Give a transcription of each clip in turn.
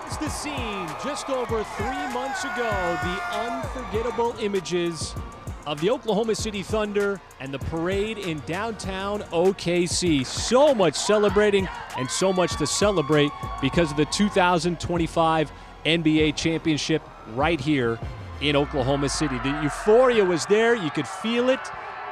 sets the scene. Just over 3 months ago, the unforgettable images of the Oklahoma City Thunder and the parade in downtown OKC. So much celebrating and so much to celebrate because of the 2025 NBA championship right here in Oklahoma City. The euphoria was there. You could feel it.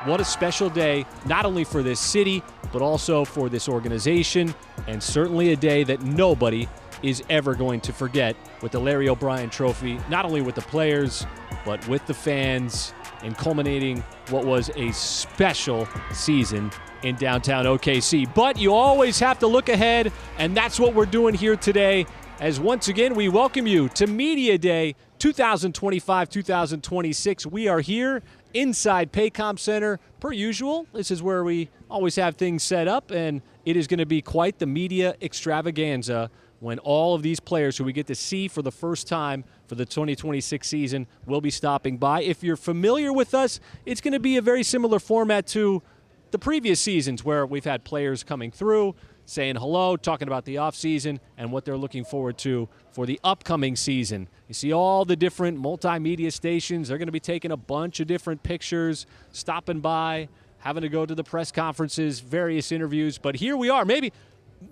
What a special day, not only for this city, but also for this organization, and certainly a day that nobody is ever going to forget with the Larry O'Brien Trophy, not only with the players, but with the fans, and culminating what was a special season in downtown OKC. But you always have to look ahead, and that's what we're doing here today, as once again we welcome you to Media Day 2025-2026. We are here inside Paycom Center. Per usual, this is where we always have things set up, and it is going to be quite the media extravaganza when all of these players who we get to see for the first time for the 2026 season will be stopping by. If you're familiar with us, it's going to be a very similar format to the previous seasons where we've had players coming through, saying hello, talking about the offseason and what they're looking forward to for the upcoming season. You see all the different multimedia stations. They're going to be taking a bunch of different pictures, stopping by, having to go to the press conferences, various interviews. But here we are, maybe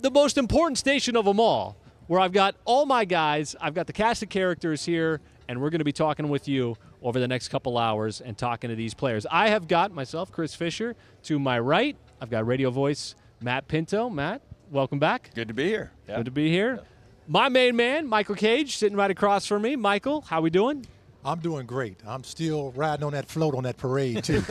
the most important station of them all, where I've got all my guys, I've got the cast of characters here, and we're going to be talking with you over the next couple hours and talking to these players. I have got myself, Chris Fisher, to my right. I've got radio voice Matt Pinto. Matt, welcome back. Good to be here. Yeah. Good to be here. Yeah. My main man, Michael Cage, sitting right across from me. Michael, how we doing? I'm doing great. I'm still riding on that float on that parade, too,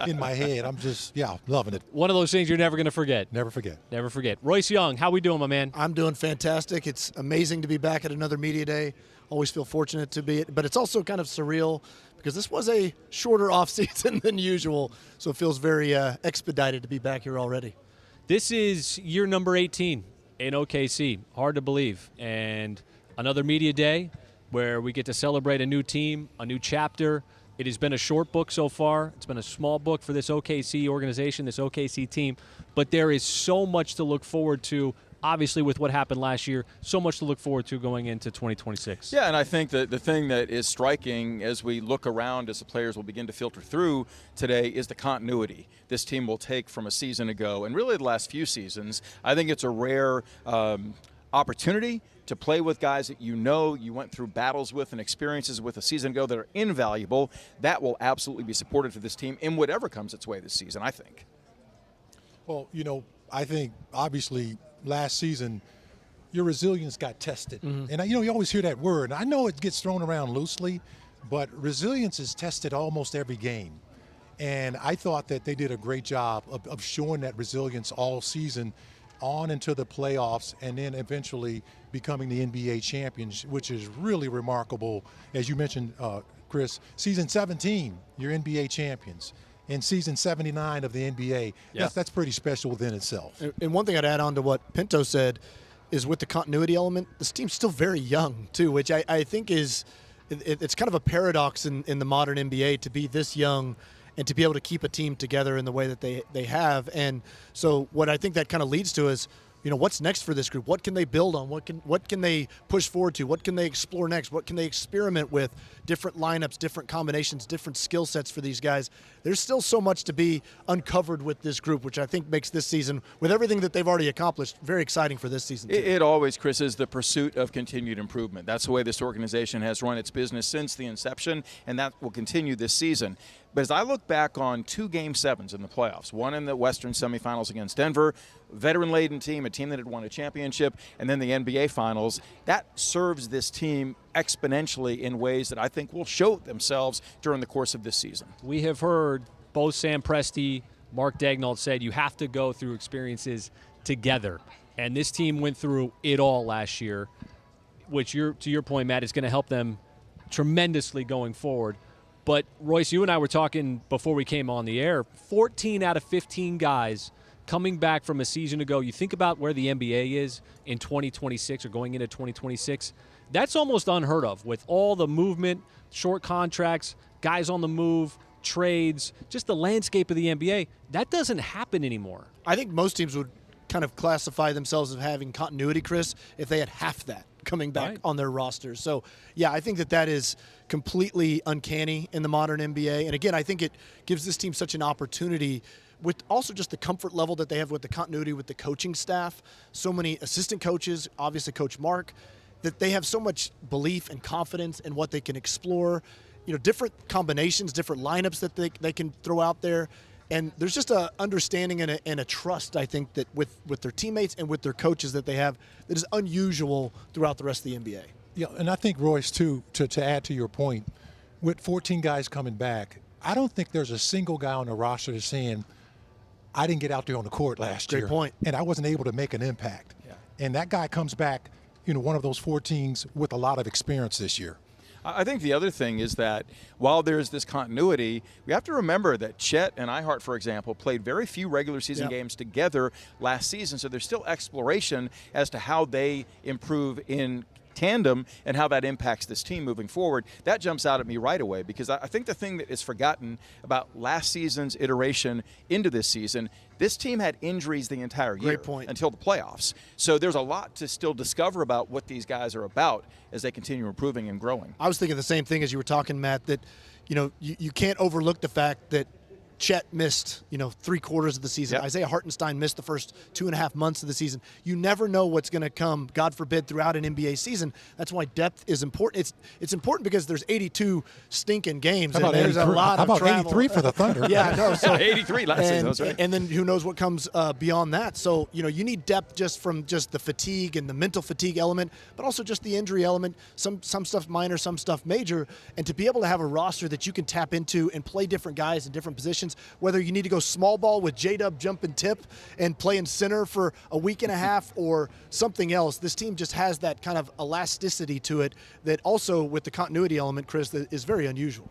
in my head. I'm just, loving it. One of those things you're never going to forget. Never forget. Never forget. Royce Young, how we doing, my man? I'm doing fantastic. It's amazing to be back at another media day. Always feel fortunate to be, but it's also kind of surreal because this was a shorter off season than usual, so it feels very expedited to be back here already. This is year number 18 in OKC. Hard to believe. And another media day where we get to celebrate a new team, a new chapter. It has been a short book so far. It's been a small book for this OKC organization, this OKC team. But there is so much to look forward to, obviously, with what happened last year. So much to look forward to going into 2026. Yeah, and I think that the thing that is striking as we look around, as the players will begin to filter through today, is the continuity this team will take from a season ago and really the last few seasons. I think it's a rare opportunity to play with guys that you went through battles with and experiences with a season ago that are invaluable. That will absolutely be supported for this team in whatever comes its way this season, I think. Well, I think obviously last season your resilience got tested. Mm-hmm. And you always hear that word. I know it gets thrown around loosely, but resilience is tested almost every game. And I thought that they did a great job of showing that resilience all season on into the playoffs, and then eventually becoming the NBA champions, which is really remarkable. As you mentioned, Chris, season 17, you're NBA champions. In season 79 of the NBA, that's pretty special within itself. And one thing I'd add on to what Pinto said is with the continuity element, this team's still very young too, which I think is it's kind of a paradox in the modern NBA to be this young and to be able to keep a team together in the way that they have. And so what I think that kind of leads to is, what's next for this group? What can they build on? What can they push forward to? What can they explore next? What can they experiment with? Different lineups, different combinations, different skill sets for these guys. There's still so much to be uncovered with this group, which I think makes this season, with everything that they've already accomplished, very exciting for this season too. It always, Chris, is the pursuit of continued improvement. That's the way this organization has run its business since the inception, and that will continue this season. But as I look back on 2 Game 7s in the playoffs, one in the Western semifinals against Denver, veteran-laden team, a team that had won a championship, and then the NBA Finals, that serves this team exponentially in ways that I think will show themselves during the course of this season. We have heard both Sam Presti, Mark Daigneault said you have to go through experiences together. And this team went through it all last year, which to your point, Matt, is going to help them tremendously going forward. But, Royce, you and I were talking before we came on the air, 14 out of 15 guys coming back from a season ago. You think about where the NBA is in 2026 or going into 2026, that's almost unheard of with all the movement, short contracts, guys on the move, trades, just the landscape of the NBA. That doesn't happen anymore. I think most teams would kind of classify themselves as having continuity, Chris, if they had half that. coming back Right. on their rosters. So, yeah, I think that is completely uncanny in the modern NBA. And again, I think it gives this team such an opportunity with also just the comfort level that they have with the continuity with the coaching staff. So many assistant coaches, obviously Coach Mark, that they have so much belief and confidence in what they can explore, different combinations, different lineups that they can throw out there. And there's just a understanding and a trust, I think, that with their teammates and with their coaches that they have that is unusual throughout the rest of the NBA. Yeah, and I think, Royce, too, to add to your point, with 14 guys coming back, I don't think there's a single guy on the roster that's saying, I didn't get out there on the court last year. Great point. And I wasn't able to make an impact. Yeah. And that guy comes back, one of those 14s with a lot of experience this year. I think the other thing is that while there's this continuity, we have to remember that Chet and Ihart, for example, played very few regular season games together last season, so there's still exploration as to how they improve in tandem and how that impacts this team moving forward. That jumps out at me right away because I think the thing that is forgotten about last season's iteration into this season, this team had injuries the entire year. Great point. Until the playoffs. So there's a lot to still discover about what these guys are about as they continue improving and growing. I was thinking the same thing as you were talking, Matt, that you can't overlook the fact that Chet missed, 3/4 of the season. Yep. Isaiah Hartenstein missed the first 2.5 months of the season. You never know what's going to come, God forbid, throughout an NBA season. That's why depth is important. It's important because there's 82 stinking games. How about and there's 83? a lot How of about travel. 83 for the Thunder? Yeah, no. So 83 last season, that's right. And then who knows what comes beyond that. So, you need depth just from just the fatigue and the mental fatigue element, but also just the injury element. Some stuff minor, some stuff major. And to be able to have a roster that you can tap into and play different guys in different positions, whether you need to go small ball with J-Dub jump and tip and play in center for a week and a half or something else. This team just has that kind of elasticity to it that also with the continuity element, Chris, that is very unusual.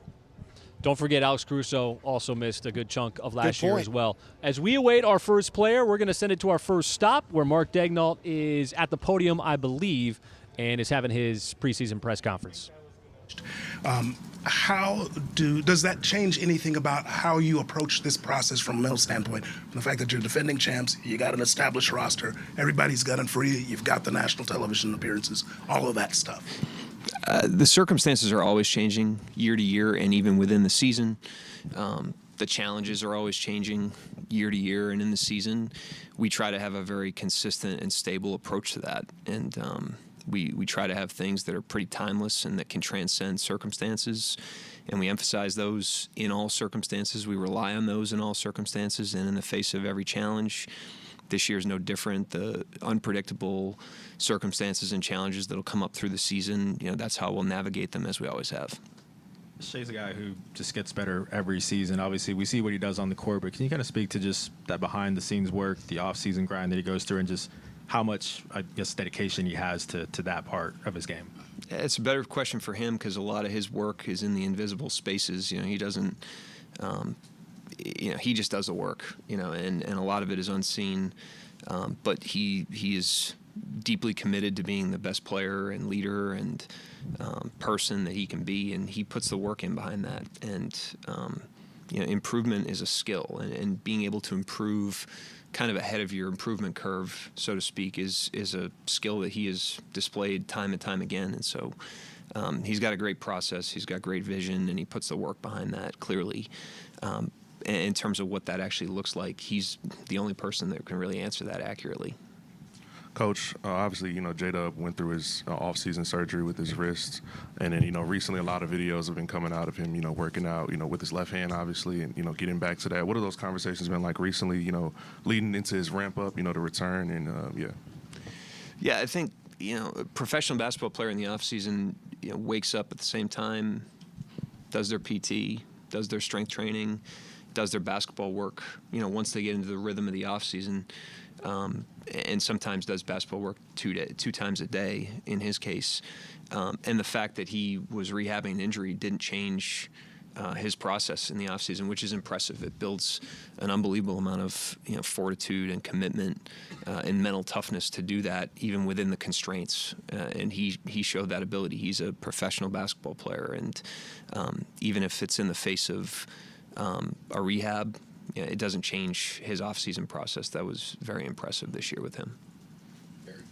Don't forget Alex Caruso also missed a good chunk of last Good year point. as well. As we await our first player, we're going to send it to our first stop where Mark Daigneault is at the podium, I believe, and is having his preseason press conference. Does that change anything about how you approach this process from a mental standpoint? From the fact that you're defending champs, you got an established roster, everybody's gunning for you, you've got the national television appearances, all of that stuff. The circumstances are always changing year to year, and even within the season. The challenges are always changing year to year, and in the season, we try to have a very consistent and stable approach to that. And we try to have things that are pretty timeless and that can transcend circumstances, and we emphasize those in all circumstances. We rely on those in all circumstances, and in the face of every challenge, this year is no different. The unpredictable circumstances and challenges that will come up through the season, that's how we'll navigate them as we always have. Shai's a guy who just gets better every season. Obviously, we see what he does on the court, but can you kind of speak to just that behind-the-scenes work, the off-season grind that he goes through, and just how much, I guess, dedication he has to that part of his game? It's a better question for him because a lot of his work is in the invisible spaces. He doesn't, he just does the work, and a lot of it is unseen. But he is deeply committed to being the best player and leader and person that he can be, and he puts the work in behind that. And, improvement is a skill, and being able to improve kind of ahead of your improvement curve, so to speak, is a skill that he has displayed time and time again. And so he's got a great process, he's got great vision, and he puts the work behind that clearly. In terms of what that actually looks like, he's the only person that can really answer that accurately. Coach, obviously, J-Dub went through his off-season surgery with his wrists, and then, recently a lot of videos have been coming out of him, working out, with his left hand, obviously, and, getting back to that. What have those conversations been like recently, leading into his ramp-up, to return, and, Yeah, I think, a professional basketball player in the off-season, wakes up at the same time, does their PT, does their strength training, does their basketball work, once they get into the rhythm of the off-season, and sometimes does basketball work two times a day in his case. And the fact that he was rehabbing an injury didn't change his process in the offseason, which is impressive. It builds an unbelievable amount of fortitude and commitment and mental toughness to do that, even within the constraints. And he showed that ability. He's a professional basketball player, and even if it's in the face of a rehab, it doesn't change his off-season process. That was very impressive this year with him.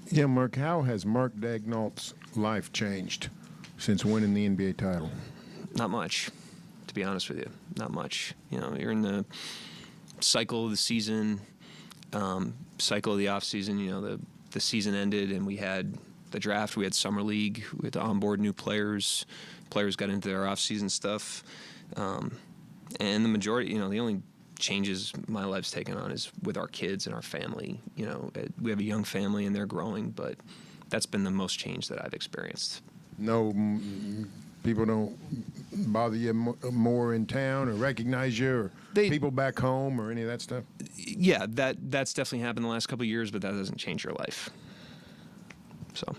Yeah, Mark, how has Mark Daigneault's life changed since winning the NBA title? Not much, to be honest with you. Not much. You know, you're in the cycle of the season, cycle of the off season. You know, the season ended and we had the draft, we had summer league, we had to onboard new players. Players got into their off season stuff, and the majority, you know, the only changes my life's taken on is with our kids and our family. You know, we have a young family and they're growing, but that's been the most change that I've experienced. No, people don't bother you more in town or recognize you, or people back home or any of that stuff? Yeah, that's definitely happened the last couple of years, but that doesn't change your life. So.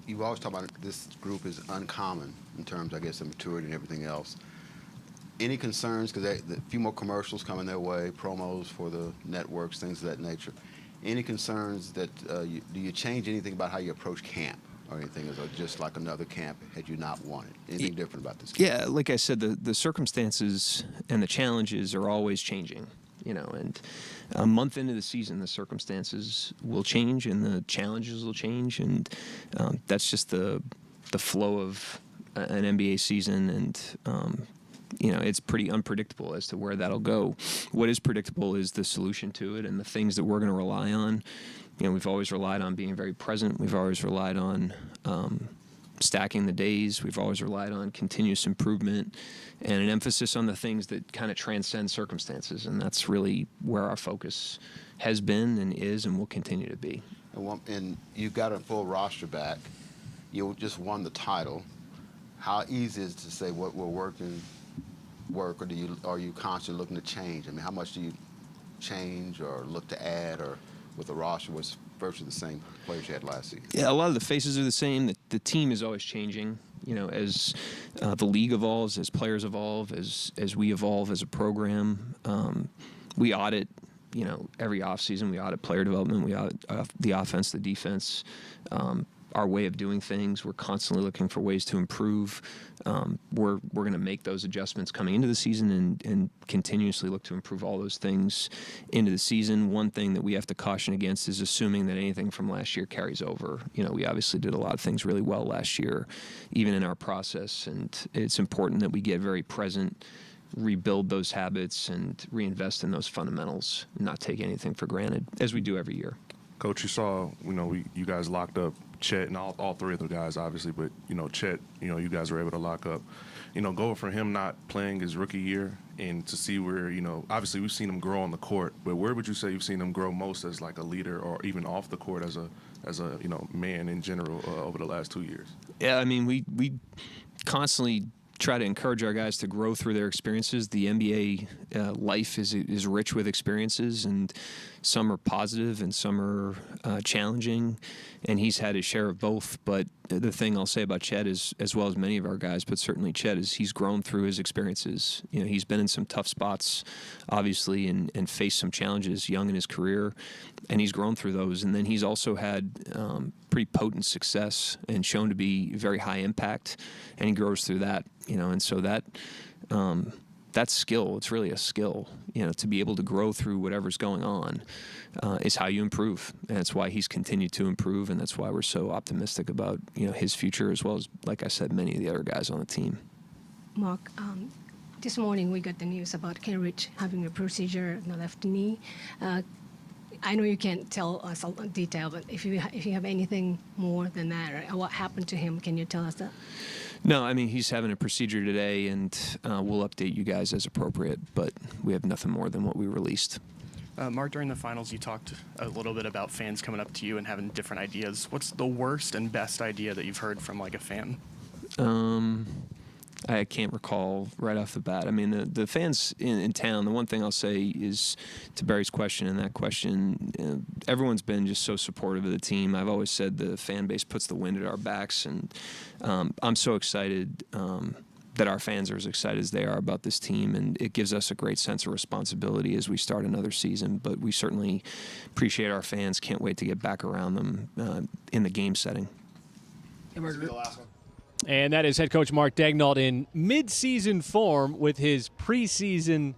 You've always talked about this group is uncommon in terms, I guess, of maturity and everything else. Any concerns, because a few more commercials coming their way, promos for the networks, things of that nature. Any concerns that, do you change anything about how you approach camp or anything? Is it just like another camp had you not won it? Anything different about this camp? Yeah, like I said, the circumstances and the challenges are always changing. You know, and a month into the season, the circumstances will change and the challenges will change, and that's just the flow of an NBA season, and you know, it's pretty unpredictable as to where that'll go. What is predictable is the solution to it and the things that we're going to rely on. You know, we've always relied on being very present. We've always relied on stacking the days. We've always relied on continuous improvement and an emphasis on the things that kind of transcend circumstances. And that's really where our focus has been and is and will continue to be. And you've got a full roster back. You just won the title. How easy is it to say what we're working, or are you constantly looking to change? I mean, how much do you change or look to add, or with the roster was virtually the same players you had last season? Yeah, a lot of the faces are the same. The team is always changing. You know, as the league evolves, as players evolve, as we evolve as a program, we audit. You know, every offseason we audit player development. We audit the offense, the defense, our way of doing things. We're constantly looking for ways to improve. We're going to make those adjustments coming into the season and continuously look to improve all those things into the season. One thing that we have to caution against is assuming that anything from last year carries over. You know, we obviously did a lot of things really well last year, even in our process, and it's important that we get very present, rebuild those habits, and reinvest in those fundamentals, and not take anything for granted, as we do every year. Coach, you saw, you know, you guys locked up Chet and all three of the guys, obviously, but, you know, Chet, you know, you guys were able to lock up. You know, go from him not playing his rookie year and to see where, you know, obviously we've seen him grow on the court, but where would you say you've seen him grow most as like a leader or even off the court as a you know, man in general over the last 2 years? Yeah, I mean, we constantly try to encourage our guys to grow through their experiences. The NBA life is rich with experiences, and some are positive and some are challenging, and he's had his share of both. But the thing I'll say about Chet is, as well as many of our guys, but certainly Chet, is he's grown through his experiences. You know, he's been in some tough spots, obviously, and faced some challenges young in his career, and he's grown through those. And then he's also had pretty potent success and shown to be very high impact, and he grows through that. You know, and so that's skill. It's really a skill, you know, to be able to grow through whatever's going on is how you improve. And that's why he's continued to improve, and that's why we're so optimistic about, you know, his future, as well as, like I said, many of the other guys on the team. Mark, this morning we got the news about Kenrich having a procedure in the left knee. I know you can't tell us all detail, but if you have anything more than that, or what happened to him, can you tell us that? No, I mean, he's having a procedure today, and we'll update you guys as appropriate, but we have nothing more than what we released. Mark, during the finals, you talked a little bit about fans coming up to you and having different ideas. What's the worst and best idea that you've heard from, like, a fan? I can't recall right off the bat. I mean, the fans in town, the one thing I'll say is, to Barry's question and that question, everyone's been just so supportive of the team. I've always said the fan base puts the wind at our backs, and I'm so excited that our fans are as excited as they are about this team, and it gives us a great sense of responsibility as we start another season. But we certainly appreciate our fans, can't wait to get back around them in the game setting. And that is head coach Mark Daigneault in mid-season form with his preseason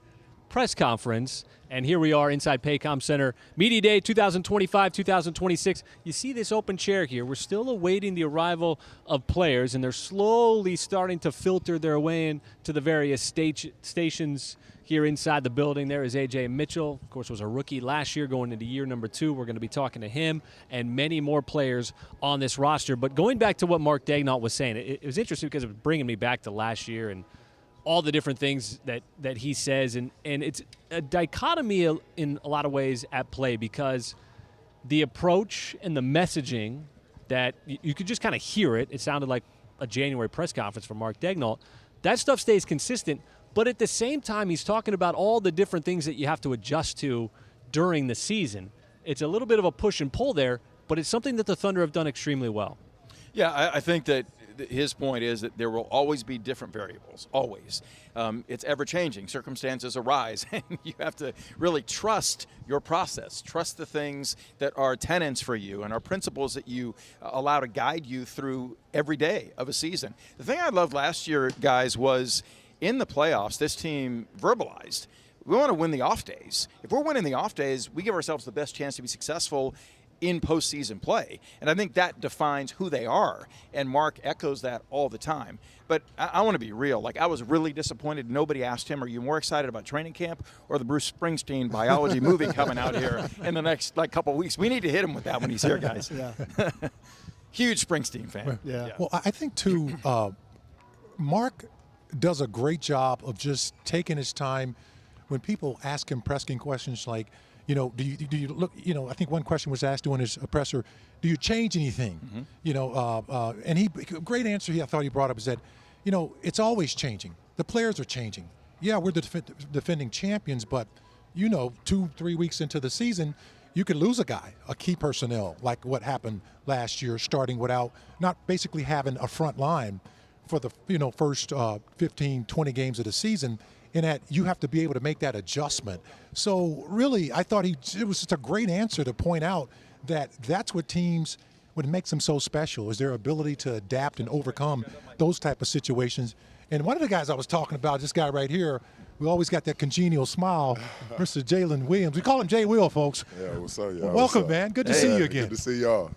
press conference. And here we are inside Paycom Center. Media Day 2025-2026. You see this open chair here. We're still awaiting the arrival of players, and they're slowly starting to filter their way in to the various stations here inside the building. There is A.J. Mitchell. Of course, was a rookie last year going into year number 2. We're going to be talking to him and many more players on this roster. But going back to what Mark Daigneault was saying, it was interesting because it was bringing me back to last year and all the different things that he says. And it's a dichotomy in a lot of ways at play because the approach and the messaging that you could just kind of hear it. It sounded like a January press conference from Mark Daigneault. That stuff stays consistent. But at the same time, he's talking about all the different things that you have to adjust to during the season. It's a little bit of a push and pull there, but it's something that the Thunder have done extremely well. Yeah, I think that his point is that there will always be different variables, always. It's ever-changing. Circumstances arise, and you have to really trust your process, trust the things that are tenets for you and are principles that you allow to guide you through every day of a season. The thing I loved last year, guys, was in the playoffs, this team verbalized, we want to win the off days. If we're winning the off days, we give ourselves the best chance to be successful in postseason play. And I think that defines who they are. And Mark echoes that all the time. But I want to be real. Like, I was really disappointed. Nobody asked him, are you more excited about training camp or the Bruce Springsteen biology movie coming out here in the next couple of weeks? We need to hit him with that when he's here, guys. Yeah. Huge Springsteen fan. Yeah. Well, I think, too, Mark does a great job of just taking his time when people ask him pressing questions like, do you look, I think one question was asked during his presser, do you change anything? Mm-hmm. And great answer I thought he brought up is that, it's always changing. The players are changing. Yeah, we're the defending champions, but, 2-3 weeks into the season, you could lose a key personnel, like what happened last year, starting without not basically having a front line for the, first 15, 20 games of the season. In that you have to be able to make that adjustment. So really, I thought it was just a great answer to point out that that's what makes them so special, is their ability to adapt and overcome those type of situations. And one of the guys I was talking about, this guy right here, we always got that congenial smile, Mr. Jaylin Williams. We call him J. Will, folks. Yeah, what's up, y'all? Well, welcome, man. Good to see you again. Good to see y'all.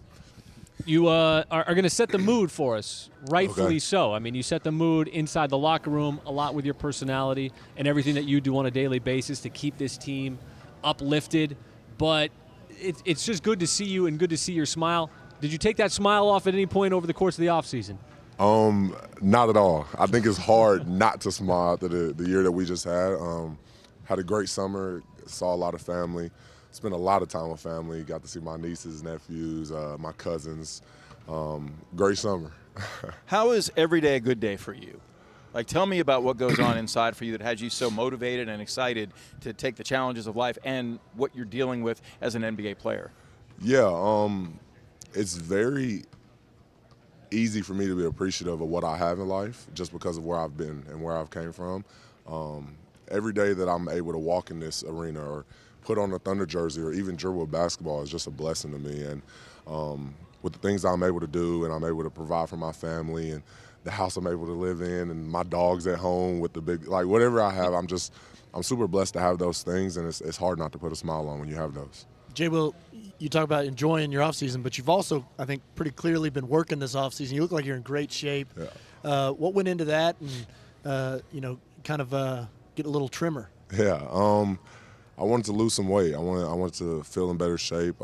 You are going to set the mood for us, rightfully Okay. so. I mean, you set the mood inside the locker room a lot with your personality and everything that you do on a daily basis to keep this team uplifted. But it's just good to see you and good to see your smile. Did you take that smile off at any point over the course of the offseason? Not at all. I think it's hard not to smile after the year that we just had. Had a great summer, saw a lot of family. Spent a lot of time with family. Got to see my nieces, nephews, my cousins. Great summer. How is every day a good day for you? Like, tell me about what goes on inside for you that has you so motivated and excited to take the challenges of life and what you're dealing with as an NBA player. Yeah, it's very easy for me to be appreciative of what I have in life just because of where I've been and where I've came from. Every day that I'm able to walk in this arena or put on a Thunder jersey or even dribble a basketball is just a blessing to me. And with the things I'm able to do and I'm able to provide for my family and the house I'm able to live in and my dogs at home with the big, like whatever I have, I'm super blessed to have those things, and it's hard not to put a smile on when you have those. Jay, Will, you talk about enjoying your offseason, but you've also, I think, pretty clearly been working this offseason. You look like you're in great shape. Yeah. What went into that and, kind of get a little trimmer? Yeah. I wanted to lose some weight. I wanted to feel in better shape,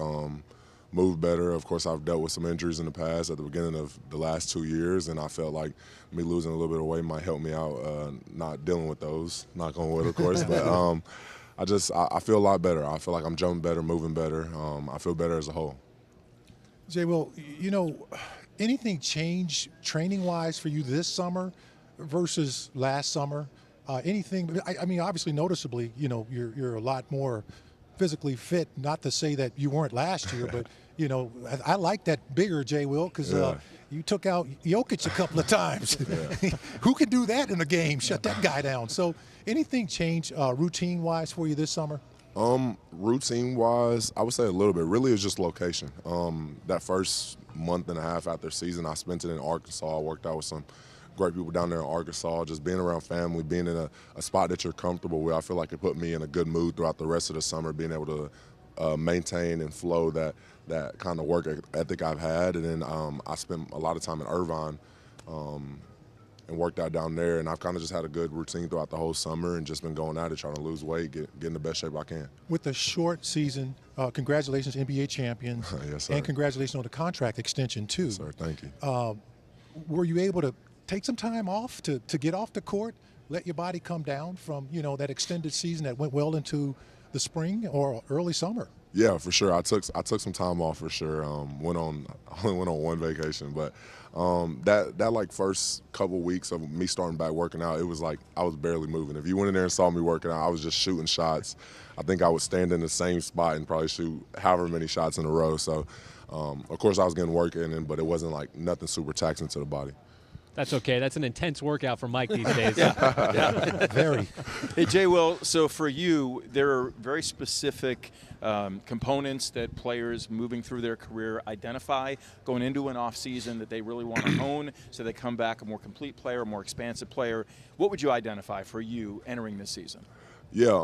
move better. Of course, I've dealt with some injuries in the past at the beginning of the last 2 years, and I felt like me losing a little bit of weight might help me out, not dealing with those, knock on wood, of course. But I feel a lot better. I feel like I'm jumping better, moving better. I feel better as a whole. Jay, well, anything change training-wise for you this summer versus last summer? Anything? I mean, obviously, noticeably, you're a lot more physically fit. Not to say that you weren't last year, but I like that bigger Jay Will because you took out Jokic a couple of times. Who could do that in a game? Shut that guy down. So, anything change routine-wise for you this summer? Routine-wise, I would say a little bit. Really, it's just location. That first month and a half after season, I spent it in Arkansas. I worked out with some great people down there in Arkansas. Just being around family, being in a spot that you're comfortable with, I feel like it put me in a good mood throughout the rest of the summer, being able to maintain and flow that kind of work ethic I've had. And then I spent a lot of time in Irvine and worked out down there, and I've kind of just had a good routine throughout the whole summer and just been going at it, trying to lose weight, get in the best shape I can. With the short season, congratulations, NBA champions. Yes, sir. And congratulations on the contract extension, too. Yes, sir, thank you. Were you able to take some time off to get off the court, let your body come down from, that extended season that went well into the spring or early summer? Yeah, for sure. I took some time off for sure. I only went on one vacation, but that like first couple weeks of me starting back working out, it was like I was barely moving. If you went in there and saw me working out, I was just shooting shots. I think I would stand in the same spot and probably shoot however many shots in a row. So, of course, I was getting work in, but it wasn't like nothing super taxing to the body. That's okay. That's an intense workout for Mike these days. Yeah. Very. Hey, Jay, Will, so for you, there are very specific components that players moving through their career identify going into an off season that they really want to hone so they come back a more complete player, a more expansive player. What would you identify for you entering this season? Yeah,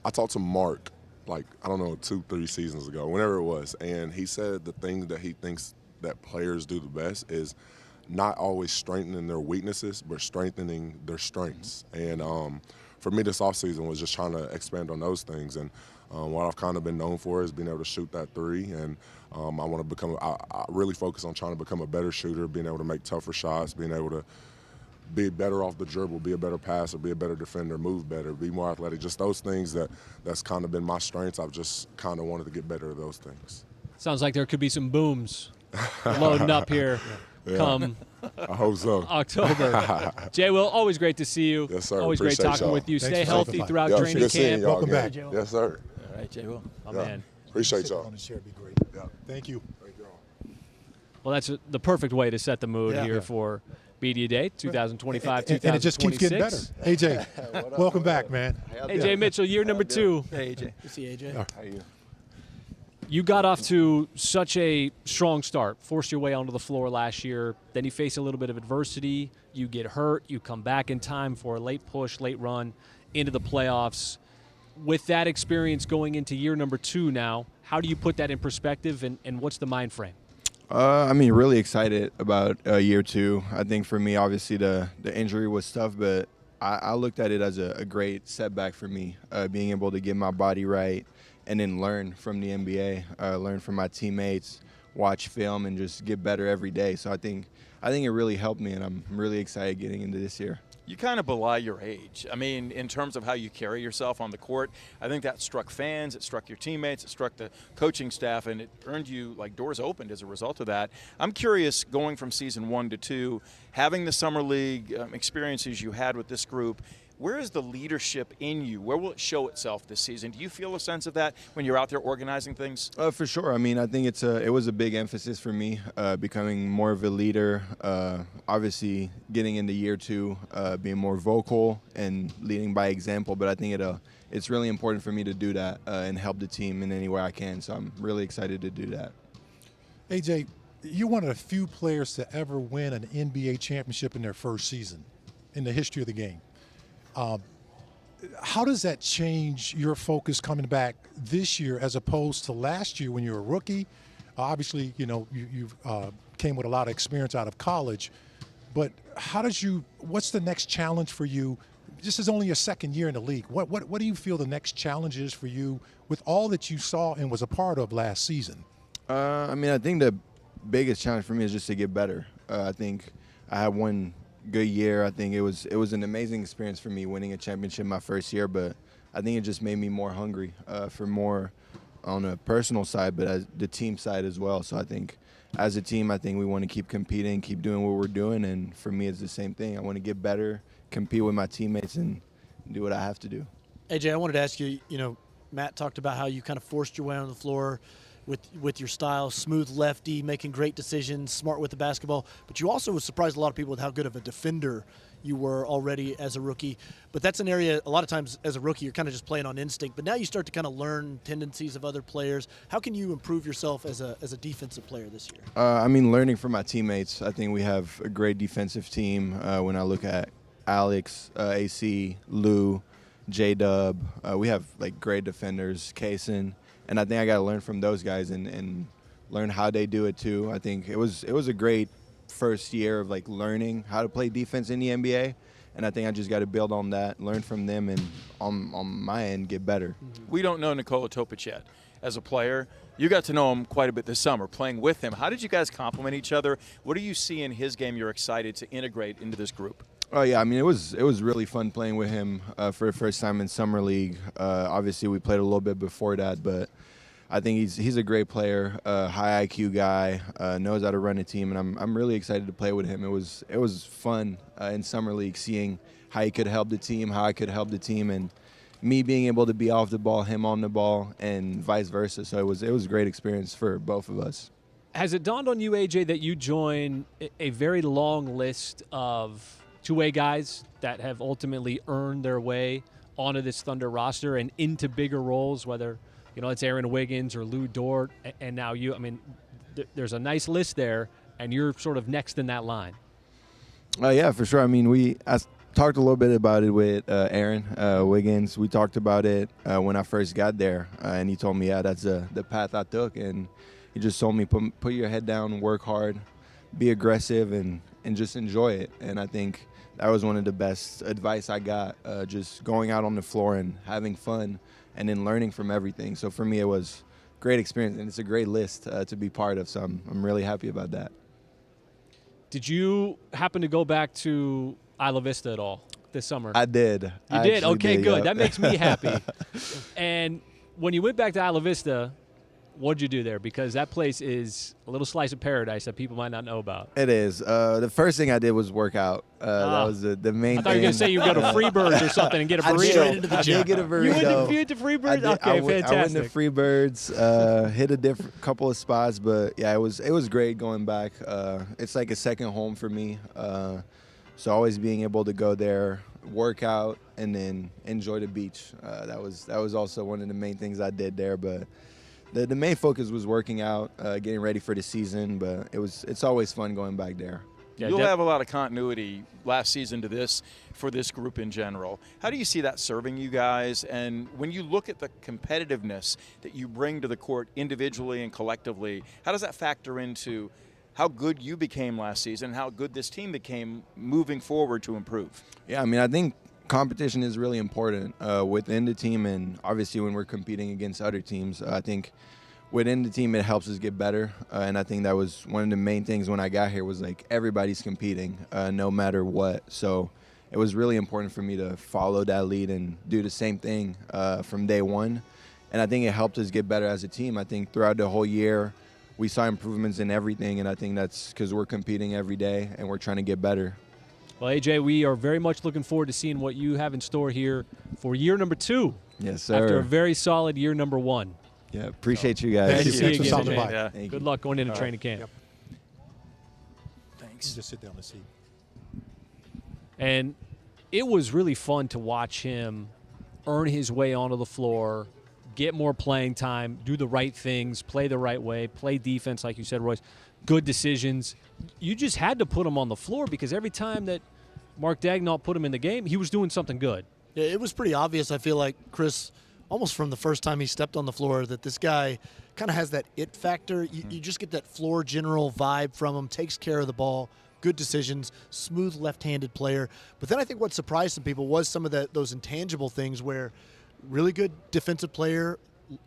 I talked to Mark, like, I don't know, 2-3 seasons ago, whenever it was, and he said the thing that he thinks that players do the best is not always strengthening their weaknesses, but strengthening their strengths. And for me, this offseason was just trying to expand on those things. And what I've kind of been known for is being able to shoot that three. And I want to become, I really focus on trying to become a better shooter, being able to make tougher shots, being able to be better off the dribble, be a better passer, be a better defender, move better, be more athletic. Just those things that's kind of been my strengths. I've just kind of wanted to get better at those things. Sounds like there could be some booms loading up here. Yeah. Come I hope so. October. Jay, Will, always great to see you. Yes, sir. Always great Appreciate talking y'all. with you. Thanks Stay for healthy stopping throughout Yo, training good seeing camp. y'all Welcome again. back. Yes, sir. All right, Jay, Will. My Yeah. man. Appreciate Sit y'all. on the chair, it'd be great. Yeah. Thank you. Well, that's the perfect way to set the mood here for Media Day 2025, 2026. And it just keeps getting better. AJ, welcome back, man. AJ Mitchell, year number 2. Hey, AJ. Good to see AJ. How you? You got off to such a strong start, forced your way onto the floor last year. Then you face a little bit of adversity. You get hurt. You come back in time for a late push, late run into the playoffs. With that experience going into year number 2 now, how do you put that in perspective, and what's the mind frame? Really excited about year 2. I think for me, obviously, the injury was tough, but I looked at it as a great setback for me, being able to get my body right and then learn from the NBA, learn from my teammates, watch film, and just get better every day. So I think it really helped me, and I'm really excited getting into this year. You kind of belie your age. I mean, in terms of how you carry yourself on the court, I think that struck fans, it struck your teammates, it struck the coaching staff, and it earned you like doors opened as a result of that. I'm curious, going from season 1 to 2, having the summer league experiences you had with this group, where is the leadership in you? Where will it show itself this season? Do you feel a sense of that when you're out there organizing things? For sure. I mean, I think it was a big emphasis for me, becoming more of a leader. Obviously, getting into year 2, being more vocal and leading by example. But I think it's really important for me to do that and help the team in any way I can. So I'm really excited to do that. AJ, you're one of the few players to ever win an NBA championship in their first season in the history of the game. How does that change your focus coming back this year as opposed to last year when you were a rookie? Obviously, you came with a lot of experience out of college, but what's the next challenge for you? This is only your second year in the league. What do you feel the next challenge is for you with all that you saw and was a part of last season? I think the biggest challenge for me is just to get better. I think I had one good year. I think it was an amazing experience for me winning a championship my first year, but I think it just made me more hungry for more on a personal side, but as the team side as well. So I think as a team, I think we want to keep competing, keep doing what we're doing, and for me, it's the same thing. I want to get better, compete with my teammates, and do what I have to do. AJ, I wanted to ask you, Matt talked about how you kind of forced your way on the floor with your style, smooth lefty, making great decisions, smart with the basketball. But you also surprised a lot of people with how good of a defender you were already as a rookie. But that's an area, a lot of times as a rookie, you're kind of just playing on instinct. But now you start to kind of learn tendencies of other players. How can you improve yourself as a defensive player this year? I mean, learning from my teammates. I think we have a great defensive team. When I look at Alex, AC, Lou, J-Dub, we have like great defenders, Cason, and I think I got to learn from those guys and learn how they do it too. I think it was a great first year of like learning how to play defense in the NBA, and I think I just got to build on that, learn from them, and on my end get better. We don't know Nikola Topic yet as a player. You got to know him quite a bit this summer, playing with him. How did you guys complement each other? What do you see in his game you're excited to integrate into this group? Oh yeah, I mean it was really fun playing with him for the first time in summer league. Obviously we played a little bit before that, but I think he's a great player, high IQ guy, knows how to run a team, and I'm really excited to play with him. It was fun in summer league seeing how he could help the team, how I could help the team, and me being able to be off the ball, him on the ball, and vice versa. So it was a great experience for both of us. Has it dawned on you, AJ, that you join a very long list of two-way guys that have ultimately earned their way onto this Thunder roster and into bigger roles, whether it's Aaron Wiggins or Lou Dort, and now you? I mean, there's a nice list there, and you're sort of next in that line. Yeah, for sure. I mean, I talked a little bit about it with Aaron Wiggins. We talked about it when I first got there, and he told me, yeah, that's the path I took, and he just told me, put your head down, work hard, be aggressive, and just enjoy it. And I think that was one of the best advice I got, just going out on the floor and having fun and then learning from everything. So for me, it was a great experience, and it's a great list to be part of, so I'm really happy about that. Did you happen to go back to Isla Vista at all this summer? I did. You did? Okay, good. Yep. That makes me happy. And when you went back to Isla Vista, what did you do there? Because that place is a little slice of paradise that people might not know about. It is. The first thing I did was work out. That was the main thing. I thought you were going to say you go to Freebirds or something and get a burrito. I did get a burrito. You went to Freebirds? Okay, fantastic. I went to Freebirds, hit a couple of spots, but yeah, it was great going back. It's like a second home for me. So always being able to go there, work out, and then enjoy the beach. That was also one of the main things I did there, but the main focus was working out, getting ready for the season, but it's always fun going back there. Yeah, you'll have a lot of continuity last season to this for this group in general. How do you see that serving you guys? And when you look at the competitiveness that you bring to the court individually and collectively, how does that factor into how good you became last season and how good this team became moving forward to improve? Yeah, I mean, I think competition is really important within the team, and obviously when we're competing against other teams. I think within the team it helps us get better, and I think that was one of the main things when I got here was like everybody's competing no matter what. So it was really important for me to follow that lead and do the same thing from day one, and I think it helped us get better as a team. I think throughout the whole year we saw improvements in everything, and I think that's because we're competing every day and we're trying to get better. Well, AJ, we are very much looking forward to seeing what you have in store here for year number 2. Yes, sir. After a very solid year number 1. Yeah, appreciate you guys. Thank you. Thanks for stopping by. Yeah. Good luck going into training camp. Yep. Thanks. Just sit down and see. And it was really fun to watch him earn his way onto the floor, get more playing time, do the right things, play the right way, play defense, like you said, Royce. Good decisions. You just had to put him on the floor because every time that Mark Daigneault put him in the game, he was doing something good. Yeah, it was pretty obvious, I feel like, Chris, almost from the first time he stepped on the floor, that this guy kind of has that it factor. You just get that floor general vibe from him, takes care of the ball, good decisions, smooth left-handed player. But then I think what surprised some people was some of those intangible things where really good defensive player,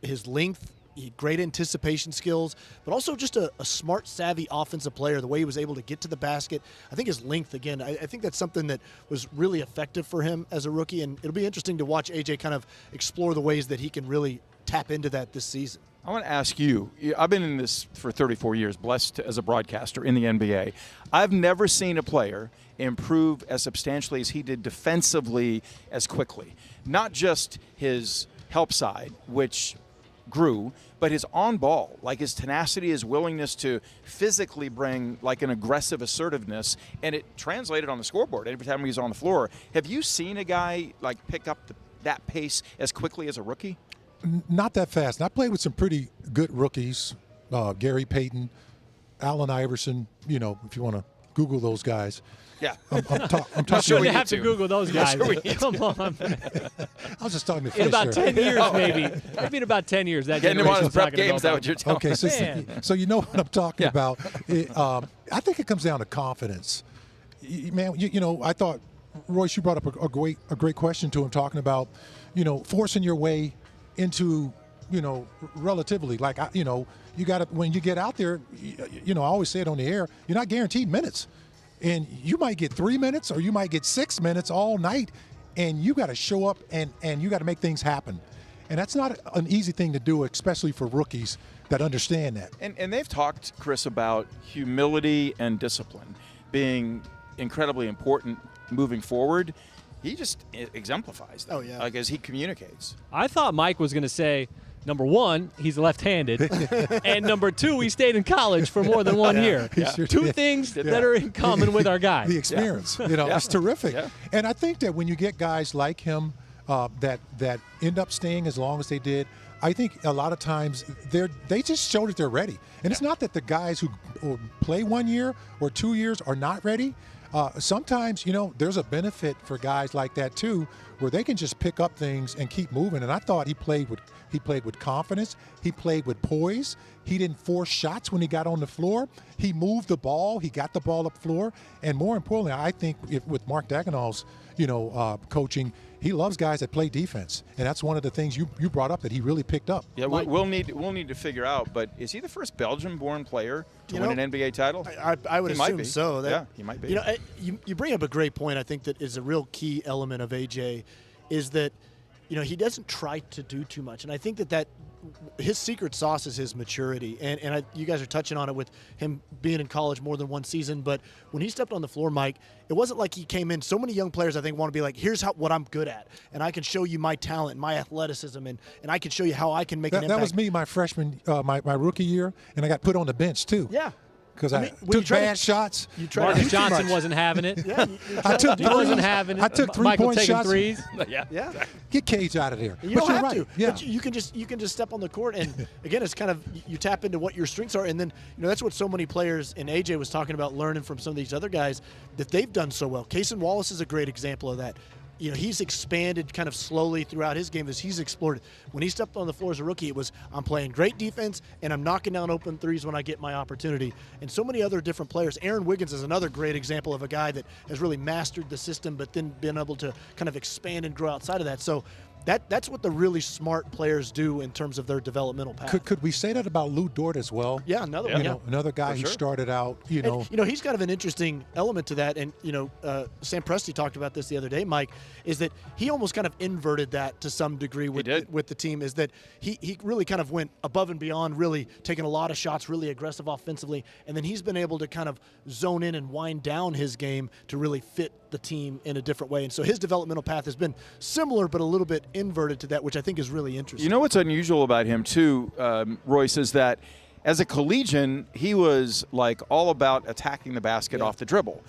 his length, great anticipation skills, but also just a smart, savvy offensive player, the way he was able to get to the basket. I think his length, again, I think that's something that was really effective for him as a rookie, and it'll be interesting to watch AJ kind of explore the ways that he can really tap into that this season. I want to ask you, I've been in this for 34 years, blessed as a broadcaster in the NBA. I've never seen a player improve as substantially as he did defensively as quickly. Not just his help side, which grew, but his on-ball, like his tenacity, his willingness to physically bring like an aggressive assertiveness, and it translated on the scoreboard every time he was on the floor. Have you seen a guy like pick up that pace as quickly as a rookie? Not that fast. And I played with some pretty good rookies, Gary Payton, Allen Iverson, if you want to Google those guys. Yeah. I'm I'm talking sure you have to Google those guys. Come on. I was just talking to In about Fisher. 10 years, maybe. Maybe in about 10 years. That Getting him on his generation's prep not gonna go games, that by. what you're telling Okay, me? so you know what I'm talking about. I think it comes down to confidence. Man, I thought, Royce, you brought up a great question to him, talking about, forcing your way into, relatively, like, you got to, when you get out there, I always say it on the air, you're not guaranteed minutes. And you might get 3 minutes or you might get 6 minutes all night, and you got to show up and you got to make things happen. And that's not an easy thing to do, especially for rookies that understand that. And they've talked, Chris, about humility and discipline being incredibly important moving forward. He just exemplifies that. Oh, yeah. Like, as he communicates. I thought Mike was going to say, number one, he's left-handed, and number two, he stayed in college for more than 1 year. He sure Two did. things that are in common with our guy. The experience, it's terrific. Yeah. And I think that when you get guys like him that end up staying as long as they did, I think a lot of times they just show that they're ready. And it's not that the guys who play 1 year or 2 years are not ready. Sometimes, there's a benefit for guys like that too, where they can just pick up things and keep moving. And I thought he played with confidence. He played with poise. He didn't force shots when he got on the floor. He moved the ball. He got the ball up floor. And more importantly, I think with Mark Daigneault's, coaching, he loves guys that play defense. And that's one of the things you brought up that he really picked up. Yeah, we'll need to figure out. But is he the first Belgian-born player to win an NBA title? I would assume so. Yeah, he might be. You bring up a great point. I think that is a real key element of AJ, is that he doesn't try to do too much, and I think that his secret sauce is his maturity. And you guys are touching on it with him being in college more than one season. But when he stepped on the floor, Mike, it wasn't like he came in. So many young players, I think, want to be like, here's what I'm good at. And I can show you my talent, my athleticism, and I can show you how I can make an impact. That was me my freshman, my rookie year, and I got put on the bench too. Yeah. Because I took bad shots. Marcus Johnson wasn't having it. Yeah, he wasn't having it. I took Michael three-point taking shoes. threes. Yeah. Get Cage out of there. You But don't you're have right. to. Yeah. But you can just step on the court, and again, it's kind of you tap into what your strengths are, and then that's what so many players, and AJ was talking about learning from some of these other guys that they've done so well. Cason Wallace is a great example of that. He's expanded kind of slowly throughout his game as he's explored. When he stepped on the floor as a rookie, it was, I'm playing great defense and I'm knocking down open threes when I get my opportunity. And so many other different players. Aaron Wiggins is another great example of a guy that has really mastered the system, but then been able to kind of expand and grow outside of that. So that's what the really smart players do in terms of their developmental path. Could we say that about Luguentz Dort as well? Yeah, another one. Another guy who started out, And, he's kind of an interesting element to that. And, Sam Presti talked about this the other day, Mike, is that he almost kind of inverted that to some degree with the team, is that he really kind of went above and beyond, really taking a lot of shots, really aggressive offensively. And then he's been able to kind of zone in and wind down his game to really fit the team in a different way. And so his developmental path has been similar but a little bit inverted to that, which I think is really interesting. You know what's unusual about him too, Royce, is that as a collegian, he was like all about attacking the basket off the dribble.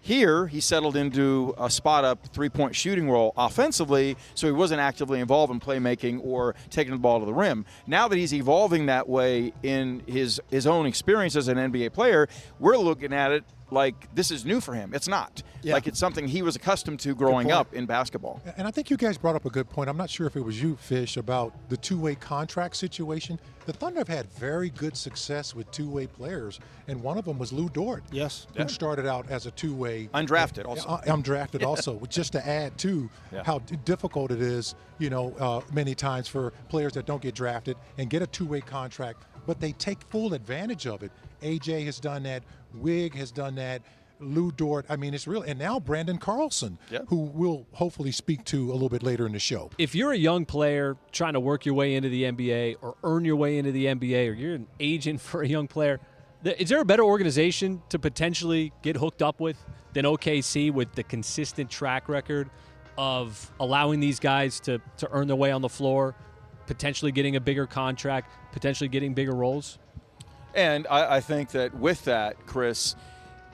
Here, he settled into a spot-up three-point shooting role offensively, so he wasn't actively involved in playmaking or taking the ball to the rim. Now that he's evolving that way in his own experience as an NBA player, we're looking at it like this is new for him. It's not. Yeah. Like it's something he was accustomed to growing up in basketball. And I think you guys brought up a good point. I'm not sure if it was you, Fish, about the two-way contract situation. The Thunder have had very good success with two-way players, and one of them was Luguentz Dort. Yes. Who started out as a two-way. Undrafted also. Undrafted also, just to add to how difficult it is, many times for players that don't get drafted and get a two-way contract, but they take full advantage of it. AJ has done that. Wig has done that. Luguentz Dort. I mean, it's real. And now Brandon Carlson, who we'll hopefully speak to a little bit later in the show. If you're a young player trying to work your way into the NBA or earn your way into the NBA, or you're an agent for a young player, is there a better organization to potentially get hooked up with than OKC with the consistent track record of allowing these guys to earn their way on the floor? potentially getting a bigger contract, potentially getting bigger roles? And I think that with that, Chris,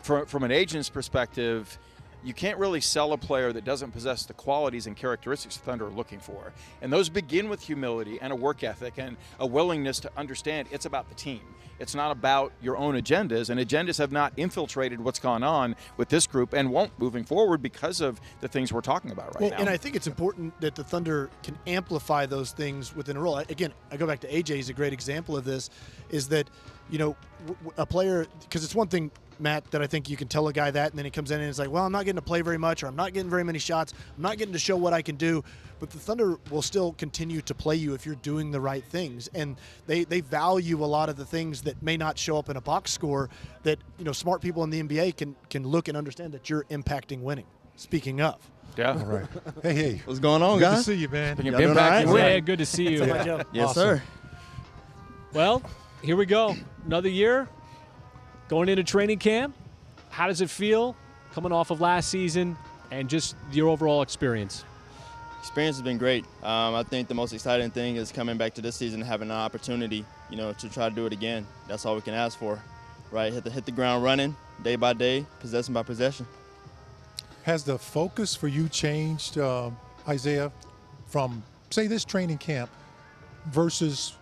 from an agent's perspective, you can't really sell a player that doesn't possess the qualities and characteristics the Thunder are looking for. And those begin with humility and a work ethic and a willingness to understand it's about the team. It's not about your own agendas, and agendas have not infiltrated what's gone on with this group and won't moving forward because of the things we're talking about right now. And I think it's important that the Thunder can amplify those things within a role. Again, I go back to AJ is a great example of this, is that, you know, a player, because it's one thing, Matt, that I think you can tell a guy that, and then he comes in and it's like, well, I'm not getting to play very much, or I'm not getting very many shots, I'm not getting to show what I can do. But the Thunder will still continue to play you if you're doing the right things. And they value a lot of the things that may not show up in a box score that, you know, smart people in the NBA can look and understand that you're impacting winning. Speaking of. Yeah. All right. Hey. What's going on, good guys? Good to see you, man. Yeah, good to see you. Yes, Awesome. sir. Well, here we go. Another year going into training camp. How does it feel coming off of last season and just your overall experience? Experience has been great. I think the most exciting thing is coming back to this season and having an opportunity, you know, to try to do it again. That's all we can ask for, right? Hit the ground running, day by day, possession by possession. Has the focus for you changed, Isaiah, from, say, this training camp versus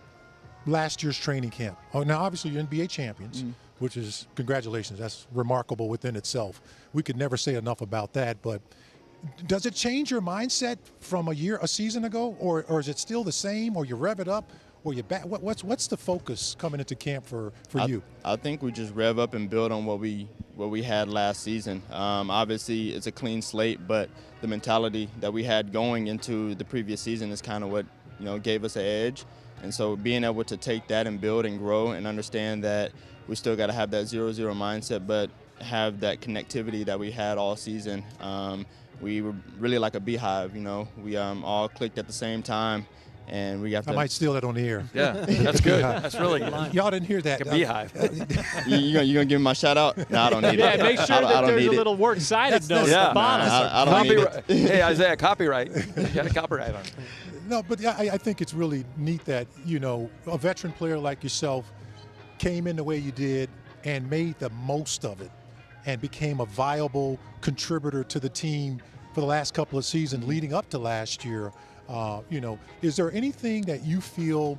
last year's training camp? Oh, now, obviously, you're NBA champions, which is, congratulations, that's remarkable within itself. We could never say enough about that, but does it change your mindset from a season ago, or is it still the same, or you rev it up, or you back? What's the focus coming into camp for you? I think we just rev up and build on what we had last season. Obviously, it's a clean slate, but the mentality that we had going into the previous season is kind of what, you know, gave us an edge. And so being able to take that and build and grow and understand that we still got to have that 0-0 mindset, but have that connectivity that we had all season. We were really like a beehive, you know. We all clicked at the same time, and we got. I might steal that on the air. Yeah, that's good. That's really good. Y'all didn't hear that. Like a beehive. you gonna give me my shout out? No, I don't need it. Yeah, make sure that there's a little works cited note at the bottom. I don't need it. Hey, Isaiah, copyright. You got a copyright on it. No, but I think it's really neat that, you know, a veteran player like yourself came in the way you did and made the most of it and became a viable contributor to the team for the last couple of seasons leading up to last year. You know, is there anything that you feel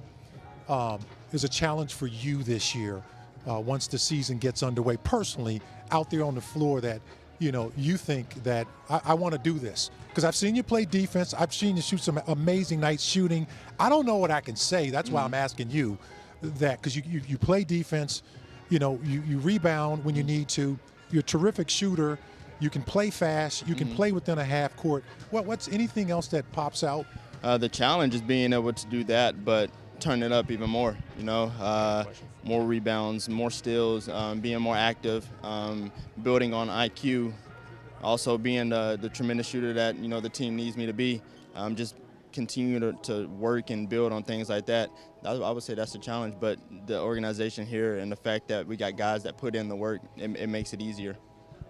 is a challenge for you this year once the season gets underway personally out there on the floor that, you know, you think that I want to do this? Because I've seen you play defense. I've seen you shoot some amazing nights shooting. I don't know what I can say. That's why I'm asking you that, because you play defense, you know, you rebound when you need to. You're a terrific shooter. You can play fast. You can play within a half court. What's anything else that pops out? The challenge is being able to do that, but turn it up even more, you know. More rebounds, more steals, being more active, building on IQ, also being the tremendous shooter that, you know, the team needs me to be. Just continue to work and build on things like that. I would say that's the challenge, but the organization here and the fact that we got guys that put in the work, it makes it easier.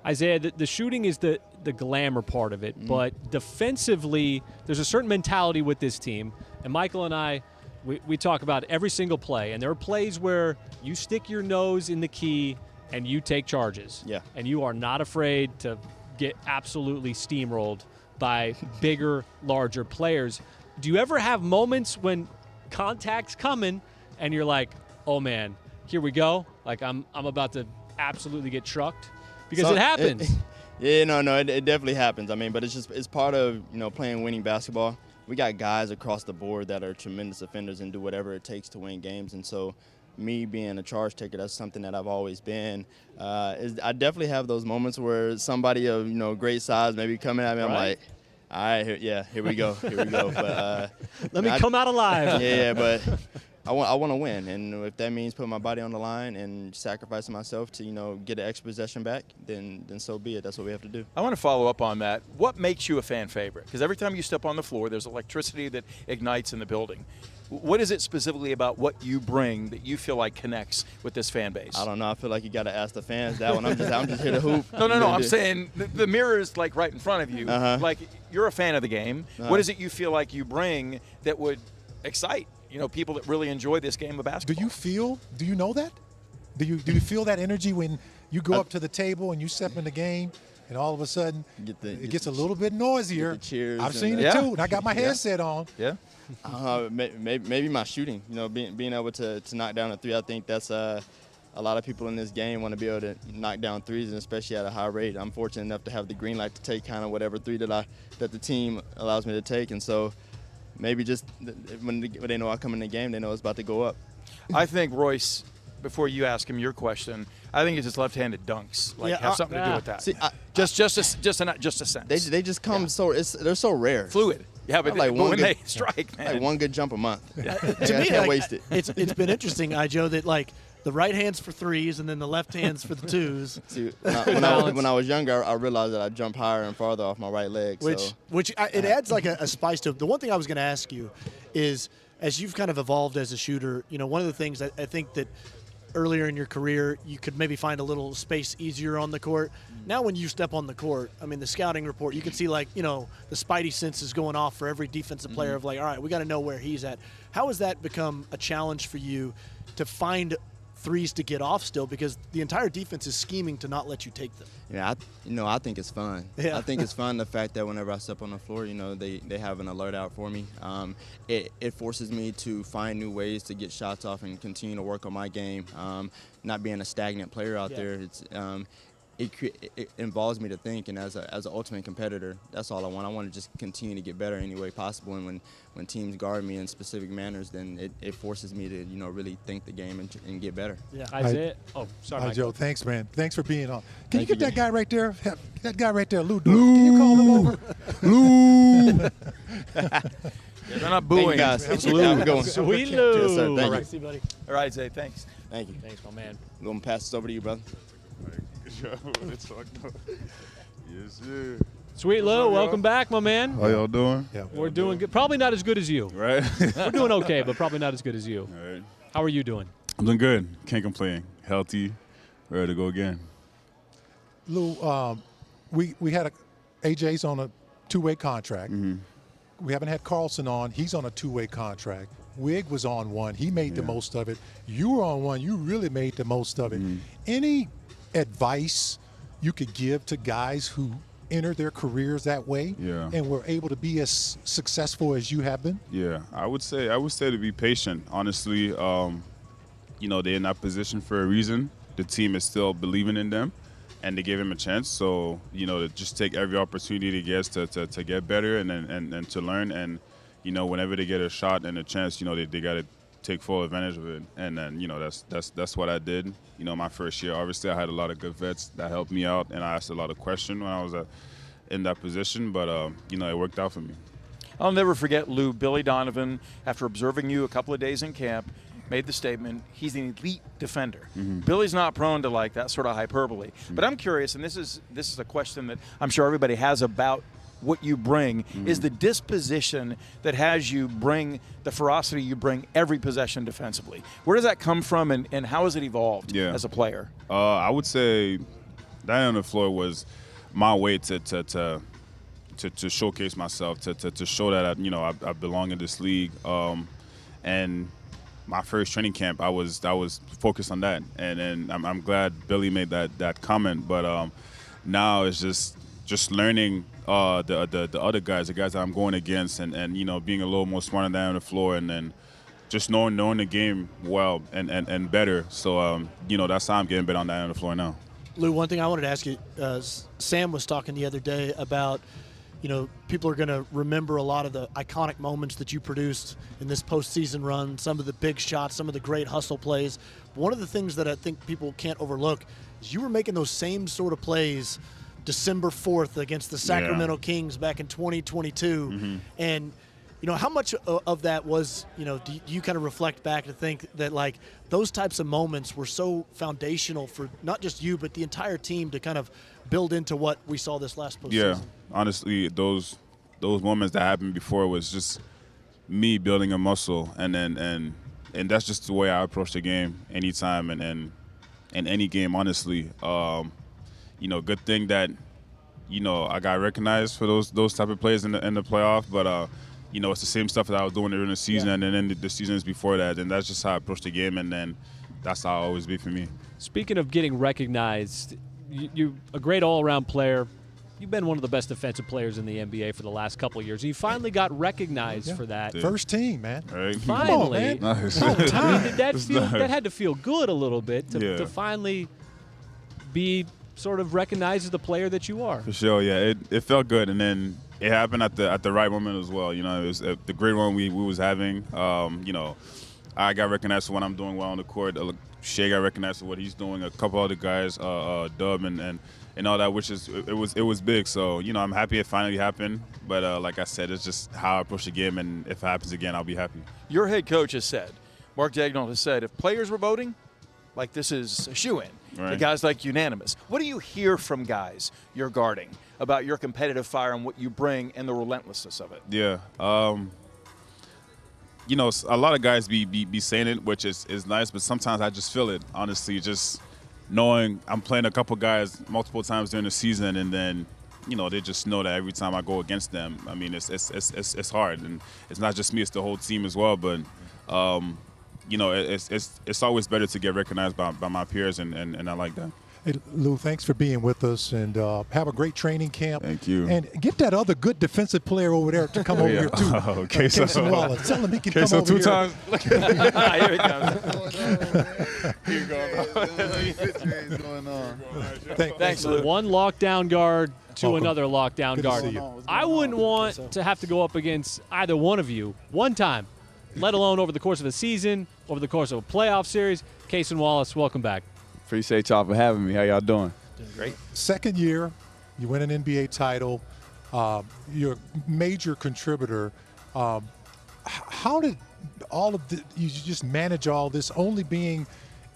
Isaiah, the shooting is the glamour part of it, but defensively, there's a certain mentality with this team. And Michael and I, we talk about every single play, and there are plays where you stick your nose in the key and you take charges. Yeah. And you are not afraid to get absolutely steamrolled by bigger, larger players. Do you ever have moments when contact's coming and you're like, oh man, here we go? Like I'm about to absolutely get trucked? Because it happens. It definitely happens. I mean, but it's part of, you know, playing winning basketball. We got guys across the board that are tremendous offenders and do whatever it takes to win games. And so me being a charge taker, that's something that I've always been. I definitely have those moments where somebody of, you know, great size maybe coming at me. I'm like, all right, here we go. But let me come out alive. Yeah, but I want to win, and if that means putting my body on the line and sacrificing myself to, you know, get an extra possession back, then so be it. That's what we have to do. I want to follow up on that. What makes you a fan favorite? Because every time you step on the floor, there's electricity that ignites in the building. What is it specifically about what you bring that you feel like connects with this fan base? I don't know. I feel like you got to ask the fans that one. I'm just here to hoop. No. I'm saying the mirror is like right in front of you. Like you're a fan of the game. What is it you feel like you bring that would excite people that really enjoy this game of basketball. Do you know that? Do you feel that energy when you go up to the table and you step in the game and all of a sudden it gets a little bit noisier? Cheers. I've seen it too, and I got my headset on. Yeah. Maybe my shooting. Being able to knock down a three. I think that's a lot of people in this game want to be able to knock down threes, and especially at a high rate. I'm fortunate enough to have the green light to take kind of whatever three that the team allows me to take, and so maybe just when they know I come in the game, they know it's about to go up. I think, Royce, before you ask him your question, I think it's his left-handed dunks. Have something to do with that. See, just a sense. They just come they're so rare. Fluid. Yeah, but when they strike, man. Like one good jump a month. To me, can't waste it. It's been interesting, Joe, that the right hand's for threes and then the left hand's for the twos. See, when I was younger, I realized that I jump higher and farther off my right leg. It adds like a spice to it. The one thing I was going to ask you is, as you've kind of evolved as a shooter, one of the things I think that earlier in your career you could maybe find a little space easier on the court. Now when you step on the court, the scouting report, you can see the spidey senses going off for every defensive player of all right, we got to know where he's at. How has that become a challenge for you to find threes to get off still, because the entire defense is scheming to not let you take them? Yeah, I think it's fun. Yeah. I think it's fun, the fact that whenever I step on the floor, they have an alert out for me. It forces me to find new ways to get shots off and continue to work on my game. Not being a stagnant player out there, it involves me to think, and as an ultimate competitor, that's all I want. I want to just continue to get better any way possible, and when teams guard me in specific manners, then it forces me to really think the game and get better. Yeah, Isaiah. Sorry, Joe. Thanks, man. Thanks for being on. Can you get that guy right there? That guy right there, Lou Dort. Can you call him over? Lou. They're not booing. Guys. It's Lou. Lou. Going. Sweet Lou. Yes, sir. Thank All you. right, see you, buddy. All right, Zay. Thanks. Thank you. Thanks, my man. I'm going to pass this over to you, brother. Yes, sir. Sweet Lou, welcome back, my man. How y'all doing? Yeah, we're doing good. Probably not as good as you. Right. We're doing okay, but probably not as good as you. All right. How are you doing? I'm doing good. Can't complain. Healthy. Ready to go again. Lou, we had AJ's on a two-way contract. Mm-hmm. We haven't had Carlson on. He's on a two-way contract. Wig was on one. He made the most of it. You were on one. You really made the most of it. Mm-hmm. Any advice you could give to guys who enter their careers that way and were able to be as successful as you have been? Yeah, I would say to be patient. Honestly, they're in that position for a reason. The team is still believing in them, and they gave him a chance. So to just take every opportunity they get to get better and to learn. And whenever they get a shot and a chance, they got to take full advantage of it. And then that's what I did. My first year, obviously I had a lot of good vets that helped me out, and I asked a lot of questions when I was in that position. But it worked out for me. I'll never forget, Lou, Billy Donovan, after observing you a couple of days in camp, made the statement, he's an elite defender. Mm-hmm. Billy's not prone to that sort of hyperbole. Mm-hmm. But I'm curious, and this is a question that I'm sure everybody has about what you bring, is the disposition that has you bring the ferocity you bring every possession defensively. Where does that come from, and how has it evolved as a player? I would say that on the floor was my way to showcase myself, to show that I belong in this league. And my first training camp, I was focused on that, and I'm glad Billy made that comment. But now it's just learning the other guys, the guys that I'm going against, and being a little more smarter down on the floor, and then just knowing the game well and better. So that's how I'm getting better on that on the floor now. Lou, one thing I wanted to ask you, Sam was talking the other day about, people are going to remember a lot of the iconic moments that you produced in this postseason run, some of the big shots, some of the great hustle plays. But one of the things that I think people can't overlook is you were making those same sort of plays December 4th against the Sacramento Kings back in 2022. Mm-hmm. And, how much of that was, do you kind of reflect back to think that, those types of moments were so foundational for not just you, but the entire team to kind of build into what we saw this last postseason? Yeah, honestly, those moments that happened before was just me building a muscle, and that's just the way I approach the game anytime and in any game, honestly. Good thing that I got recognized for those type of plays in the playoff, but it's the same stuff that I was doing during the season and then the seasons before that. And that's just how I approach the game, and then that's how it always be for me. Speaking of getting recognized, you're a great all-around player. You've been one of the best defensive players in the NBA for the last couple of years. You finally got recognized for that. First team, man. Right. Finally. Come on, man. Nice. That had to feel good a little bit to finally be sort of recognized as the player that you are. For sure, yeah. It felt good, and then it happened at the right moment as well. It was the great one we was having. I got recognized for what I'm doing well on the court. Shai got recognized for what he's doing. A couple other guys, Dub and all that, which is it was big. So I'm happy it finally happened. But like I said, it's just how I approach the game, and if it happens again, I'll be happy. Your head coach has said, Mark Daigneault has said, if players were voting, like this is a shoo-in. Right. The guys like unanimous. What do you hear from guys you're guarding about your competitive fire and what you bring and the relentlessness of it? Yeah. A lot of guys be saying it, which is nice, but sometimes I just feel it, honestly, just knowing I'm playing a couple guys multiple times during the season, and then, they just know that every time I go against them, I mean, it's hard, and it's not just me, it's the whole team as well, but it's always better to get recognized by my peers, and I like that. Hey, Lou, thanks for being with us, and have a great training camp. Thank you. And get that other good defensive player over there to come over here, too. Cason Wallace. Tell him he can come over two here. times. Here it comes. Thanks, Lou. One lockdown guard to Welcome. Another lockdown Good to guard. see you. I wouldn't want to have to go up against either one of you one time, let alone over the course of a season, over the course of a playoff series. Cason Wallace, welcome back. Appreciate y'all for having me. How y'all doing? Great. Second year, you win an NBA title. You're a major contributor. How did all of you just manage all this, only being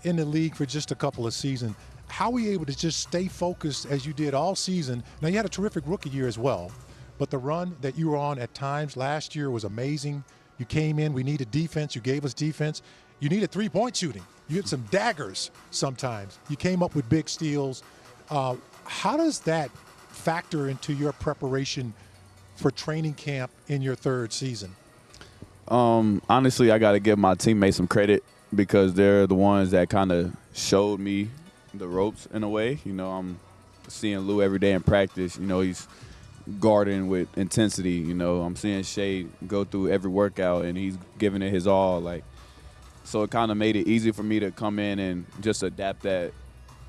in the league for just a couple of seasons? How were you able to just stay focused as you did all season? Now, you had a terrific rookie year as well, but the run that you were on at times last year was amazing. You came in, we needed defense, you gave us defense. You needed three-point shooting. You had some daggers sometimes. You came up with big steals. How does that factor into your preparation for training camp in your third season? Honestly, I got to give my teammates some credit because they're the ones that kind of showed me the ropes in a way. I'm seeing Lou every day in practice. He's guarding with intensity. I'm seeing Shai go through every workout, and he's giving it his all. So it kind of made it easy for me to come in and just adapt to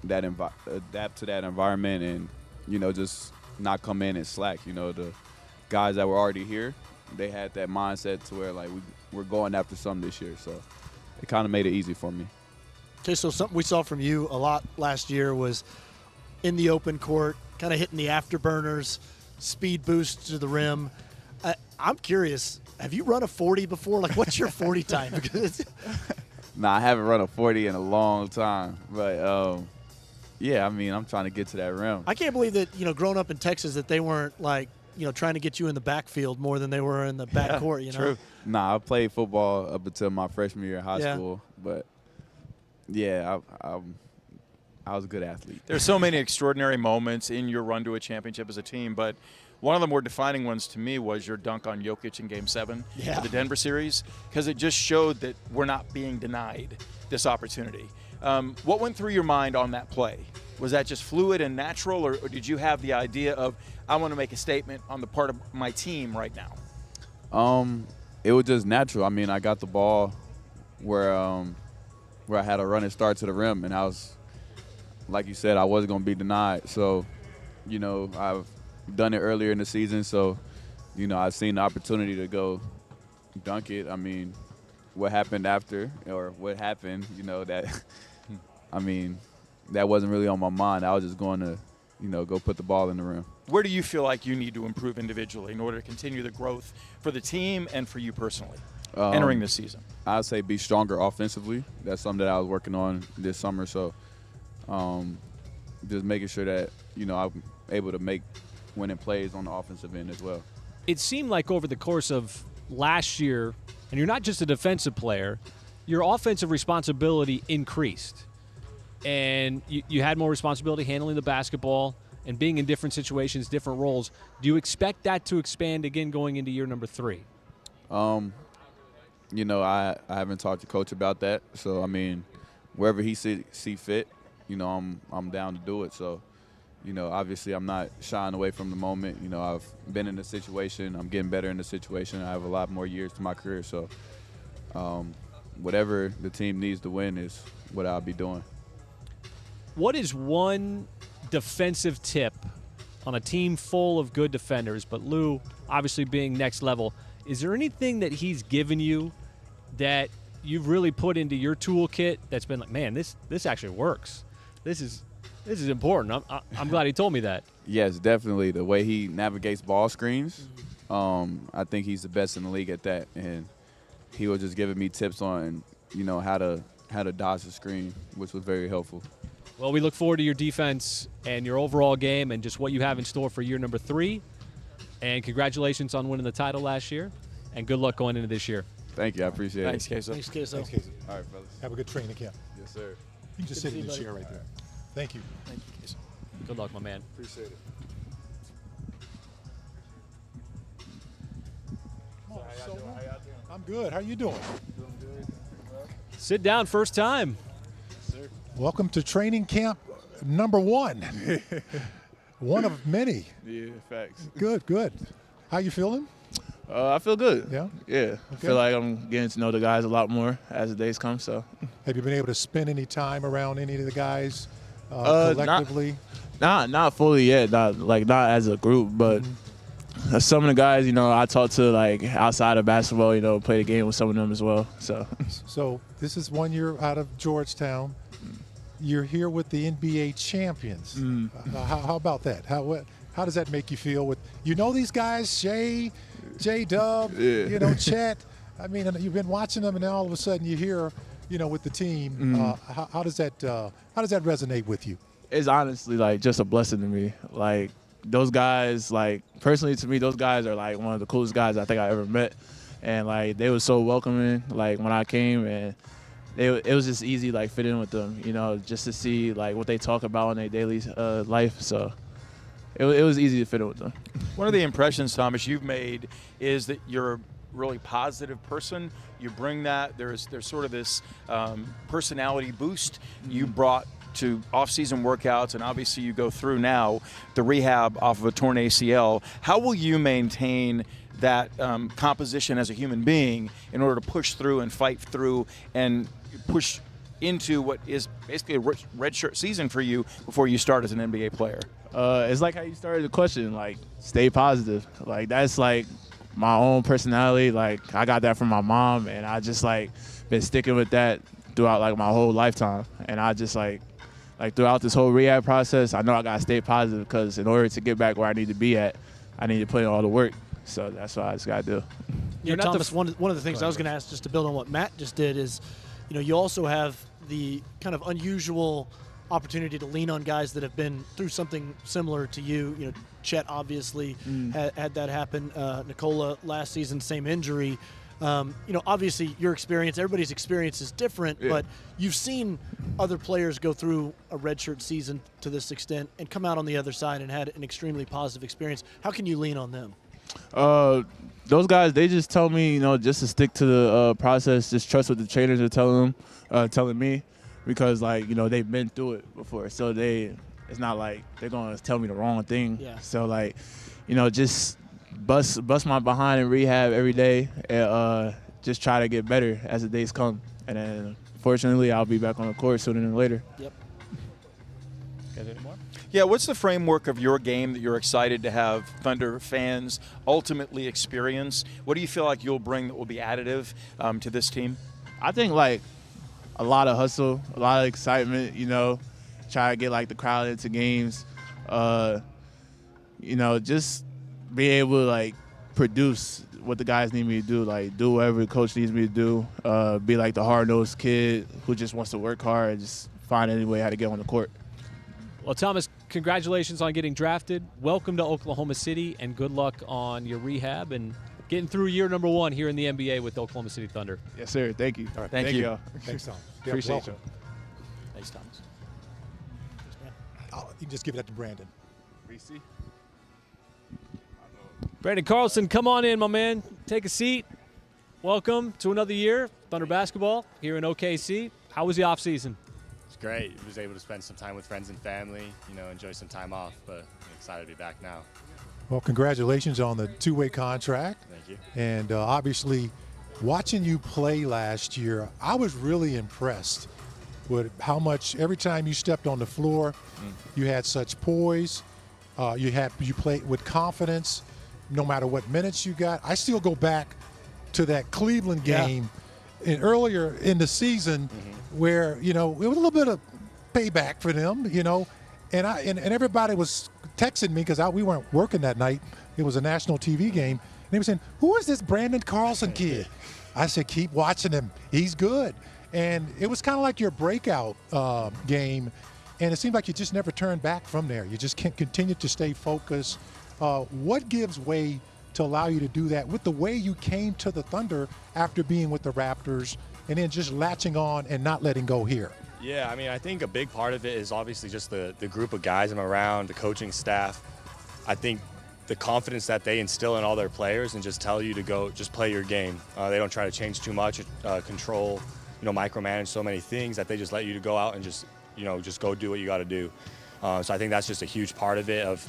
that environment, and just not come in and slack. The guys that were already here, they had that mindset to where we're going after something this year. So it kind of made it easy for me. Okay, so something we saw from you a lot last year was in the open court, kind of hitting the afterburners, speed boost to the rim. I'm curious, have you run a 40 before? What's your 40 time? Nah, I haven't run a 40 in a long time. But, yeah, I'm trying to get to that rim. I can't believe that, growing up in Texas, that they weren't, trying to get you in the backfield more than they were in the backcourt, True. Nah, I played football up until my freshman year in high school. But, yeah, I was a good athlete. There's so many extraordinary moments in your run to a championship as a team, but one of the more defining ones to me was your dunk on Jokic in Game 7 of the Denver series, because it just showed that we're not being denied this opportunity. What went through your mind on that play? Was that just fluid and natural, or did you have the idea of, I want to make a statement on the part of my team right now? It was just natural. I got the ball where I had a running start to the rim, and I was, like you said, I wasn't going to be denied. So, I've done it earlier in the season, so I've seen the opportunity to go dunk it. What happened after, or what happened, that that wasn't really on my mind. I was just going to go put the ball in the rim. Where do you feel like you need to improve individually in order to continue the growth for the team and for you personally entering this season? I'd say be stronger offensively. That's something that I was working on this summer, so just making sure that I'm able to make winning plays on the offensive end as well. It seemed like over the course of last year, and you're not just a defensive player, your offensive responsibility increased. And you had more responsibility handling the basketball and being in different situations, different roles. Do you expect that to expand again going into year number 3? You know, I haven't talked to Coach about that. So, I mean, wherever he see fit, you know, I'm down to do it. So, you know, obviously I'm not shying away from the moment. You know, I've been in the situation. I'm getting better in the situation. I have a lot more years to my career. So, whatever the team needs to win is what I'll be doing. What is one defensive tip on a team full of good defenders, but Lou obviously being next level, is there anything that he's given you that you've really put into your toolkit that's been like, man, this actually works? This is important. I'm glad he told me that. Yes, definitely. The way he navigates ball screens, I think he's the best in the league at that. And he was just giving me tips on, you know, how to dodge the screen, which was very helpful. Well, we look forward to your defense and your overall game and just what you have in store for year number 3. And congratulations on winning the title last year. And good luck going into this year. Thank you. I appreciate Thanks, it. Cason. Thanks, Cason. Thanks, Cason. All right, fellas. Have a good training camp. Yes, sir. You can just sit in the chair right there. Thank you. Thank you, Cason. Good luck, my man. Appreciate it. Come on, Sorber. I'm good. How you doing? Doing good. Sit down, first time. Sir. Welcome to training camp number 1. One of many. Yeah, facts. Good, good. How you feeling? I feel good. Yeah? Yeah. Okay. I feel like I'm getting to know the guys a lot more as the days come, so. Have you been able to spend any time around any of the guys collectively? Not fully yet, not as a group, but some of the guys, you know, I talk to like outside of basketball, you know, play the game with some of them as well. So this is 1 year out of Georgetown. You're here with the NBA champions. How about that? How does that make you feel? With these guys, Shai, J-Dub, Chet. I mean, you've been watching them, and then all of a sudden you hear, with the team. How does that resonate with you? It's honestly like just a blessing to me. Like those guys, like personally to me, those guys are like one of the coolest guys I think I ever met, and like they were so welcoming. Like when I came, and it was just easy like fit in with them. Just to see like what they talk about in their daily life. So. It was easy to fit in with them. One of the impressions, Thomas, you've made is that you're a really positive person. You bring that. There's sort of this personality boost you brought to off-season workouts, and obviously you go through now the rehab off of a torn ACL. How will you maintain that composition as a human being in order to push through and fight through and push into what is basically a redshirt season for you before you start as an NBA player? It's like how you started the question, like stay positive. Like that's like my own personality. Like I got that from my mom, and I just like been sticking with that throughout like my whole lifetime. And I just like throughout this whole rehab process, I know I gotta stay positive because in order to get back where I need to be at, I need to put in all the work. So that's what I just gotta do. Thomas, one of the things I was going to ask, just to build on what Matt just did, is you also have the kind of unusual opportunity to lean on guys that have been through something similar to you. Chet obviously had that happen. Nikola last season, same injury. Obviously your experience, everybody's experience is different, but you've seen other players go through a redshirt season to this extent and come out on the other side and had an extremely positive experience. How can you lean on them? Those guys, they just tell me, just to stick to the process, just trust what the trainers are telling me, because they've been through it before. So it's not like they're gonna tell me the wrong thing. Yeah. So just bust my behind in rehab every day and just try to get better as the days come. And then fortunately, I'll be back on the court sooner than later. Yep. Guys, any more? Yeah, what's the framework of your game that you're excited to have Thunder fans ultimately experience? What do you feel like you'll bring that will be additive to this team? I think a lot of hustle, a lot of excitement, try to get the crowd into games. Just be able to produce what the guys need me to do, do whatever the coach needs me to do, be the hard-nosed kid who just wants to work hard and just find any way how to get on the court. Well, Thomas, congratulations on getting drafted. Welcome to Oklahoma City, and good luck on your rehab and getting through year number 1 here in the NBA with the Oklahoma City Thunder. Yes, sir. Thank you. All right, thank you. Y'all. Thanks, Tom. Appreciate you. Thanks, Thomas. You can just give that to Brandon. Reese? Brandon Carlson, come on in, my man. Take a seat. welcome to another year, Thunder basketball here in OKC. How was the offseason? It's great. I was able to spend some time with friends and family, enjoy some time off, but I'm excited to be back now. Well, congratulations on the two-way contract. Thank you. And obviously, watching you play last year, I was really impressed with how much every time you stepped on the floor, you had such poise. You played with confidence, no matter what minutes you got. I still go back to that Cleveland game and earlier in the season where it was a little bit of payback for them, and everybody was texting me because we weren't working that night. It was a national TV game. And they were saying, "Who is this Brandon Carlson kid?" I said, "Keep watching him. He's good." And it was kind of like your breakout game. And it seemed like you just never turned back from there. You just can't continue to stay focused. What gives way to allow you to do that with the way you came to the Thunder after being with the Raptors and then just latching on and not letting go here? Yeah, I think a big part of it is obviously just the group of guys I'm around, the coaching staff. I think the confidence that they instill in all their players and just tell you to go, just play your game. They don't try to change too much, control, micromanage so many things that they just let you to go out and just go do what you got to do. So I think that's just a huge part of it of,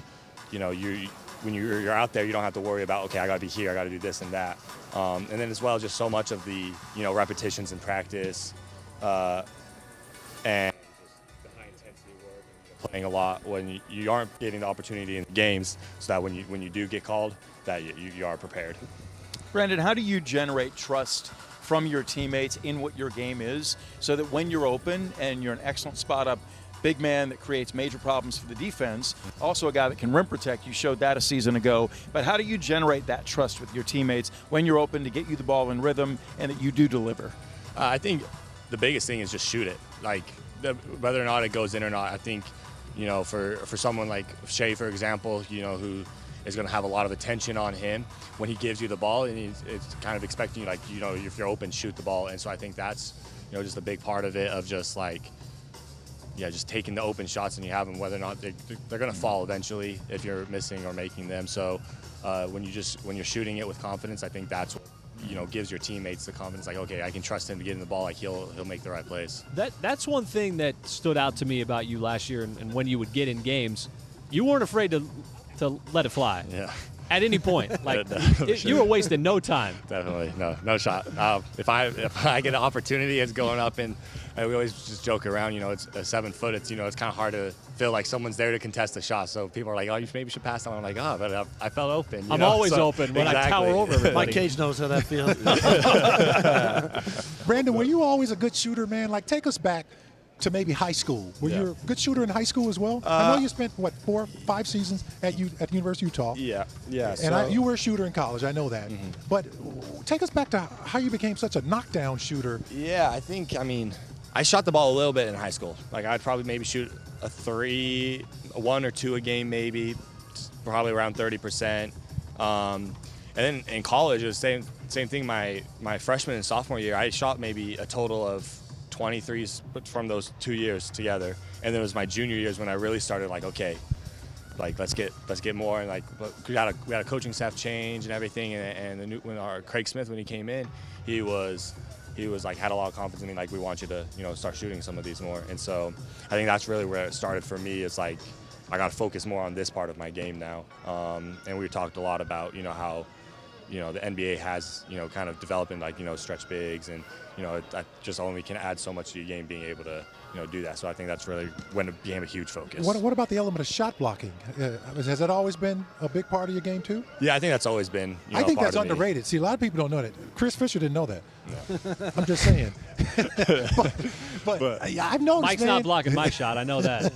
when you're out there, you don't have to worry about, okay, I got to be here, I got to do this and that. And then as well, just so much of the, repetitions in practice and the high intensity work and playing a lot when you aren't getting the opportunity in the games, so that when you do get called, that you are prepared. Brandon, how do you generate trust from your teammates in what your game is so that when you're open and you're an excellent spot-up big man that creates major problems for the defense, also a guy that can rim protect, you showed that a season ago, but how do you generate that trust with your teammates when you're open to get you the ball in rhythm and that you do deliver? I think the biggest thing is just shoot it. Whether or not it goes in or not, I think, for someone like Shai, for example, who is going to have a lot of attention on him when he gives you the ball, and it's kind of expecting you, if you're open, shoot the ball. And so I think that's, just a big part of it of just just taking the open shots and you have them, whether or not they're going to fall eventually if you're missing or making them. So when you're shooting it with confidence, I think that's what, gives your teammates the confidence, okay, I can trust him to get in the ball, he'll make the right plays. That's one thing that stood out to me about you last year, and when you would get in games, you weren't afraid to let it fly. Yeah. At any point, you were wasting no time. Definitely, no shot. If I get an opportunity, it's going up, and we always just joke around. It's a 7 foot. It's it's kind of hard to feel like someone's there to contest the shot. So people are like, "Oh, you maybe should pass." I'm like, "Oh, but I felt open." I'm always open when I tower over everybody. Mike Cage knows how that feels. Brandon, were you always a good shooter, man? Take us back to maybe high school. Were you a good shooter in high school as well? I know you spent 4 or 5 seasons at the University of Utah. Yeah. And you were a shooter in college. I know that. But take us back to how you became such a knockdown shooter. Yeah, I think I shot the ball a little bit in high school. I'd probably maybe shoot a 3, 1 or 2 a game, maybe probably around 30%. And then in college, it was same thing. My freshman and sophomore year, I shot maybe a total of 23s from those 2 years together, and then it was my junior years when I really started okay, let's get more, and we had a coaching staff change and everything, and when our Craig Smith, when he came in, he was had a lot of confidence in me, we want you to start shooting some of these more. And so I think that's really where it started for me. It's I got to focus more on this part of my game now, and we talked a lot about how the NBA has, kind of developing stretch bigs, and that just only can add so much to your game, being able to do that. So I think that's really when it became a huge focus. What about the element of shot blocking? Has that always been a big part of your game too? Yeah, I think that's always been. I think that's underrated. See, a lot of people don't know that. Chris Fisher didn't know that. No. I'm just saying. but I've noticed. Mike's not blocking my shot. I know that.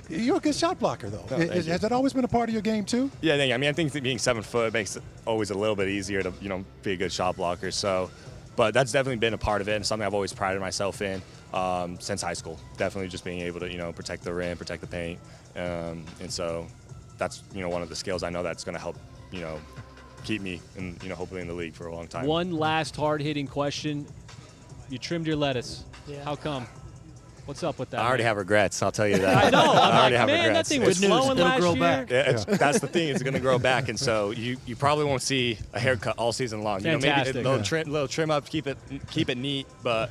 You're a good shot blocker, though. Oh, has that always been a part of your game too? Yeah, I think being 7 foot makes it always a little bit easier to be a good shot blocker. So, but that's definitely been a part of it, and something I've always prided myself in since high school. Definitely just being able to protect the rim, protect the paint, and so that's one of the skills I know that's going to help keep me in hopefully in the league for a long time. One last hard-hitting question: you trimmed your lettuce. Yeah. How come? What's up with that? I already man? have regrets. I'll tell you that. I know. I already like, have man, regrets. that thing was Good news. flowing It'll last grow year. back. Yeah, that's the thing. It's going to grow back, and so you probably won't see a haircut all season long. Fantastic. Maybe a little trim up, keep it neat. But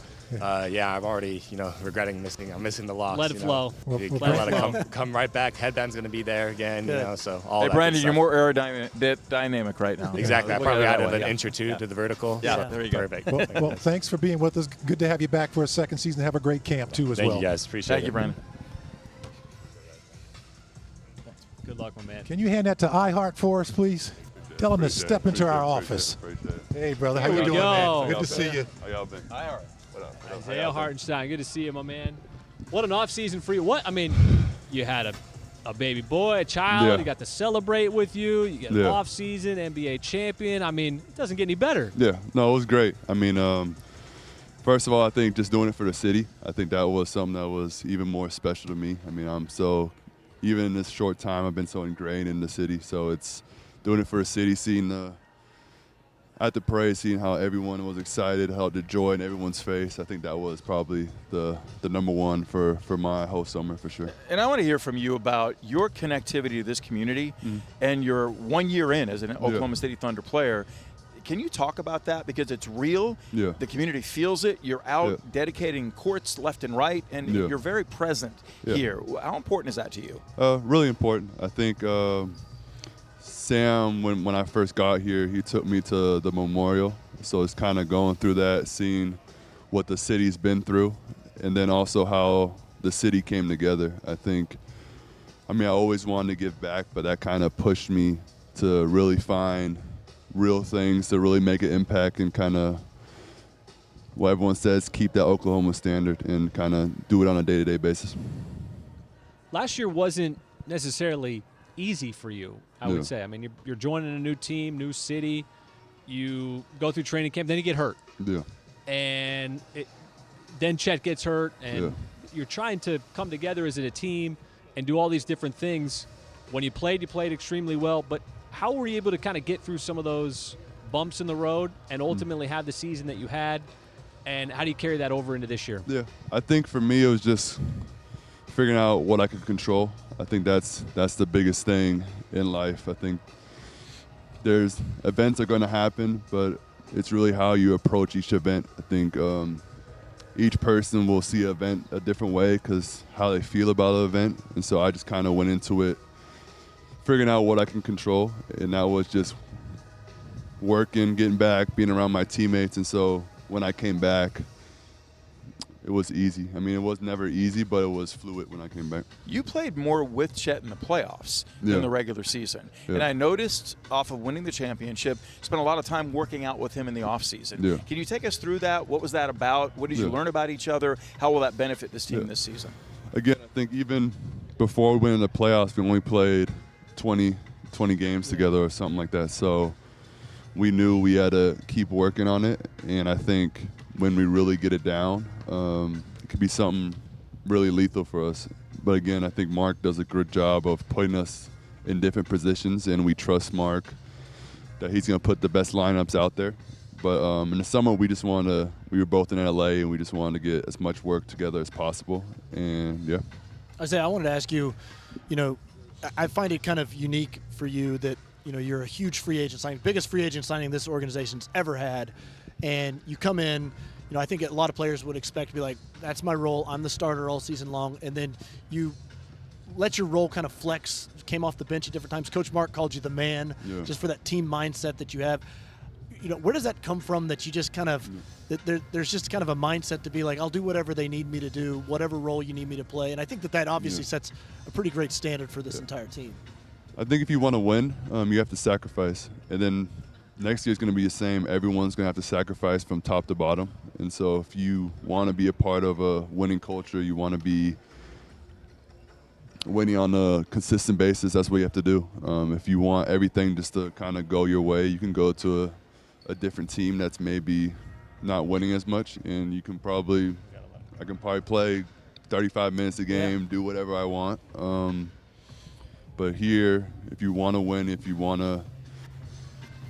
yeah, I'm already regretting missing. I'm missing the locks. Let it flow. Let it come right back. Headband's going to be there again. So all. Hey, that Brandon, good you're stuff. more dynamic right now. Exactly. I Look at probably it that added way, an yeah. inch or two to the vertical. Yeah, so there you go. Perfect. Well, thanks for being with us. Good to have you back for a second season. Have a great camp, too, as well. Thank you, guys. Appreciate it. Thank you, Brandon. Good luck, my man. Can you hand that to iHeart for us, please? Tell them to step into our office. Hey, brother. How Here you we doing, go. man? Good to see you. How y'all been? Isaiah Hartenstein, good to see you, my man. What an offseason for you. What? I mean, you had a baby boy, a child. Yeah. You got to celebrate with you. You get an Yeah. offseason, NBA champion. I mean, it doesn't get any better. Yeah, no, it was great. I mean, first of all, I think just doing it for the city, I think that was something that was even more special to me. I mean, even in this short time, I've been so ingrained in the city. So it's doing it for the city, seeing at the parade, seeing how everyone was excited, how the joy in everyone's face. I think that was probably the number one for my whole summer for sure. And I want to hear from you about your connectivity to this community and your 1 year in as an Oklahoma City Thunder player. Can you talk about that? Because it's real. Yeah. The community feels it. You're out dedicating courts left and right, and you're very present here. How important is that to you? Really important. I think Sam, when I first got here, he took me to the memorial. So it's kind of going through that, seeing what the city's been through, and then also how the city came together. I always wanted to give back, but that kind of pushed me to really find real things to really make an impact and kind of what everyone says, keep that Oklahoma standard and kind of do it on a day-to-day basis. Last year wasn't necessarily easy for you, I would say. I mean, you're joining a new team, new city. You go through training camp, then you get hurt. Yeah. And then Chet gets hurt, and you're trying to come together as a team and do all these different things. When you played extremely well, but how were you able to kind of get through some of those bumps in the road and ultimately have the season that you had? And how do you carry that over into this year? Yeah, I think for me it was just figuring out what I could control. I think that's the biggest thing in life. I think there's events are going to happen, but it's really how you approach each event. I think each person will see an event a different way because how they feel about an event. And so I just kind of went into it figuring out what I can control, and that was just working, getting back, being around my teammates. And so when I came back, it was easy. I mean, it was never easy, but it was fluid when I came back. You played more with Chet in the playoffs than the regular season. And I noticed off of winning the championship, spent a lot of time working out with him in the offseason. Yeah. Can you take us through that? What was that about? What did you learn about each other? How will that benefit this team this season? Again, I think even before we went in the playoffs, we only played 20 games together or something like that. So we knew we had to keep working on it. And I think when we really get it down, it could be something really lethal for us. But again, I think Mark does a good job of putting us in different positions, and we trust Mark that he's going to put the best lineups out there. But in the summer, we were both in LA, and we just wanted to get as much work together as possible. And Isaiah, I wanted to ask you, I find it kind of unique for you that, you're a huge free agent signing, biggest free agent signing this organization's ever had. And you come in, I think a lot of players would expect to be like, that's my role. I'm the starter all season long. And then you let your role kind of flex, came off the bench at different times. Coach Mark called you the man just for that team mindset that you have. Where does that come from that you just kind of there's just kind of a mindset to be like, I'll do whatever they need me to do, whatever role you need me to play. And I think that obviously sets a pretty great standard for this entire team. I think if you want to win, you have to sacrifice. And then next year is going to be the same. Everyone's going to have to sacrifice from top to bottom. And so if you want to be a part of a winning culture, you want to be winning on a consistent basis, that's what you have to do. If you want everything just to kind of go your way, you can go to a different team that's maybe not winning as much, and I can probably play 35 minutes a game, do whatever I want. But here, if you want to win, if you want to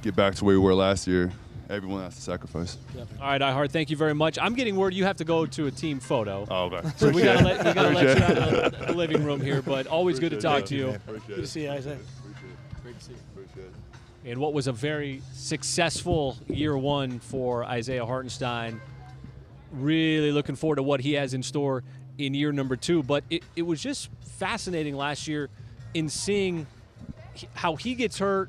get back to where we were last year, everyone has to sacrifice. All right, iHeart, thank you very much. I'm getting word you have to go to a team photo. Oh, okay. So we got to let you out of the living room here, but always good to talk to you. Good to see you, Isaiah. Great to see you. Appreciate it. And what was a very successful year one for Isaiah Hartenstein. Really looking forward to what he has in store in year number 2. But it was just fascinating last year in seeing how he gets hurt,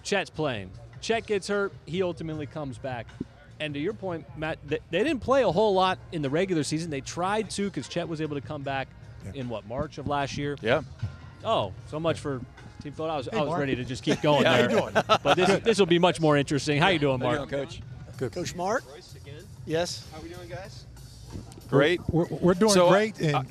Chet's playing. Chet gets hurt, he ultimately comes back. And to your point, Matt, they didn't play a whole lot in the regular season. They tried to because Chet was able to come back in, March of last year? Yeah. Oh, so much for team photo. I was Mark. ready to just keep going Yeah, there. how you doing? But this will be much more interesting. How you doing, How you Mark? doing, Coach? Good. Coach Mark? Yes. How we doing, guys? Great. We're doing So, great, and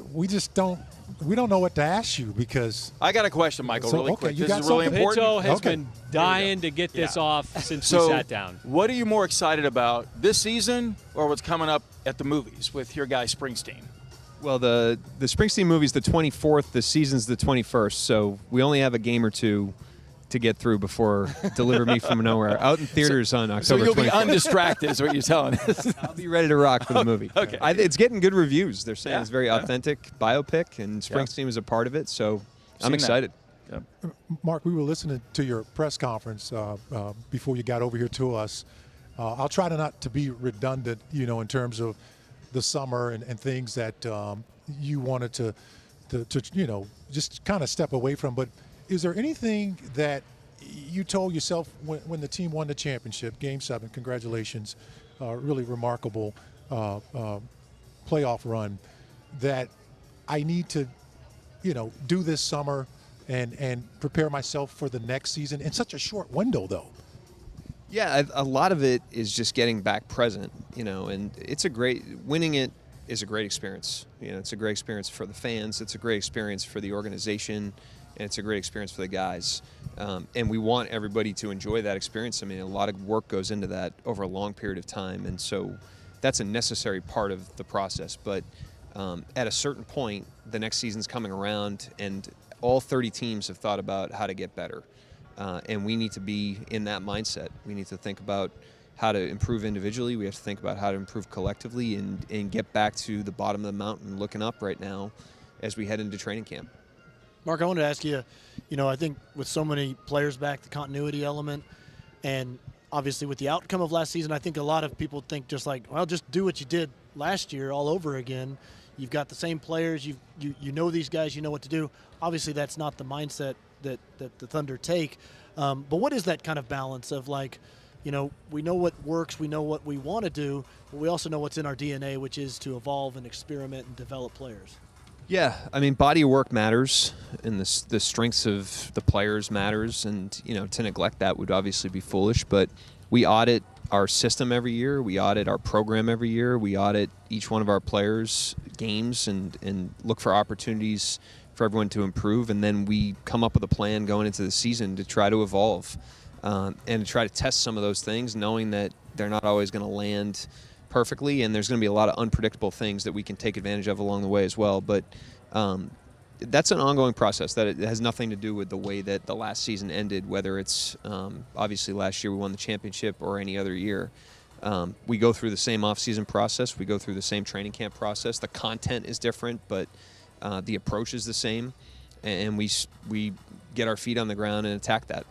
we don't know what to ask you because I got a question, Michael, So, really okay, quick. you This got is really something? important. Pinto has Okay. been dying to get this off since we sat down. What are you more excited about, this season or what's coming up at the movies with your guy Springsteen? Well, the Springsteen movie's the 24th. The season's the 21st. So we only have a game or two to get through before Deliver Me From Nowhere. Out in theaters on October 24th. So you'll be undistracted is what you're telling us. I'll be ready to rock for the movie. Okay. It's getting good reviews. They're saying Yeah, it's very yeah. authentic biopic, and Springsteen was a part of it. So I'm Seen excited. that. Mark, we were listening to your press conference before you got over here to us. I'll try not to be redundant, in terms of the summer and things that you wanted to just kind of step away from. But is there anything that you told yourself when the team won the championship, Game 7, congratulations, really remarkable playoff run, that I need to, do this summer and prepare myself for the next season in such a short window, though? Yeah, a lot of it is just getting back present, and winning it is a great experience. It's a great experience for the fans. It's a great experience for the organization, and it's a great experience for the guys. And we want everybody to enjoy that experience. I mean, a lot of work goes into that over a long period of time, and so that's a necessary part of the process. But at a certain point, the next season's coming around, and all 30 teams have thought about how to get better. And we need to be in that mindset. We need to think about how to improve individually. We have to think about how to improve collectively and get back to the bottom of the mountain looking up right now as we head into training camp. Mark, I wanted to ask you, I think with so many players back, the continuity element, and obviously with the outcome of last season, I think a lot of people think just do what you did last year all over again. You've got the same players, you know these guys, you know what to do. Obviously that's not the mindset that the Thunder take. But what is that kind of balance of we know what works, we know what we want to do, but we also know what's in our DNA, which is to evolve and experiment and develop players? Yeah, I mean, body of work matters, and the strengths of the players matters, and to neglect that would obviously be foolish. But we audit our system every year, we audit our program every year, we audit each one of our players' games, and look for opportunities for everyone to improve, and then we come up with a plan going into the season to try to evolve and to try to test some of those things, knowing that they're not always going to land perfectly, and there's going to be a lot of unpredictable things that we can take advantage of along the way as well. But that's an ongoing process. That it has nothing to do with the way that the last season ended, whether it's obviously last year we won the championship or any other year. We go through the same off-season process. We go through the same training camp process. The content is different, but the approach is the same, and we get our feet on the ground and attack that.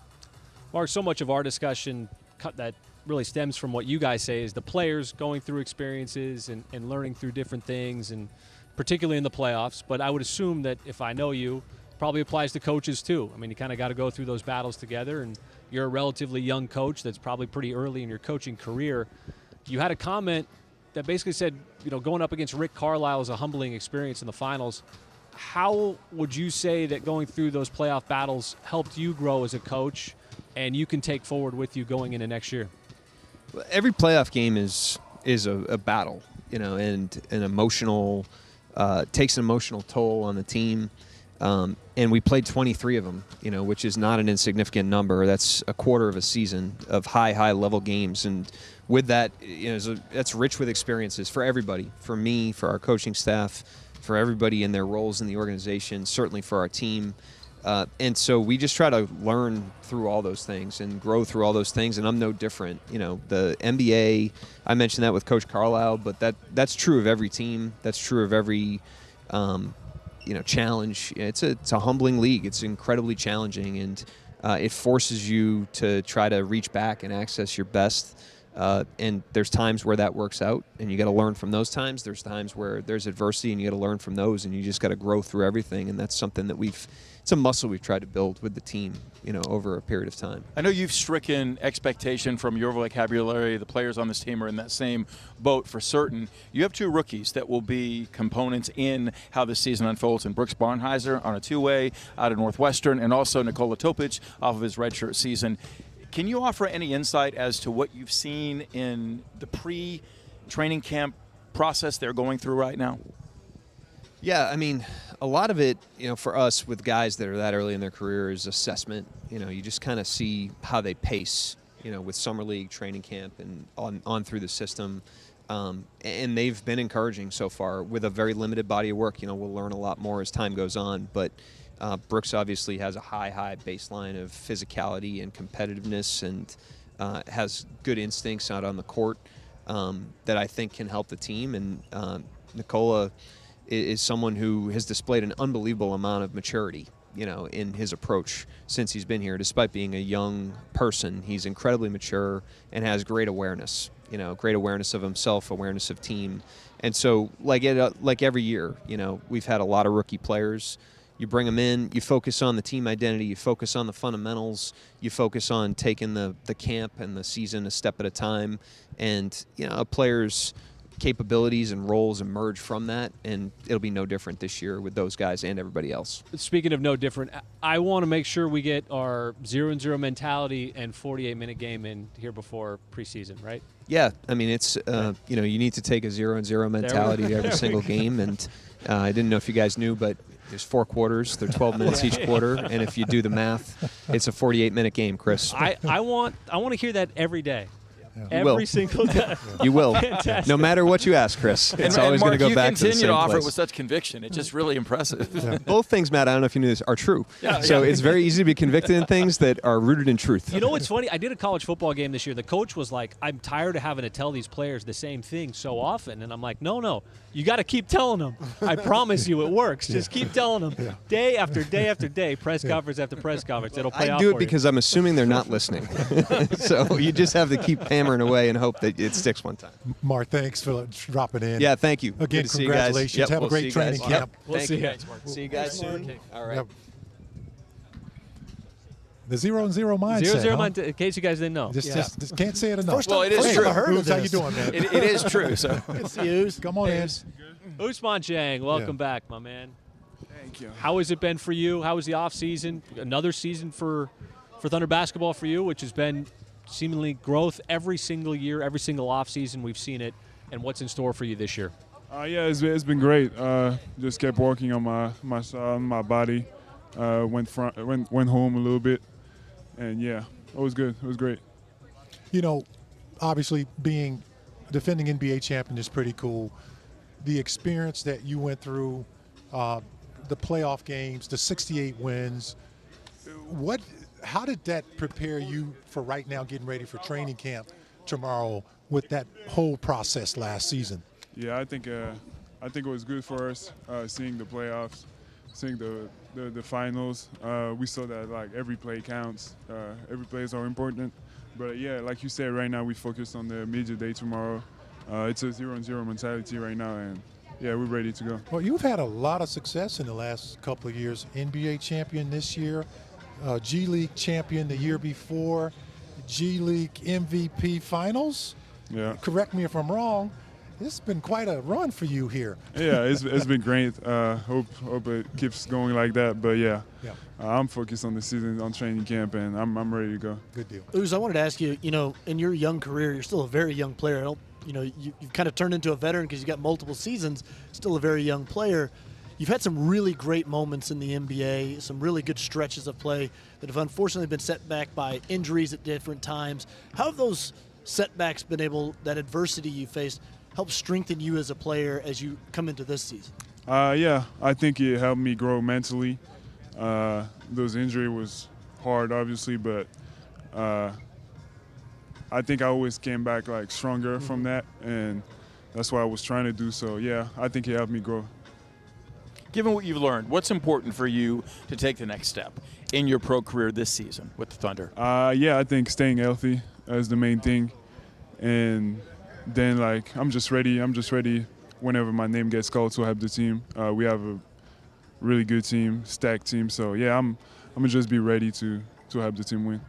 Mark, so much of our discussion that really stems from what you guys say is the players going through experiences and learning through different things, and particularly in the playoffs. But I would assume that if I know you, probably applies to coaches too. I mean, you kind of got to go through those battles together, and you're a relatively young coach that's probably pretty early in your coaching career. You had a comment that basically said, going up against Rick Carlisle is a humbling experience in the finals. How would you say that going through those playoff battles helped you grow as a coach and you can take forward with you going into next year? Every playoff game is a battle, and an emotional takes an emotional toll on the team. And we played 23 of them, which is not an insignificant number. That's a quarter of a season of high level games, and with that, that's rich with experiences for everybody, for me, for our coaching staff, for everybody in their roles in the organization, certainly for our team. And so we just try to learn through all those things and grow through all those things, and I'm no different. You know, the NBA, I mentioned that with Coach Carlisle, but that's true of every team. That's true of every challenge. It's a humbling league. It's incredibly challenging, and it forces you to try to reach back and access your best. And there's times where that works out, and you got to learn from those times. There's times where there's adversity, and you got to learn from those, and you just got to grow through everything. And that's something that it's a muscle we've tried to build with the team, over a period of time. I know you've stricken expectation from your vocabulary. The players on this team are in that same boat for certain. You have two rookies that will be components in how the season unfolds, and Brooks Barnheiser on a two-way out of Northwestern, and also Nikola Topic off of his redshirt season. Can you offer any insight as to what you've seen in the pre-training camp process they're going through right now? Yeah, I mean, a lot of it, for us with guys that are that early in their career is assessment. You just kind of see how they pace, with summer league, training camp, and on through the system. And they've been encouraging so far with a very limited body of work. We'll learn a lot more as time goes on, but Brooks obviously has a high baseline of physicality and competitiveness, and has good instincts out on the court that I think can help the team. And Nikola is someone who has displayed an unbelievable amount of maturity, in his approach since he's been here. Despite being a young person, he's incredibly mature and has great awareness, great awareness of himself, awareness of team. And so, like every year, we've had a lot of rookie players. You bring them in, you focus on the team identity, you focus on the fundamentals, you focus on taking the camp and the season a step at a time, and a player's capabilities and roles emerge from that, and it'll be no different this year with those guys and everybody else. Speaking of no different, I want to make sure we get our 0-0 mentality and 48-minute game in here before preseason, right? Yeah, I mean, it's you need to take a 0-0 mentality to every single game, and I didn't know if you guys knew, but there's 4 quarters. They're 12 minutes each quarter, and if you do the math, it's a 48-minute game, Chris. I want to hear that every day. You Every will. single day. You will. Fantastic. No matter what you ask, Chris. It's always going to go back to the same you continue to offer place. it with such conviction. It's just really impressive. Both things, Matt, I don't know if you knew this, are true. So it's very easy to be convicted in things that are rooted in truth. You know what's funny? I did a college football game this year. The coach was like, I'm tired of having to tell these players the same thing so often. And I'm like, no. You got to keep telling them. I promise you it works. Just keep telling them day after day after day, press conference after press conference. It'll pay off I do for it because I'm assuming they're not listening. So you just have to keep hammering away and hope that it sticks one time. Mark, thanks for dropping in. Yeah, thank you. Again, Good to see you guys. congratulations. Yep, Have we'll a great see you training guys. camp. We'll see you. See you guys soon. All right. Yep. The 0-0 mindset. 0-0 huh? mindset, in case you guys didn't know. Just can't say it enough. Well, it is true. Ooze, how you doing, man? It is true. So Good to see you, Ooze. Come on in. Usman Dieng, welcome back, my man. Thank you. How has it been for you? How was the offseason? Another season for Thunder basketball for you, which has been seemingly growth every single year, every single offseason. We've seen it. And what's in store for you this year? Yeah, it's been great. Just kept working on my body. Went home a little bit, and yeah, it was good. It was great. Obviously being defending NBA champion is pretty cool. The experience that you went through, the playoff games, the 68 wins, how did that prepare you for right now getting ready for training camp tomorrow with that whole process last season? Yeah, I think it was good for us seeing the playoffs, seeing the finals. We saw that like every play counts, every play is important. But yeah, like you said, right now we focus on the major day tomorrow. It's a 0-0 mentality right now, and yeah, we're ready to go. Well, you've had a lot of success in the last couple of years. NBA champion this year, G League champion the year before, G League MVP finals. Yeah. Correct me if I'm wrong. This has been quite a run for you here. Yeah, it's been great. Hope it keeps going like that. But yeah. I'm focused on the season, on training camp, and I'm ready to go. Good deal. Ooze, I wanted to ask you, in your young career, you're still a very young player. You've kind of turned into a veteran because you got multiple seasons, still a very young player. You've had some really great moments in the NBA, some really good stretches of play that have unfortunately been set back by injuries at different times. How have those setbacks that adversity you faced, help strengthen you as a player as you come into this season? Yeah, I think it helped me grow mentally Those injury was hard, obviously, but I think I always came back like stronger from that, and that's what I was trying to do. So yeah, I think it helped me grow. Given what you've learned, what's important for you to take the next step in your pro career this season with the Thunder? Yeah, I think staying healthy is the main thing, and then like I'm just ready whenever my name gets called to help the team. We have a really good team, stacked team. So yeah, I'm gonna just be ready to help the team win.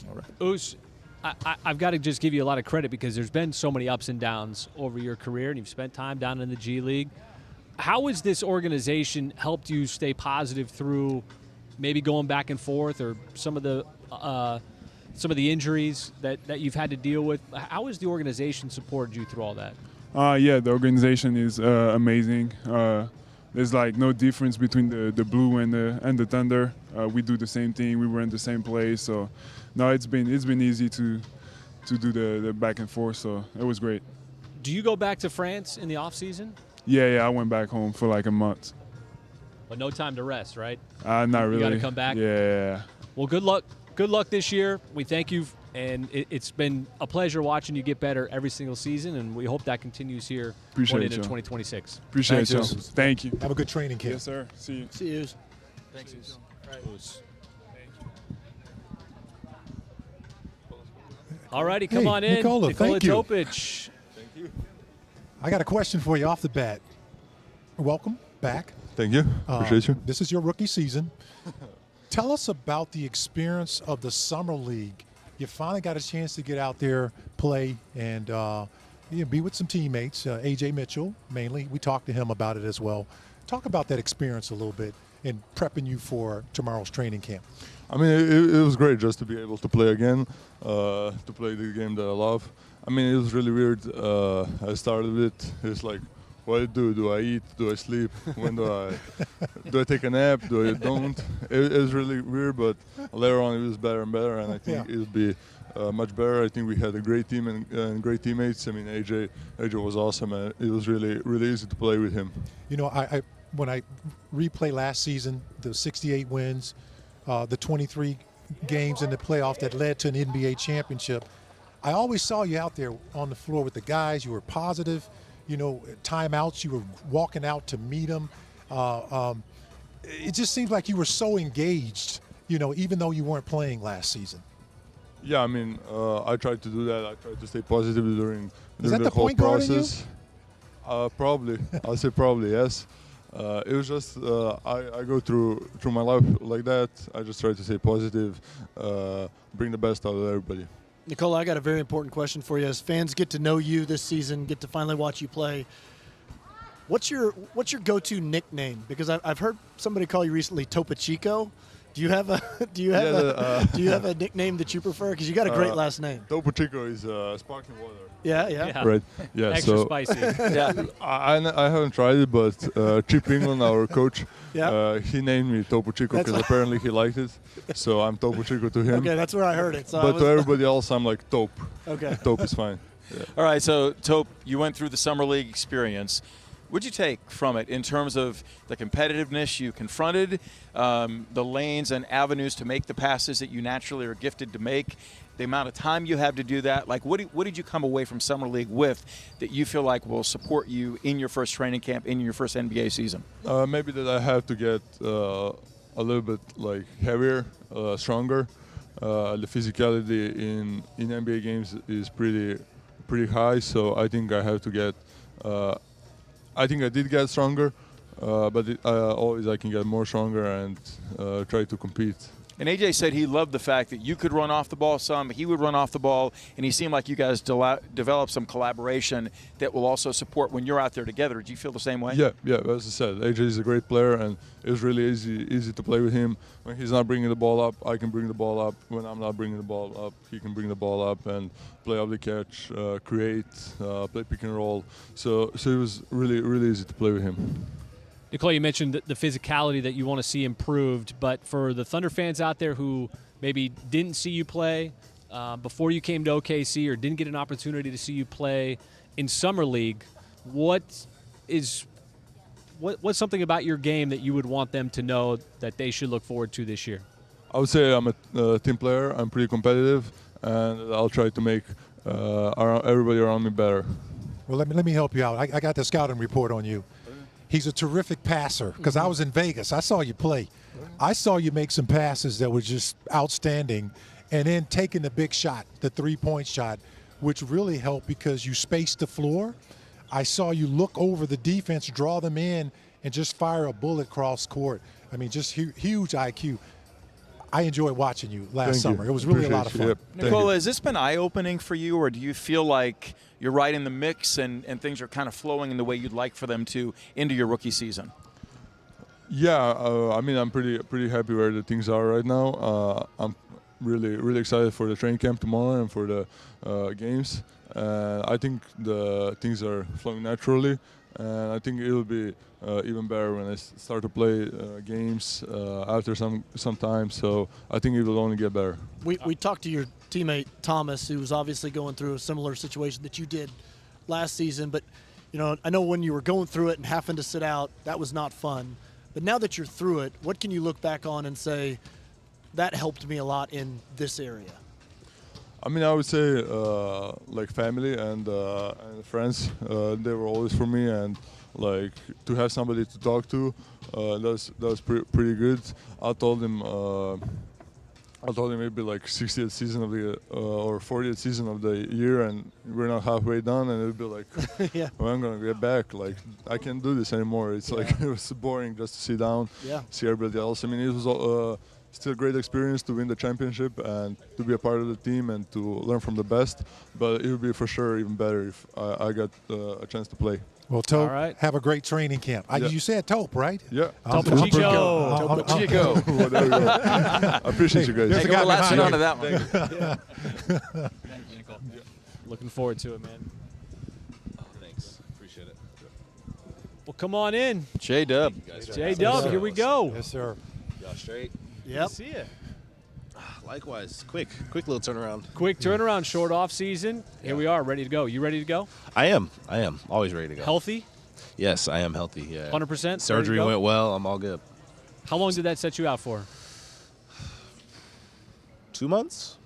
All right. Us, I've got to just give you a lot of credit because there's been so many ups and downs over your career, and you've spent time down in the G League. How has this organization helped you stay positive through maybe going back and forth or some of the injuries that you've had to deal with? How has the organization supported you through all that? Yeah, the organization is amazing. There's like no difference between the Blue and the Thunder. We do the same thing. We were in the same place. So, no, it's been easy to do the back and forth. So it was great. Do you go back to France in the off season? Yeah, I went back home for like a month. But no time to rest, right? Not really. You got to come back? Yeah. Well, good luck. Good luck this year. We thank you, and it's been a pleasure watching you get better every single season, and we hope that continues here going into 2026. Appreciate you. Thank you. Have a good training camp. Yes, sir. See you. See you. Thanks. All righty, come on in. Nikola, thank you. Topic. Thank you. I got a question for you off the bat. Welcome back. Thank you. Appreciate you. This is your rookie season. Tell us about the experience of the Summer League. You finally got a chance to get out there, play, and be with some teammates. A.J. Mitchell, mainly. We talked to him about it as well. Talk about that experience a little bit in prepping you for tomorrow's training camp. I mean, it was great just to be able to play again, to play the game that I love. I mean, it was really weird. I started it. It's like, what do? Do I eat? Do I sleep? When do I take a nap? Do I don't? It was really weird, but later on it was better and better, and I think it'll be much better. I think we had a great team and great teammates. I mean, AJ was awesome, and it was really easy to play with him. You know, when I replay last season, the 68 wins, the 23 games in the playoff that led to an NBA championship, I always saw you out there on the floor with the guys. You were positive. You know, timeouts, you were walking out to meet them. It just seems like you were so engaged, you know, even though you weren't playing last season. Yeah, I mean, I tried to do that. I tried to stay positive during the whole point guard process. Probably. I'll say probably, yes. It was just I go through my life like that. I just try to stay positive, bring the best out of everybody. Nikola, I got a very important question for you. As fans get to know you this season, get to finally watch you play, what's your go-to nickname? Because I've heard somebody call you recently Topichico. Do you have a nickname that you prefer? Because you got a great last name. Topichico is sparkling water. Yeah. Right. Yeah. Extra spicy. Yeah. I haven't tried it, but Chip England, our coach, he named me Topichico because apparently he liked it. So I'm Topichico to him. Okay, that's where I heard it. So but to everybody else, I'm like Top. Okay. Top is fine. Yeah. All right, so Top, you went through the Summer League experience. What'd you take from it in terms of the competitiveness you confronted, the lanes and avenues to make the passes that you naturally are gifted to make, the amount of time you have to do that? Like, what did you come away from Summer League with that you feel like will support you in your first training camp, in your first NBA season? Maybe that I have to get a little bit like heavier, stronger. The physicality in NBA games is pretty high, so I think I have to get. I think I did get stronger, but always I can get more stronger and try to compete. And AJ said he loved the fact that you could run off the ball some, he would run off the ball, and he seemed like you guys developed some collaboration that will also support when you're out there together. Did you feel the same way? Yeah. As I said, AJ is a great player, and it was really easy to play with him. When he's not bringing the ball up, I can bring the ball up. When I'm not bringing the ball up, he can bring the ball up and play off the catch, create, play pick and roll. So it was really easy to play with him. Nikola, you mentioned the physicality that you want to see improved, but for the Thunder fans out there who maybe didn't see you play before you came to OKC or didn't get an opportunity to see you play in Summer League, what What's something about your game that you would want them to know that they should look forward to this year? I would say I'm a team player. I'm pretty competitive, and I'll try to make everybody around me better. Well, let me help you out. I got the scouting report on you. He's a terrific passer because I was in Vegas. I saw you play. I saw you make some passes that were just outstanding, and then taking the big shot, the three-point shot, which really helped because you spaced the floor. I saw you look over the defense, draw them in, and just fire a bullet cross court. I mean, just huge IQ. I enjoyed watching you last summer. It was really a lot of fun. Yep. Nikola, has this been eye-opening for you, or do you feel like you're right in the mix and things are kind of flowing in the way you'd like for them to into your rookie season? Yeah, I mean, I'm pretty happy where the things are right now. I'm really excited for the training camp tomorrow and for the games. I think the things are flowing naturally, and I think it'll be even better when I start to play games after some time. So I think it will only get better. We talked to your teammate Thomas, who was obviously going through a similar situation that you did last season. But I know when you were going through it and having to sit out, that was not fun. But now that you're through it, what can you look back on and say that helped me a lot in this area? I mean, I would say like family and friends. They were always for me, and like to have somebody to talk to, that was pretty good. I told him maybe like 60th season of the or 40th season of the year, and we're not halfway done, and it'd be like, yeah, well, I'm gonna get back. Like I can't do this anymore. It's like it was boring just to sit down, see everybody else. I mean, it was still a great experience to win the championship and to be a part of the team and to learn from the best. But it would be for sure even better if I got a chance to play. Well, Tope, have a great training camp. You said Tope, right? Yeah. Topo Chico. I appreciate you guys. There's a guy latching on to that one. Looking forward to it, man. Thanks. Appreciate it. Well, come on in. J-Dub. J-Dub, here we go. Yes, sir. Y'all straight? Yep. See ya. Likewise. Quick little turnaround. Quick turnaround, short off season. Here we are, ready to go. You ready to go? I am. Always ready to go. Healthy? Yes, I am healthy. Yeah. 100%? Surgery went well. I'm all good. How long did that set you out for? 2 months.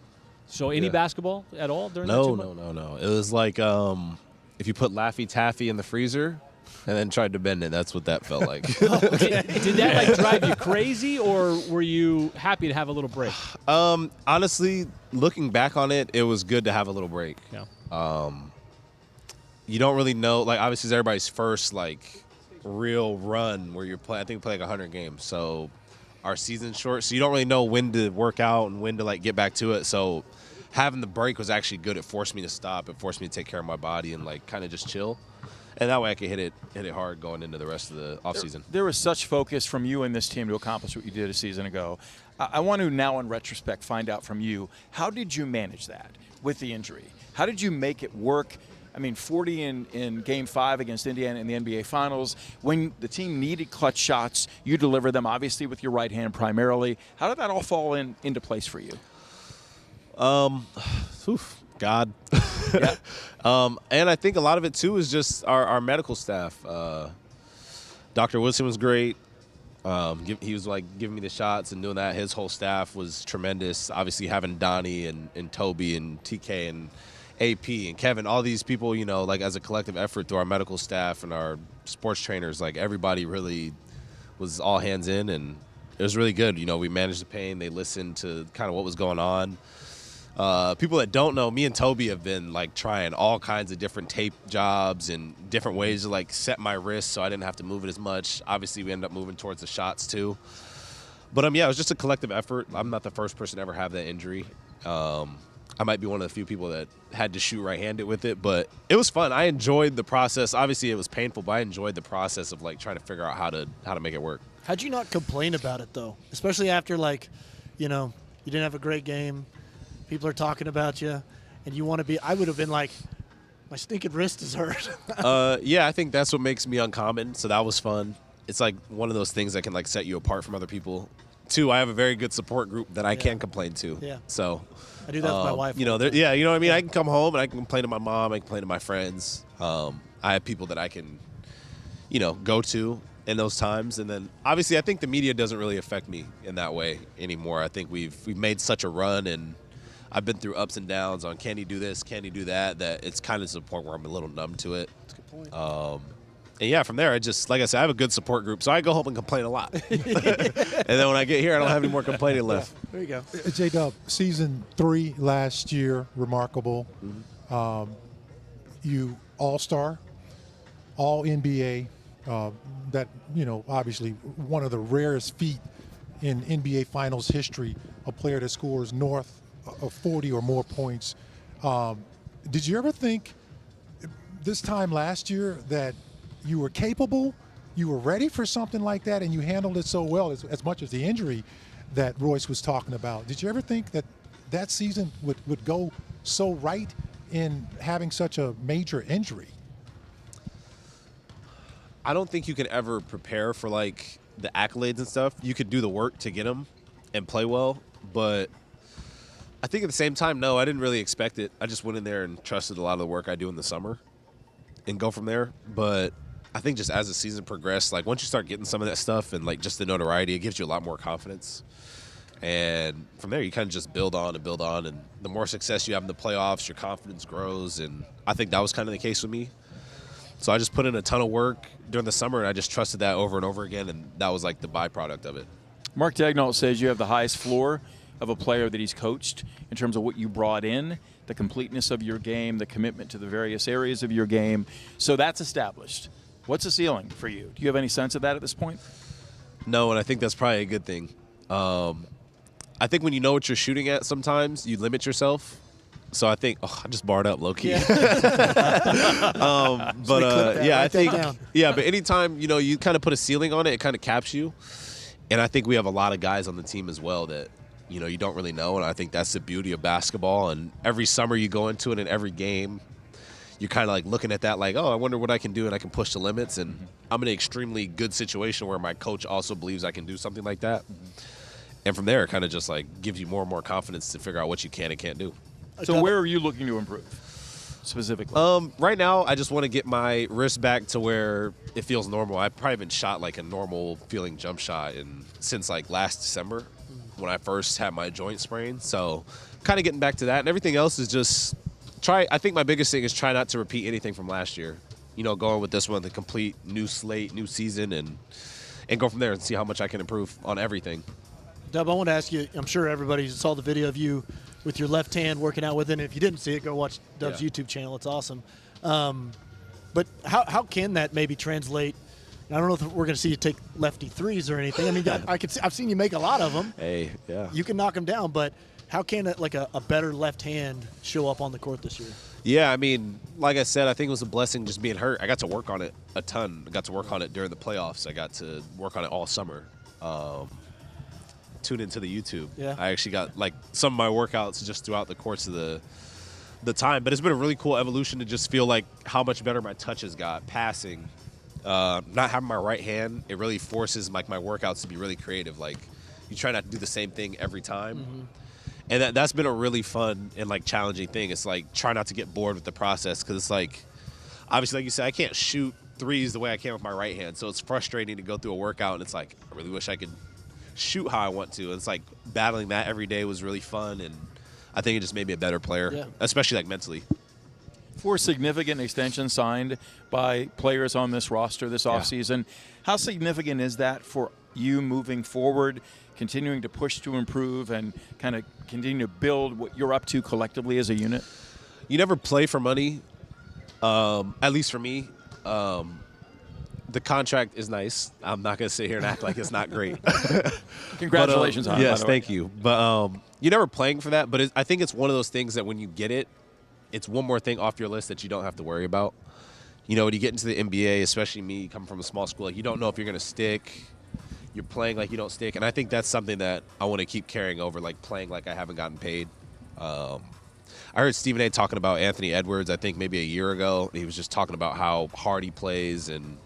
So any basketball at all during that 2 months? No. It was like if you put Laffy Taffy in the freezer and then tried to bend it. That's what that felt like. Did that drive you crazy, or were you happy to have a little break? Honestly, looking back on it, it was good to have a little break. Yeah. You don't really know. Like obviously, it's everybody's first real run where you're playing. I think we play 100 games, so our season's short. So you don't really know when to work out and when to get back to it. So having the break was actually good. It forced me to stop. It forced me to take care of my body and kind of just chill. And that way I could hit it hard going into the rest of the offseason. There was such focus from you and this team to accomplish what you did a season ago. I want to now, in retrospect, find out from you, how did you manage that with the injury? How did you make it work? I mean, 40 in Game 5 against Indiana in the NBA Finals. When the team needed clutch shots, you delivered them, obviously, with your right hand primarily. How did that all fall into place for you? God. And I think a lot of it, too, is just our medical staff. Dr. Wilson was great. He was, giving me the shots and doing that. His whole staff was tremendous. Obviously, having Donnie and Toby and TK and AP and Kevin, all these people, as a collective effort through our medical staff and our sports trainers, everybody really was all hands in, and it was really good. We managed the pain. They listened to kind of what was going on. People that don't know, me and Toby have been trying all kinds of different tape jobs and different ways to set my wrist so I didn't have to move it as much. Obviously, we ended up moving towards the shots too. But it was just a collective effort. I'm not the first person to ever have that injury. I might be one of the few people that had to shoot right-handed with it, but it was fun. I enjoyed the process. Obviously, it was painful, but I enjoyed the process of trying to figure out how to make it work. How'd you not complain about it though? Especially after you didn't have a great game. People are talking about you, and you want to be – I would have been my stinking wrist is hurt. I think that's what makes me uncommon, so that was fun. It's one of those things that can set you apart from other people. 2, I have a very good support group that I can complain to. Yeah. So I do that with my wife. you know what I mean? I can come home and I can complain to my mom. I can complain to my friends. I have people that I can, go to. in those times. And then obviously I think the media doesn't really affect me in that way anymore. I think we've made such a run, and I've been through ups and downs on can he do this, can he do that, that it's kind of to the point where I'm a little numb to it. That's a good point. And yeah, from there, I just, like I said, I have a good support group, so I go home and complain a lot. And then when I get here, I don't have any more complaining left. Yeah, there you go. J-Dub, season 3 last year, remarkable. You all-star, all-NBA. That, obviously one of the rarest feat in NBA Finals history, a player that scores north of 40 or more points. Did you ever think this time last year that you were capable, you were ready for something like that, and you handled it so well, as much as the injury that Royce was talking about? Did you ever think that season would go so right in having such a major injury? I don't think you can ever prepare for, like, the accolades and stuff. You could do the work to get them and play well, but I think at the same time, no, I didn't really expect it. I just went in there and trusted a lot of the work I do in the summer and go from there. But I think just as the season progressed, like, once you start getting some of that stuff and, like, just the notoriety, it gives you a lot more confidence. And from there, you kind of just build on. And the more success you have in the playoffs, your confidence grows. And I think that was kind of the case with me. So I just put in a ton of work during the summer, and I just trusted that over and over again, and that was like the byproduct of it. Mark Daigneault says you have the highest floor of a player that he's coached in terms of what you brought in, the completeness of your game, the commitment to the various areas of your game. So that's established. What's the ceiling for you? Do you have any sense of that at this point? No, and I think that's probably a good thing. I think when you know what you're shooting at, sometimes you limit yourself. So I think, I just barred up low-key. Yeah. I think, but anytime, you kind of put a ceiling on it, it kind of caps you. And I think we have a lot of guys on the team as well that, you don't really know. And I think that's the beauty of basketball. And every summer you go into it, and every game, you're kind of like looking at that like, I wonder what I can do, and I can push the limits. And I'm in an extremely good situation where my coach also believes I can do something like that. And from there, it kind of just like gives you more and more confidence to figure out what you can and can't do. So where are you looking to improve specifically? Right now, I just want to get my wrist back to where it feels normal. I probably haven't shot like a normal feeling jump shot since like last December when I first had my joint sprain. So kind of getting back to that. And everything else is just I think my biggest thing is try not to repeat anything from last year. Going with this one, the complete new slate, new season, and go from there and see how much I can improve on everything. Dub, I want to ask you, I'm sure everybody saw the video of you with your left hand working out with it. And if you didn't see it, go watch Dub's YouTube channel. It's awesome. But how can that maybe translate? I don't know if we're going to see you take lefty threes or anything. I mean, I've seen you make a lot of them. Hey, yeah. You can knock them down, but how can a better left hand show up on the court this year? Yeah, I mean, like I said, I think it was a blessing just being hurt. I got to work on it a ton. I got to work on it during the playoffs. I got to work on it all summer. Tune into the YouTube. Yeah. I actually got like some of my workouts just throughout the course of the time. But it's been a really cool evolution to just feel like how much better my touch has got. Passing, not having my right hand, it really forces like my workouts to be really creative. Like you try not to do the same thing every time. Mm-hmm. And that's been a really fun and like challenging thing. It's like try not to get bored with the process, because it's like obviously, like you said, I can't shoot threes the way I can with my right hand. So it's frustrating to go through a workout and it's like I really wish I could shoot how I want to. And it's like battling that every day was really fun, and I think it just made me a better player, especially like mentally. 4 significant extensions signed by players on this roster this offseason. How significant is that for you moving forward, continuing to push to improve and kind of continue to build what you're up to collectively as a unit? You never play for money, at least for me. The contract is nice. I'm not going to sit here and act like it's not great. Congratulations on it. Yes, thank you. But you're never playing for that. But I think it's one of those things that when you get it, it's one more thing off your list that you don't have to worry about. When you get into the NBA, especially me coming from a small school, like you don't know if you're going to stick. You're playing like you don't stick. And I think that's something that I want to keep carrying over, like playing like I haven't gotten paid. I heard Stephen A. talking about Anthony Edwards, I think maybe a year ago. He was just talking about how hard he plays, and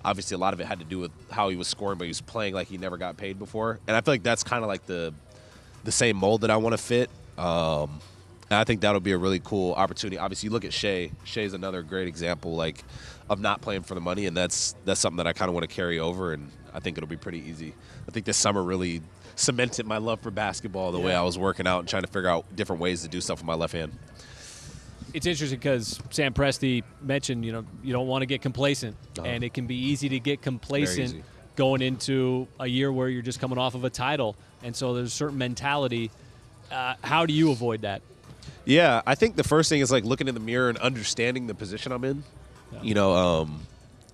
obviously a lot of it had to do with how he was scoring, but he was playing like he never got paid before. And I feel like that's kind of like the same mold that I want to fit. And I think that'll be a really cool opportunity. Obviously, you look at Shai. Shai's another great example, like, of not playing for the money, and that's something that I kind of want to carry over, and I think it'll be pretty easy. I think this summer really cemented my love for basketball, the way I was working out and trying to figure out different ways to do stuff with my left hand. It's interesting because Sam Presti mentioned, you don't want to get complacent, and it can be easy to get complacent going into a year where you're just coming off of a title, and so there's a certain mentality. How do you avoid that? Yeah, I think the first thing is like looking in the mirror and understanding the position I'm in. Yeah.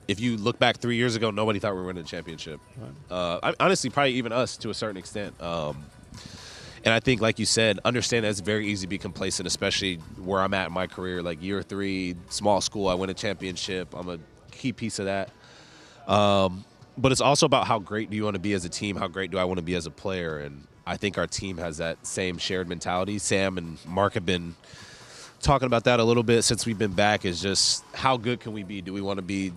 If you look back 3 years ago, nobody thought we were winning a championship. Right. Honestly, probably even us to a certain extent. And I think, like you said, understand that it's very easy to be complacent, especially where I'm at in my career. Like year 3, small school, I win a championship. I'm a key piece of that. But it's also about how great do you want to be as a team? How great do I want to be as a player? And I think our team has that same shared mentality. Sam and Mark have been talking about that a little bit since we've been back, is just how good can we be? Do we want to be,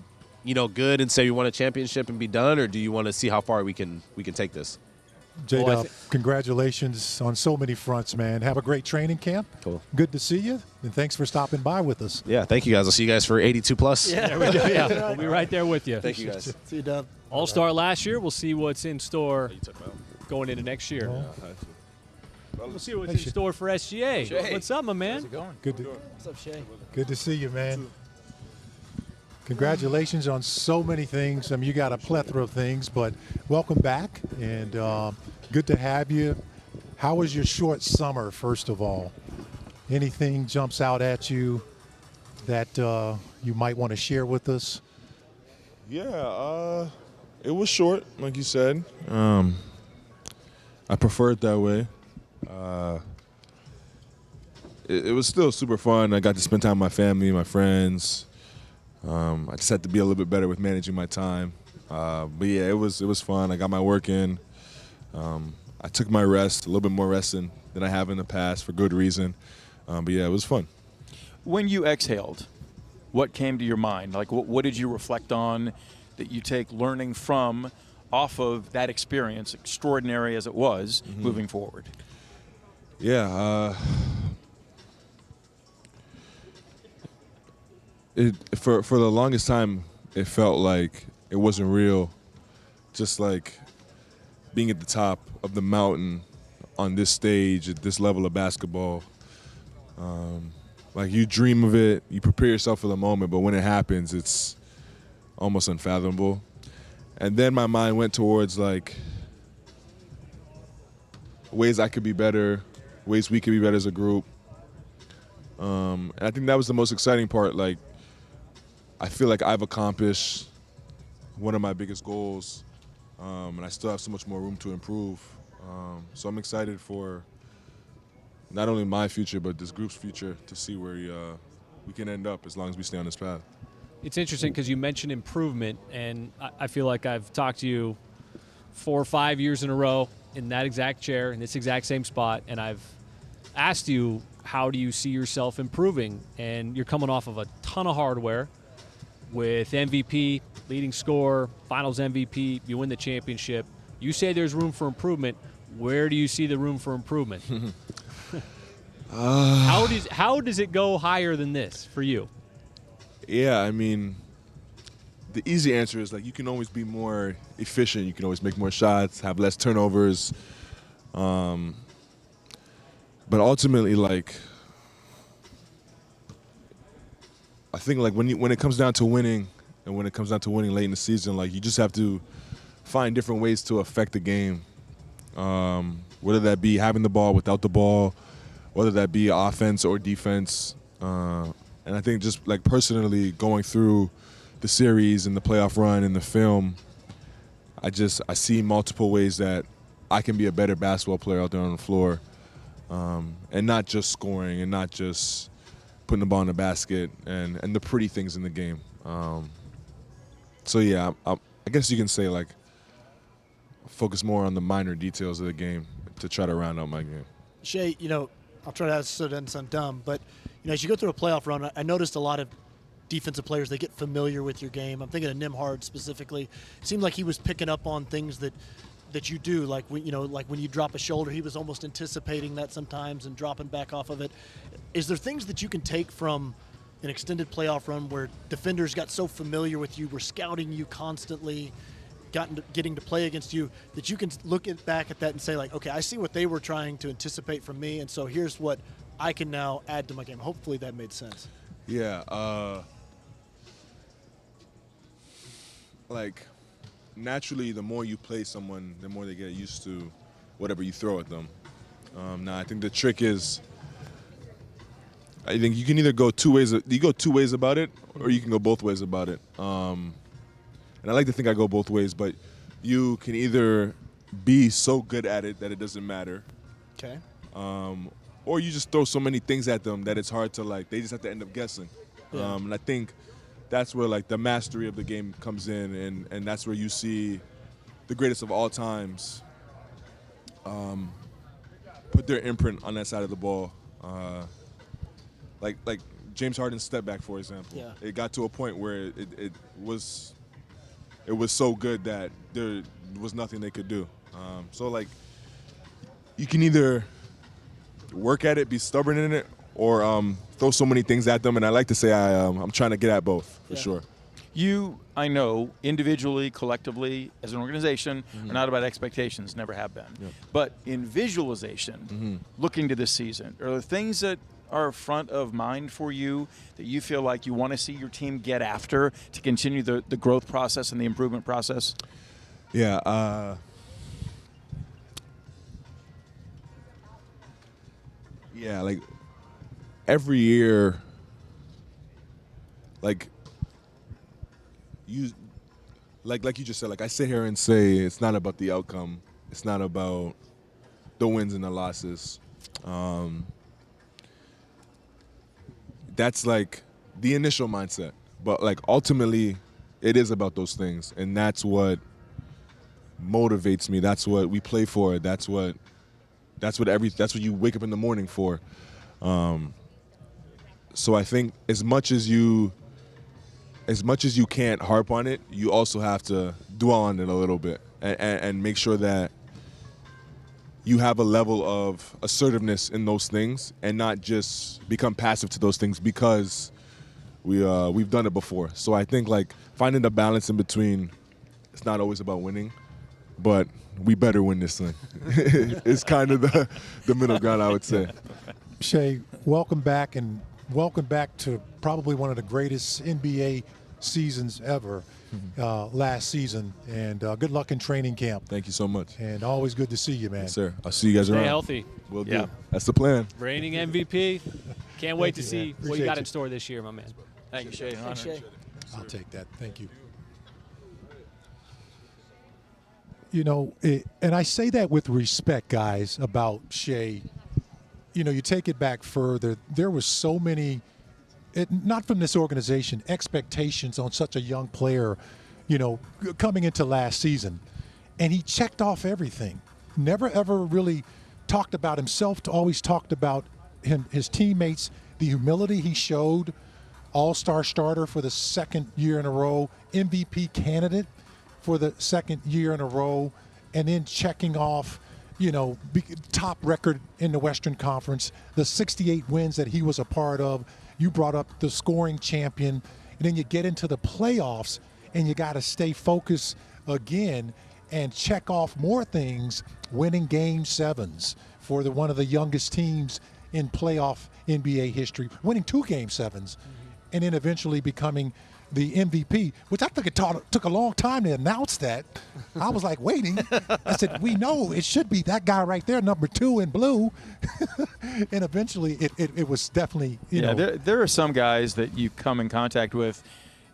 good and say we won a championship and be done, or do you want to see how far we can take this? J-Dub, congratulations on so many fronts, man. Have a great training camp. Cool. Good to see you, and thanks for stopping by with us. Yeah, thank you guys. I'll see you guys for 82 plus. Yeah, we do. Yeah, we'll be right there with you. Thank you guys. See you, Dub. All-star last year. We'll see what's in store going into next year. We'll see what's in store for SGA. Shay. What's up, my man? How's it going? What's up, Shai? Good to see you, man. Congratulations on so many things. I mean, you got a plethora of things, but welcome back, and good to have you. How was your short summer, first of all? Anything jumps out at you that you might want to share with us? Yeah, it was short, like you said. I prefer it that way. It was still super fun. I got to spend time with my family, my friends. I just had to be a little bit better with managing my time. But yeah, it was fun. I got my work in. I took my rest, a little bit more rest than I have in the past for good reason. But yeah, it was fun. When you exhaled, what came to your mind? Like, what did you reflect on that you take learning from off of that experience, extraordinary as it was, moving forward? Yeah. For the longest time, it felt like it wasn't real. Just like being at the top of the mountain on this stage at this level of basketball. Like you dream of it, you prepare yourself for the moment, but when it happens, it's almost unfathomable. And then my mind went towards like ways I could be better, ways we could be better as a group. And I think that was the most exciting part. Like, I feel like I've accomplished one of my biggest goals, and I still have so much more room to improve. So I'm excited for not only my future, but this group's future, to see where we can end up as long as we stay on this path. It's interesting because you mentioned improvement, and I feel like I've talked to you 4 or 5 years in a row in that exact chair, in this exact same spot, and I've asked you, how do you see yourself improving? And you're coming off of a ton of hardware with MVP, leading scorer, finals MVP, you win the championship. You say there's room for improvement. Where do you see the room for improvement? How does it go higher than this for you? Yeah, I mean, the easy answer is like you can always be more efficient. You can always make more shots, have less turnovers. But ultimately, like, I think like when it comes down to winning, and when it comes down to winning late in the season, like you just have to find different ways to affect the game. Whether that be having the ball without the ball, whether that be offense or defense. And I think just like personally going through the series and the playoff run and the film, I see multiple ways that I can be a better basketball player out there on the floor, and not just scoring and not just putting the ball in the basket and the pretty things in the game. So yeah, I guess you can say like focus more on the minor details of the game to try to round out my game. Shai, I'll try to ask so it doesn't sound dumb, but as you go through a playoff run, I noticed a lot of defensive players, they get familiar with your game. I'm thinking of Nembhard specifically. It seemed like he was picking up on things that you do, like when you drop a shoulder, he was almost anticipating that sometimes and dropping back off of it. Is there things that you can take from an extended playoff run where defenders got so familiar with you, were scouting you constantly, getting to play against you, that you can look back at that and say, like, okay, I see what they were trying to anticipate from me, and so here's what I can now add to my game. Hopefully that made sense. Yeah. Like, naturally, the more you play someone, the more they get used to whatever you throw at them. Now, I think the trick is, I think you can either go two ways. You go two ways about it, or you can go both ways about it. And I like to think I go both ways, but you can either be so good at it that it doesn't matter. Okay. Or you just throw so many things at them that it's hard to, like, they just have to end up guessing. Yeah. And I think that's where, like, the mastery of the game comes in, and that's where you see the greatest of all times put their imprint on that side of the ball. Like James Harden's step back, for example. Yeah. It got to a point where it was so good that there was nothing they could do. So, like, you can either work at it, be stubborn in it, or throw so many things at them. And I like to say I'm trying to get at both, for sure. You, I know, individually, collectively, as an organization, are not about expectations, never have been. Yep. But in visualization, looking to this season, are there things that are front of mind for you that you feel like you want to see your team get after to continue the growth process and the improvement process? Yeah. Yeah, like, every year, like you just said, like, I sit here and say it's not about the outcome. It's not about the wins and the losses. That's, like, the initial mindset. But, like, ultimately, it is about those things. And that's what motivates me. That's what we play for. That's what you wake up in the morning for. So I think as much as you can't harp on it, you also have to dwell on it a little bit and make sure that you have a level of assertiveness in those things and not just become passive to those things because we've done it before. So I think, like, finding the balance in between, it's not always about winning, but we better win this thing. It's kind of the middle ground, I would say. Shai, welcome back, and welcome back to probably one of the greatest NBA seasons ever last season. And good luck in training camp. Thank you so much. And always good to see you, man. Yes, sir. I'll see you guys Stay around. healthy. Will do. That's the plan. Reigning MVP. Can't wait to see what you got you. in store this year, my man. Thank you, Shai. Thanks, Shai. I'll take that. Thank you. You know, and I say that with respect, guys, about Shai. You know, you take it back further. There was so many, not from this organization, expectations on such a young player, you know, coming into last season. And he checked off everything. Never, ever really talked about himself, always talked about his teammates, the humility he showed, all-star starter for the second year in a row, MVP candidate for the second year in a row, and then checking off, you know, top record in the Western Conference, the 68 wins that he was a part of. You brought up the scoring champion, and then you get into the playoffs, and you got to stay focused again and check off more things, winning Game 7s for one of the youngest teams in playoff NBA history, winning 2 Game 7s, and then eventually becoming the MVP, which I think it took a long time to announce that. I was like waiting. I said, we know it should be that guy right there, number 2 in blue. And eventually it was definitely, you know. There are some guys that you come in contact with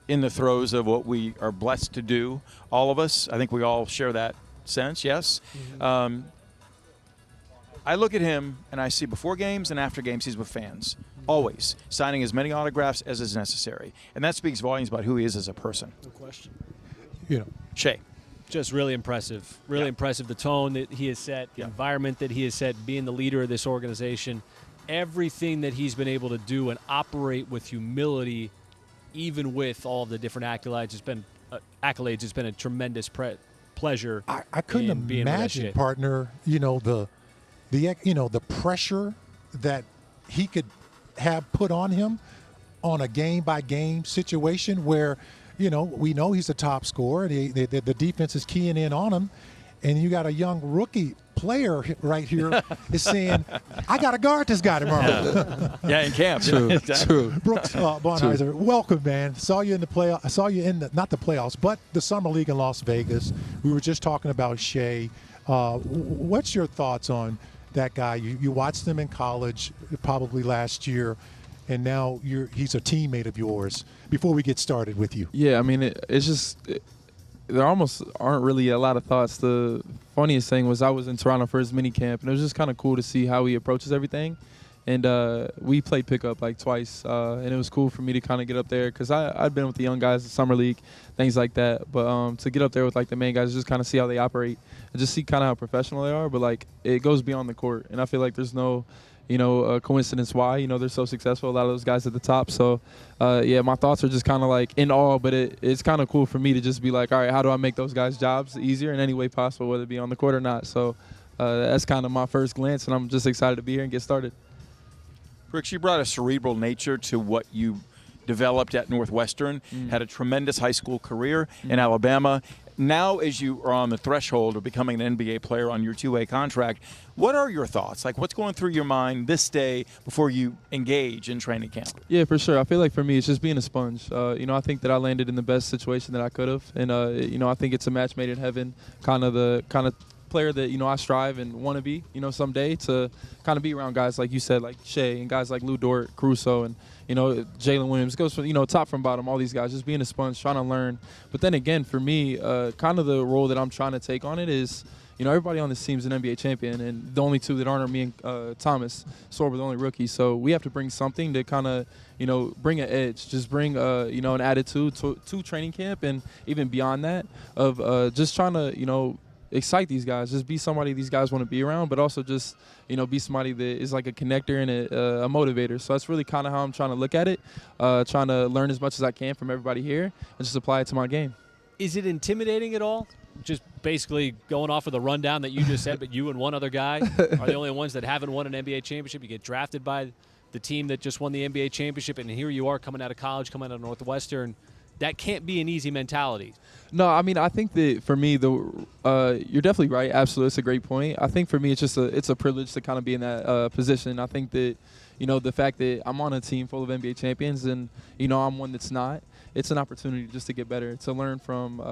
in the throes of what we are blessed to do, all of us. I think we all share that sense, yes. I look at him and I see before games and after games he's with fans, always signing as many autographs as is necessary, and that speaks volumes about who he is as a person. No question. You know, Shai. Just really impressive. Really impressive. The tone that he has set, the environment that he has set, being the leader of this organization, everything that he's been able to do and operate with humility, even with all of the different accolades. It's been a tremendous pleasure. I couldn't imagine, partner, you know, the pressure that he could have put on him on a game-by-game situation where, we know he's the top scorer. The defense is keying in on him, and you got a young rookie player right here is saying, I got to guard this guy tomorrow. Yeah, in camp. True. Brooks Barnheiser, welcome, man. Saw you in the play. I saw you in not the playoffs, but the summer league in Las Vegas. We were just talking about Shai. What's your thoughts on that guy? You watched him in college, probably last year, and now he's a teammate of yours. Before we get started with you, yeah, I mean, there almost aren't really a lot of thoughts. The funniest thing was I was in Toronto for his mini camp, and it was just kind of cool to see how he approaches everything. And we played pickup like twice, and it was cool for me to kind of get up there because I'd been with the young guys in summer league, things like that. But to get up there with like the main guys, just kind of see how they operate and just see kind of how professional they are. But like it goes beyond the court, and I feel like there's no coincidence why they're so successful. A lot of those guys at the top. So yeah, my thoughts are just kind of like in awe, but it's kind of cool for me to just be like, all right, how do I make those guys' jobs easier in any way possible, whether it be on the court or not? So that's kind of my first glance, and I'm just excited to be here and get started. Brooks, you brought a cerebral nature to what you developed at Northwestern, had a tremendous high school career in Alabama. Now, as you are on the threshold of becoming an NBA player on your two-way contract, what are your thoughts? Like, what's going through your mind this day before you engage in training camp? Yeah, for sure. I feel like for me, it's just being a sponge. I think that I landed in the best situation that I could have. And, I think it's a match made in heaven, kind of player that, I strive and want to be, someday, to kind of be around guys like you said, like Shai, and guys like Lu Dort, Caruso, and Jalen Williams. Goes from top from bottom, all these guys, just being a sponge, trying to learn. But then again, for me, kind of the role that I'm trying to take on it is, everybody on this team is an NBA champion, and the only two that aren't are me and Thomas Sorber, the only rookie. So we have to bring something to kind of, bring an edge, just bring, an attitude to training camp, and even beyond that, of just trying to, excite these guys, just be somebody these guys want to be around, but also just be somebody that is like a connector and a motivator. So that's really kind of how I'm trying to look at it, trying to learn as much as I can from everybody here and just apply it to my game. Is it intimidating at all? Just basically going off of the rundown that you just said, but you and one other guy are the only ones that haven't won an NBA championship. You get drafted by the team that just won the NBA championship, and here you are coming out of college, coming out of Northwestern. That can't be an easy mentality. No, I mean, I think that for me, you're definitely right. Absolutely, it's a great point. I think for me, it's a privilege to kind of be in that position. I think that, the fact that I'm on a team full of NBA champions and, I'm one that's not, it's an opportunity just to get better, to learn from,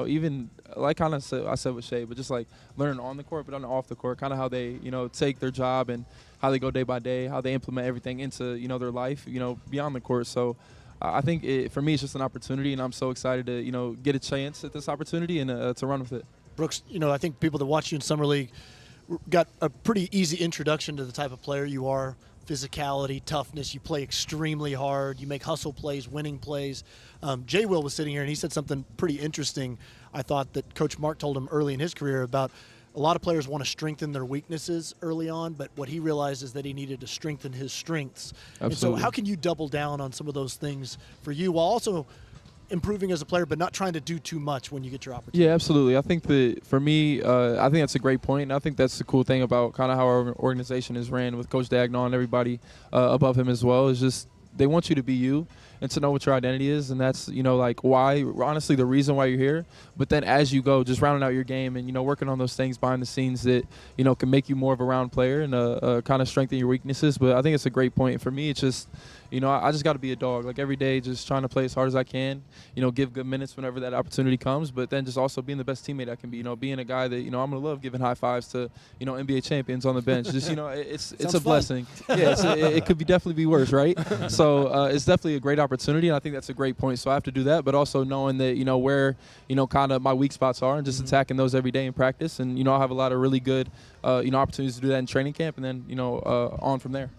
even like I said with Shai, but just like learning on the court, but off the court, kind of how they, take their job and how they go day by day, how they implement everything into, their life, beyond the court. So I think for me, it's just an opportunity, and I'm so excited to, get a chance at this opportunity and to run with it. Brooks, I think people that watch you in Summer League got a pretty easy introduction to the type of player you are. Physicality, toughness, you play extremely hard, you make hustle plays, winning plays. Jay Will was sitting here, and he said something pretty interesting, I thought, that Coach Mark told him early in his career about a lot of players want to strengthen their weaknesses early on, but what he realized is that he needed to strengthen his strengths. Absolutely. And so how can you double down on some of those things for you while also improving as a player, but not trying to do too much when you get your opportunity? Yeah, absolutely. I think that for me, I think that's a great point. And I think that's the cool thing about kind of how our organization is ran with Coach Daigneault and everybody above him as well, is just they want you to be you and to know what your identity is. And that's, like why, honestly, the reason why you're here. But then as you go, just rounding out your game and, working on those things behind the scenes that, can make you more of a round player and kind of strengthen your weaknesses. But I think it's a great point. For me, it's just, I just got to be a dog. Like every day, just trying to play as hard as I can, give good minutes whenever that opportunity comes. But then just also being the best teammate I can be, being a guy that, I'm going to love giving high fives to, NBA champions on the bench. Just, it's a blessing. Yeah, it could definitely be worse, right? So it's definitely a great opportunity, and I think that's a great point. So I have to do that, but also knowing that, where, kind of my weak spots are and just attacking those every day in practice. And, I'll have a lot of really good, opportunities to do that in training camp and then, on from there.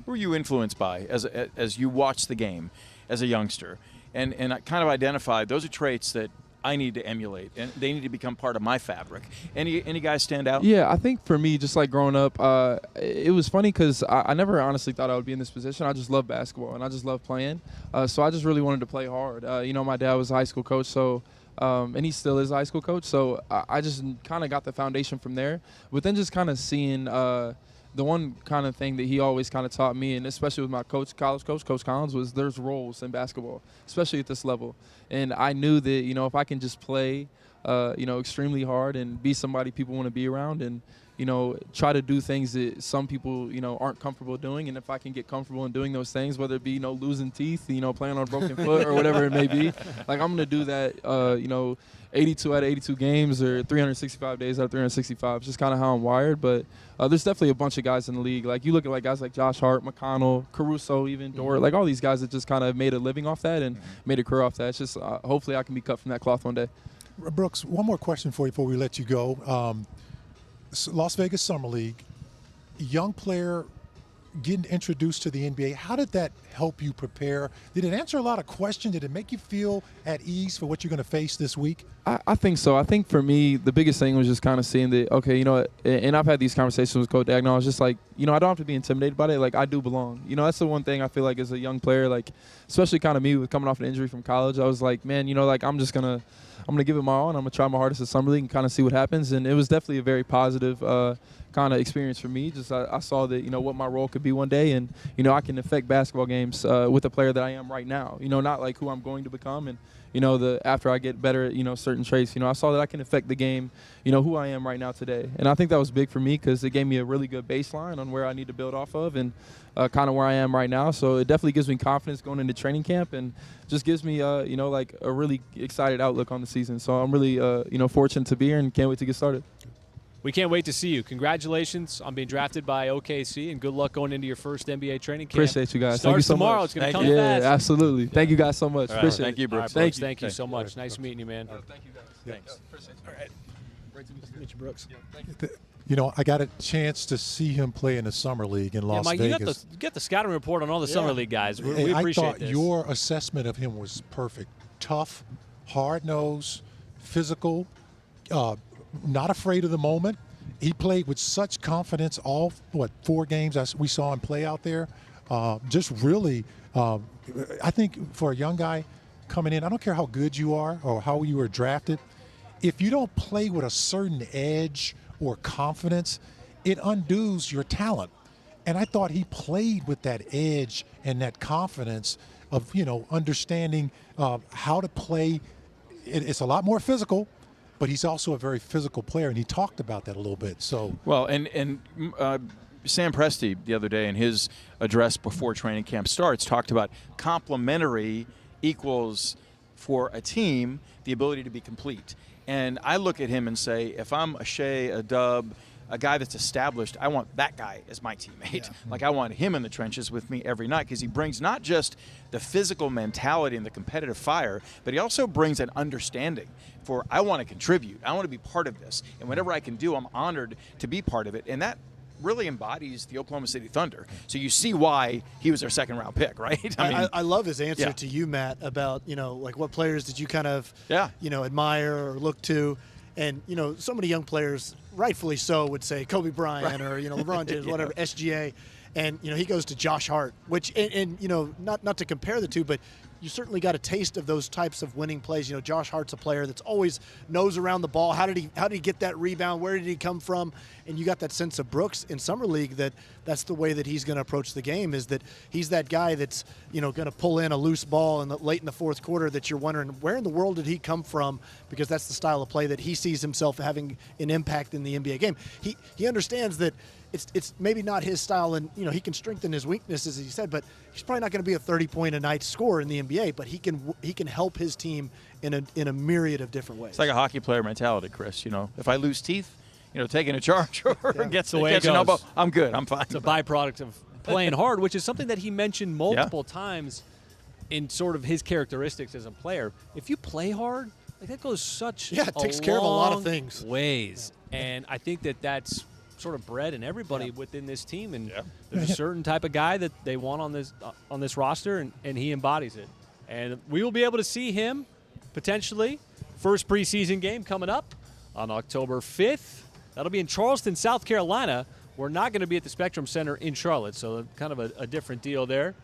Who were you influenced by as you watched the game as a youngster? And I kind of identified those are traits that I need to emulate, and they need to become part of my fabric. Any guys stand out? Yeah, I think for me, just like growing up, it was funny because I never honestly thought I would be in this position. I just love basketball, and I just love playing. So I just really wanted to play hard. My dad was a high school coach, so and he still is a high school coach. So I just kind of got the foundation from there. But then just kind of seeing the one kind of thing that he always kind of taught me, and especially with my college coach, Coach Collins, was there's roles in basketball, especially at this level. And I knew that, if I can just play, extremely hard and be somebody people want to be around and, try to do things that some people, aren't comfortable doing. And if I can get comfortable in doing those things, whether it be, losing teeth, playing on a broken foot or whatever it may be, like I'm going to do that, 82 out of 82 games or 365 days out of 365. It's just kind of how I'm wired. But there's definitely a bunch of guys in the league. Like you look at guys like Josh Hart, McConnell, Caruso, even Dort, like all these guys that just kind of made a living off that and made a career off that. It's just hopefully I can be cut from that cloth one day. Brooks, one more question for you before we let you go. Las Vegas Summer League, young player getting introduced to the NBA. How did that help you prepare? Did it answer a lot of questions? Did it make you feel at ease for what you're going to face this week? I think so. I think for me, the biggest thing was just kind of seeing that, okay, and I've had these conversations with Coach Daigneault. It's just like, I don't have to be intimidated by it. Like, I do belong. That's the one thing I feel like as a young player, like, especially kind of me with coming off an injury from college, I was like, man, I'm just going to, I'm going to give it my all, and I'm going to try my hardest at Summer League and kind of see what happens. And it was definitely a very positive kind of experience for me. Just I saw that, what my role could be one day. And, I can affect basketball games with the player that I am right now. Not like who I'm going to become. And, after I get better at, certain traits, I saw that I can affect the game, who I am right now today. And I think that was big for me because it gave me a really good baseline on where I need to build off of and kind of where I am right now. So it definitely gives me confidence going into training camp and just gives me, like a really excited outlook on the season. So I'm really, fortunate to be here and can't wait to get started. We can't wait to see you. Congratulations on being drafted by OKC, and good luck going into your first NBA training camp. Appreciate you guys. Starts Thank you so tomorrow. much. It's going to come fast. Yeah, absolutely. Thank you guys so much. Right. Appreciate Thank you, Brooks. Right, thank you so much. Nice meeting you, man. Thank you guys. Thanks. Appreciate you. All right. Great to meet you, Brooks. Yeah, thank you. I got a chance to see him play in the Summer League in Las Mike, Vegas. You got the scouting report on all the Summer League guys. We appreciate I thought this. your assessment of him was perfect. Tough, hard-nosed, physical, not afraid of the moment. He played with such confidence all, 4 games we saw him play out there. Just really, I think for a young guy coming in, I don't care how good you are or how you were drafted, if you don't play with a certain edge or confidence, it undoes your talent. And I thought he played with that edge and that confidence of, understanding how to play. It's a lot more physical, but he's also a very physical player, and he talked about that a little bit. So well, and Sam Presti the other day in his address before training camp starts talked about complementary equals for a team the ability to be complete. And I look at him and say, if I'm a Shai, a Dub, a guy that's established, I want that guy as my teammate. Yeah. Like I want him in the trenches with me every night because he brings not just the physical mentality and the competitive fire, but he also brings an understanding for I want to contribute. I want to be part of this. And whatever I can do, I'm honored to be part of it. And that really embodies the Oklahoma City Thunder. So you see why he was their second-round pick, right? I love his answer to you, Matt, about, like what players did you kind of, admire or look to? And, so many young players, rightfully so, would say Kobe Bryant or, LeBron James, whatever, SGA. And, he goes to Josh Hart, which, and not to compare the two, but you certainly got a taste of those types of winning plays. Josh Hart's a player that's always knows around the ball. How did he get that rebound? Where did he come from? And you got that sense of Brooks in Summer League that's the way that he's going to approach the game, is that he's that guy that's, going to pull in a loose ball late in the fourth quarter that you're wondering, where in the world did he come from? Because that's the style of play that he sees himself having an impact in the NBA game. He understands that it's maybe not his style, and he can strengthen his weaknesses, as he said, but he's probably not going to be a 30-point-a-night scorer in the NBA. But he can help his team in a myriad of different ways. It's like a hockey player mentality, Chris. If I lose teeth, taking a charge or gets an elbow, I'm good. I'm fine. It's a byproduct of playing hard, which is something that he mentioned multiple times in sort of his characteristics as a player. If you play hard, that goes it takes care of a lot of things. Ways, and I think that's sort of bred in everybody within this team, and there's a certain type of guy that they want on this roster, and he embodies it. And we will be able to see him potentially first preseason game coming up on October 5th. That'll be in Charleston, South Carolina. We're not going to be at the Spectrum Center in Charlotte, so kind of a different deal there.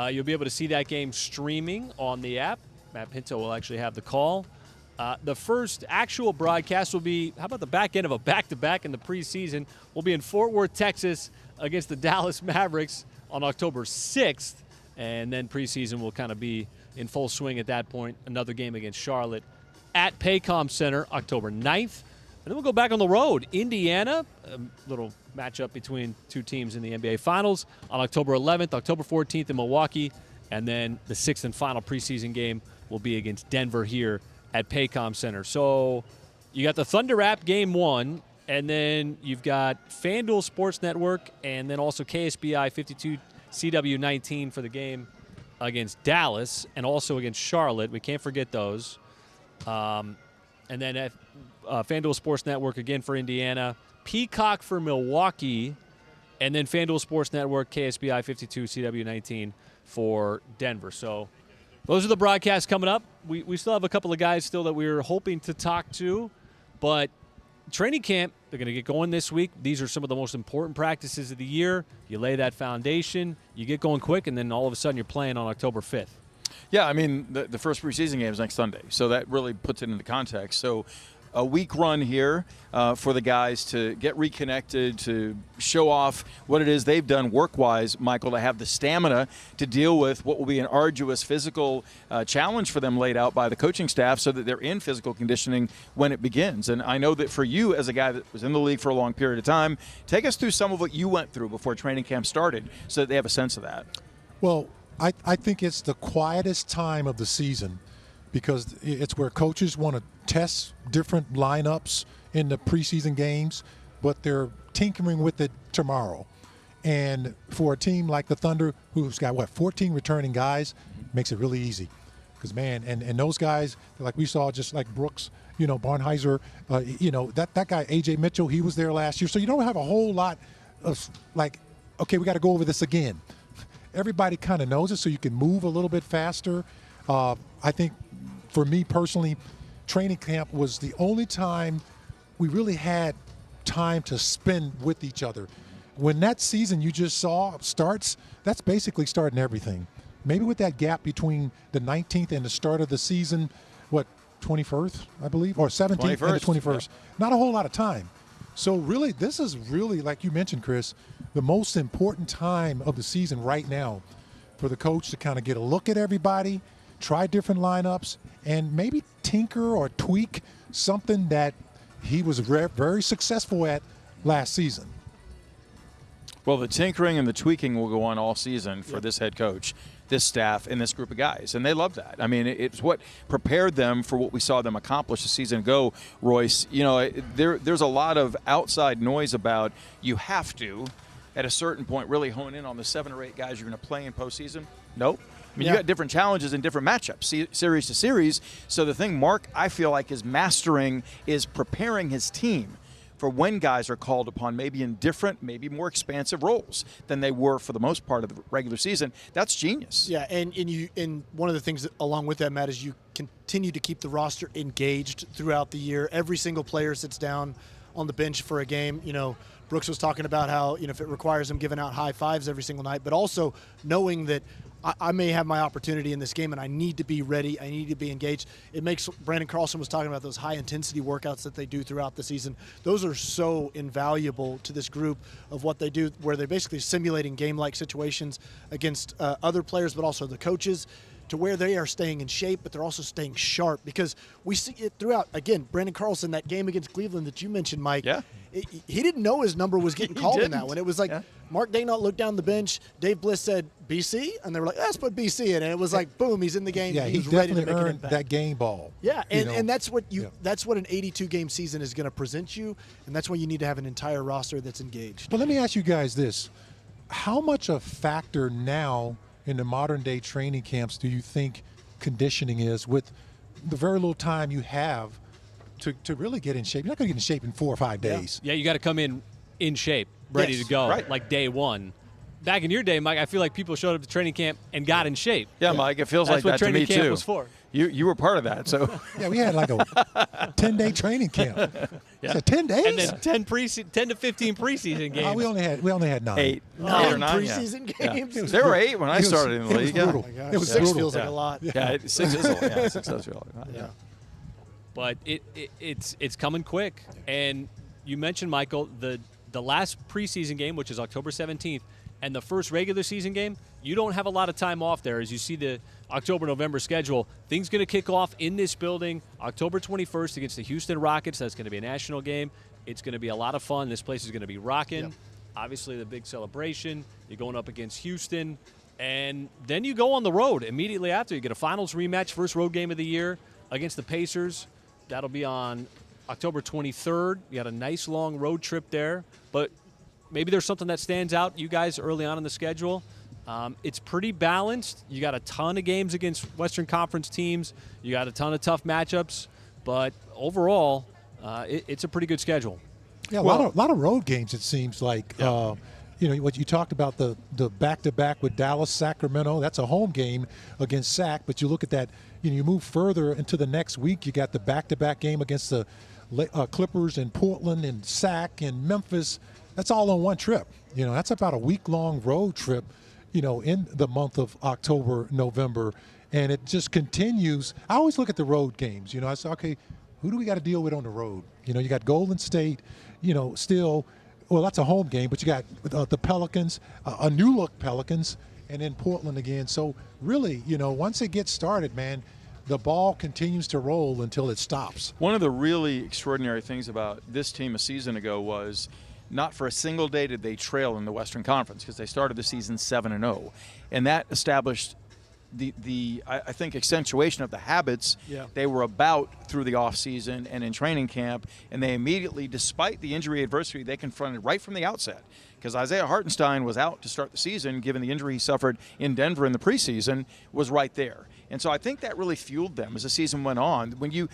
You'll be able to see that game streaming on the app. Matt Pinto will actually have the call. The first actual broadcast will be, how about the back end of a back-to-back in the preseason? We'll be in Fort Worth, Texas against the Dallas Mavericks on October 6th. And then preseason will kind of be in full swing at that point. Another game against Charlotte at Paycom Center, October 9th. And then we'll go back on the road. Indiana, a little matchup between two teams in the NBA Finals on October 11th, October 14th in Milwaukee. And then the 6th and final preseason game will be against Denver here at Paycom Center. So you got the Thunder app game 1, and then you've got FanDuel Sports Network, and then also KSBI 52 CW19 for the game against Dallas and also against Charlotte. We can't forget those. And then at FanDuel Sports Network again for Indiana, Peacock for Milwaukee, and then FanDuel Sports Network, KSBI 52 CW19 for Denver. So those are the broadcasts coming up. We still have a couple of guys still that we're hoping to talk to, but training camp, they're going to get going this week. These are some of the most important practices of the year. You lay that foundation, you get going quick, and then all of a sudden you're playing on October 5th. Yeah, I mean, the first preseason game is next Sunday, so that really puts it into context. So a week run here for the guys to get reconnected, to show off what it is they've done work-wise, Michael, to have the stamina to deal with what will be an arduous physical challenge for them laid out by the coaching staff so that they're in physical conditioning when it begins. And I know that for you, as a guy that was in the league for a long period of time, take us through some of what you went through before training camp started so that they have a sense of that. Well, I think it's the quietest time of the season because it's where coaches want to test different lineups in the preseason games, but they're tinkering with it tomorrow. And for a team like the Thunder, who's got, 14 returning guys, makes it really easy. Because, man, and those guys, like we saw, just like Brooks, Barnheiser, that guy, A.J. Mitchell, he was there last year. So you don't have a whole lot of, okay, we got to go over this again. Everybody kind of knows it, so you can move a little bit faster. I think, for me personally, training camp was the only time we really had time to spend with each other. When that season you just saw starts, that's basically starting everything. Maybe with that gap between the 19th and the start of the season, 21st, I believe, or 17th 21st, and the 21st. Yeah. Not a whole lot of time. So really, this is really, like you mentioned, Chris, the most important time of the season right now for the coach to kind of get a look at everybody, try different lineups, and maybe tinker or tweak something that he was very successful at last season. Well, the tinkering and the tweaking will go on all season for this head coach, this staff, and this group of guys. And they love that. I mean, it's what prepared them for what we saw them accomplish a season ago, Royce. There's a lot of outside noise about you have to, at a certain point, really hone in on the 7 or 8 guys you're going to play in postseason. Nope. I mean, you got different challenges and different matchups, series to series. So the thing Mark, I feel like, is mastering is preparing his team for when guys are called upon, maybe in different, maybe more expansive roles than they were for the most part of the regular season. That's genius. Yeah, and one of the things that, along with that, Matt, is you continue to keep the roster engaged throughout the year. Every single player sits down on the bench for a game. Brooks was talking about how, if it requires him giving out high fives every single night, but also knowing that I may have my opportunity in this game and I need to be ready. I need to be engaged. It makes, Brandon Carlson was talking about those high-intensity workouts that they do throughout the season. Those are so invaluable to this group of what they do, where they're basically simulating game-like situations against other players, but also the coaches, to where they are staying in shape, but they're also staying sharp, because we see it throughout. Again, Brandon Carlson, that game against Cleveland that you mentioned, Mike, he didn't know his number was getting called in that one. It was like Mark Daigneault looked down the bench, Dave Bliss said BC, and they were like, let's put BC in, and it was like, boom, he's in the game. Yeah, he was definitely ready to make an earned impact. that game ball. Yeah, and that's what that's what an 82-game season is going to present you, and that's why you need to have an entire roster that's engaged. But let me ask you guys this. How much a factor now in the modern-day training camps do you think conditioning is, with the very little time you have to really get in shape? You're not going to get in shape in 4 or 5 days. Yeah, you got to come in shape, ready to go, like day one. Back in your day, Mike, I feel like people showed up to training camp and got in shape. Yeah, Mike, it feels like that to me, too. That's what training camp was for. You were part of that, so. Yeah, we had like a 10-day training camp. Yeah. So 10 days? And then 10 to 15 preseason games. We only had 9. 8 or 9 preseason games? Yeah. There were 8 when I started in the league. It was brutal. It was 6 feels like a lot. Yeah, 6 is a lot. Yeah, 6 does feel like a lot. Yeah. But it's coming quick. And you mentioned, Michael, the the last preseason game, which is October 17th, and the first regular season game, you don't have a lot of time off there. As you see the October-November schedule, things going to kick off in this building October 21st against the Houston Rockets. That's going to be a national game. It's going to be a lot of fun. This place is going to be rocking. Yep. Obviously, the big celebration. You're going up against Houston. And then you go on the road immediately after. You get a finals rematch, first road game of the year against the Pacers. That'll be on October 23rd. You got a nice long road trip there. But maybe there's something that stands out, you guys, early on in the schedule. It's pretty balanced. You got a ton of games against Western Conference teams. You got a ton of tough matchups. But overall, it's a pretty good schedule. Yeah, a lot of road games, it seems like. Yeah. What you talked about, the back-to-back with Dallas, Sacramento, that's a home game against Sac. But you look at that, you move further into the next week, you got the back-to-back game against the Clippers in Portland and Sac and Memphis. That's all on one trip. That's about a week-long road trip, in the month of October, November. And it just continues. I always look at the road games. I say, okay, who do we got to deal with on the road? You got Golden State, still – well, that's a home game, but you got the Pelicans, a new-look Pelicans, and then Portland again. So really, once it gets started, man, the ball continues to roll until it stops. One of the really extraordinary things about this team a season ago was not for a single day did they trail in the Western Conference because they started the season 7-0. And that established I think accentuation of the habits they were about through the offseason and in training camp, and they immediately, despite the injury adversity they confronted right from the outset, because Isaiah Hartenstein was out to start the season given the injury he suffered in Denver in the preseason, was right there. And so I think that really fueled them as the season went on. When you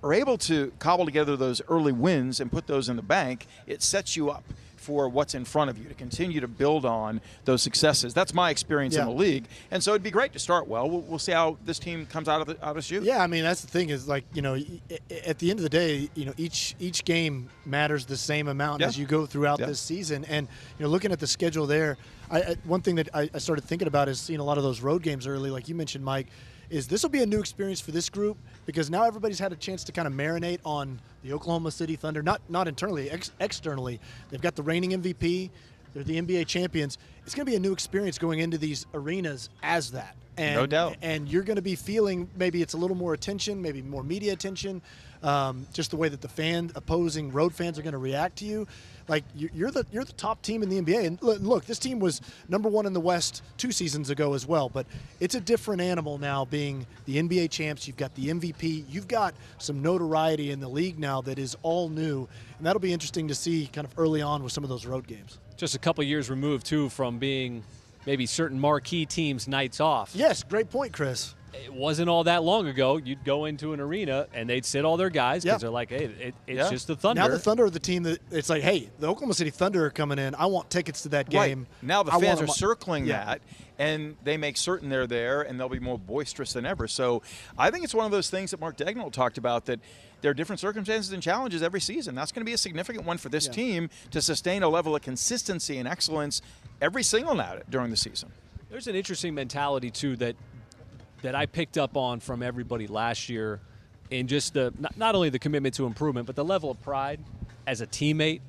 are able to cobble together those early wins and put those in the bank, it sets you up for what's in front of you to continue to build on those successes. That's my experience in the league, and so it'd be great to start well. We'll see how this team comes out of the chute. Yeah, I mean that's the thing is like at the end of the day, each game matters the same amount as you go throughout this season. And looking at the schedule there, one thing that I started thinking about is seeing a lot of those road games early, like you mentioned, Mike. Is this will be a new experience for this group because now everybody's had a chance to kind of marinate on the Oklahoma City Thunder, not internally, externally. They've got the reigning MVP. They're the NBA champions. It's going to be a new experience going into these arenas as that. And, no doubt. And you're going to be feeling maybe it's a little more attention, maybe more media attention, just the way that the opposing road fans are going to react to you. Like you're the top team in the NBA, and look, this team was number one in the West 2 seasons ago as well. But it's a different animal now, being the NBA champs. You've got the MVP. You've got some notoriety in the league now that is all new, and that'll be interesting to see kind of early on with some of those road games. Just a couple years removed too from being maybe certain marquee teams' nights off. Yes, great point, Chris. It wasn't all that long ago. You'd go into an arena and they'd sit all their guys because they're like, hey, it's just the Thunder. Now the Thunder are the team that it's like, hey, the Oklahoma City Thunder are coming in. I want tickets to that game. Right. Now the fans are circling that, and they make certain they're there, and they'll be more boisterous than ever. So I think it's one of those things that Mark Daigneault talked about, that there are different circumstances and challenges every season. That's going to be a significant one for this team to sustain a level of consistency and excellence every single night during the season. There's an interesting mentality, too, that I picked up on from everybody last year in just not only the commitment to improvement, but the level of pride as a teammate,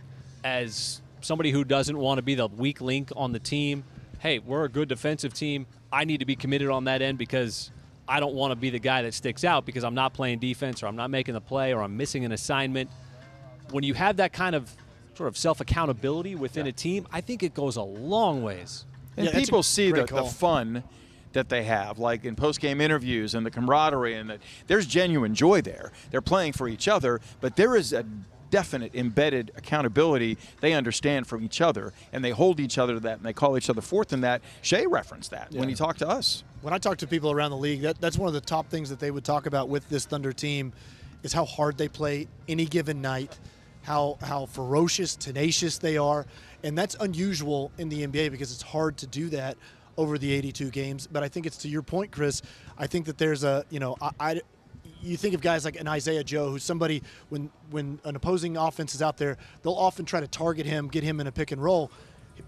as somebody who doesn't want to be the weak link on the team. Hey, we're a good defensive team. I need to be committed on that end because I don't want to be the guy that sticks out because I'm not playing defense or I'm not making the play or I'm missing an assignment. When you have that kind of sort of self-accountability within a team, I think it goes a long ways. And people see the fun that they have, like in post-game interviews and the camaraderie, and there's genuine joy there. They're playing for each other, but there is a definite embedded accountability they understand from each other, and they hold each other to that, and they call each other forth in that. Shai referenced that when he talked to us. When I talk to people around the league, that's one of the top things that they would talk about with this Thunder team is how hard they play any given night, how ferocious, tenacious they are, and that's unusual in the NBA because it's hard to do that over the 82 games. But I think it's to your point, Chris. I think that there's you think of guys like an Isaiah Joe, who's somebody when an opposing offense is out there, they'll often try to target him, get him in a pick and roll.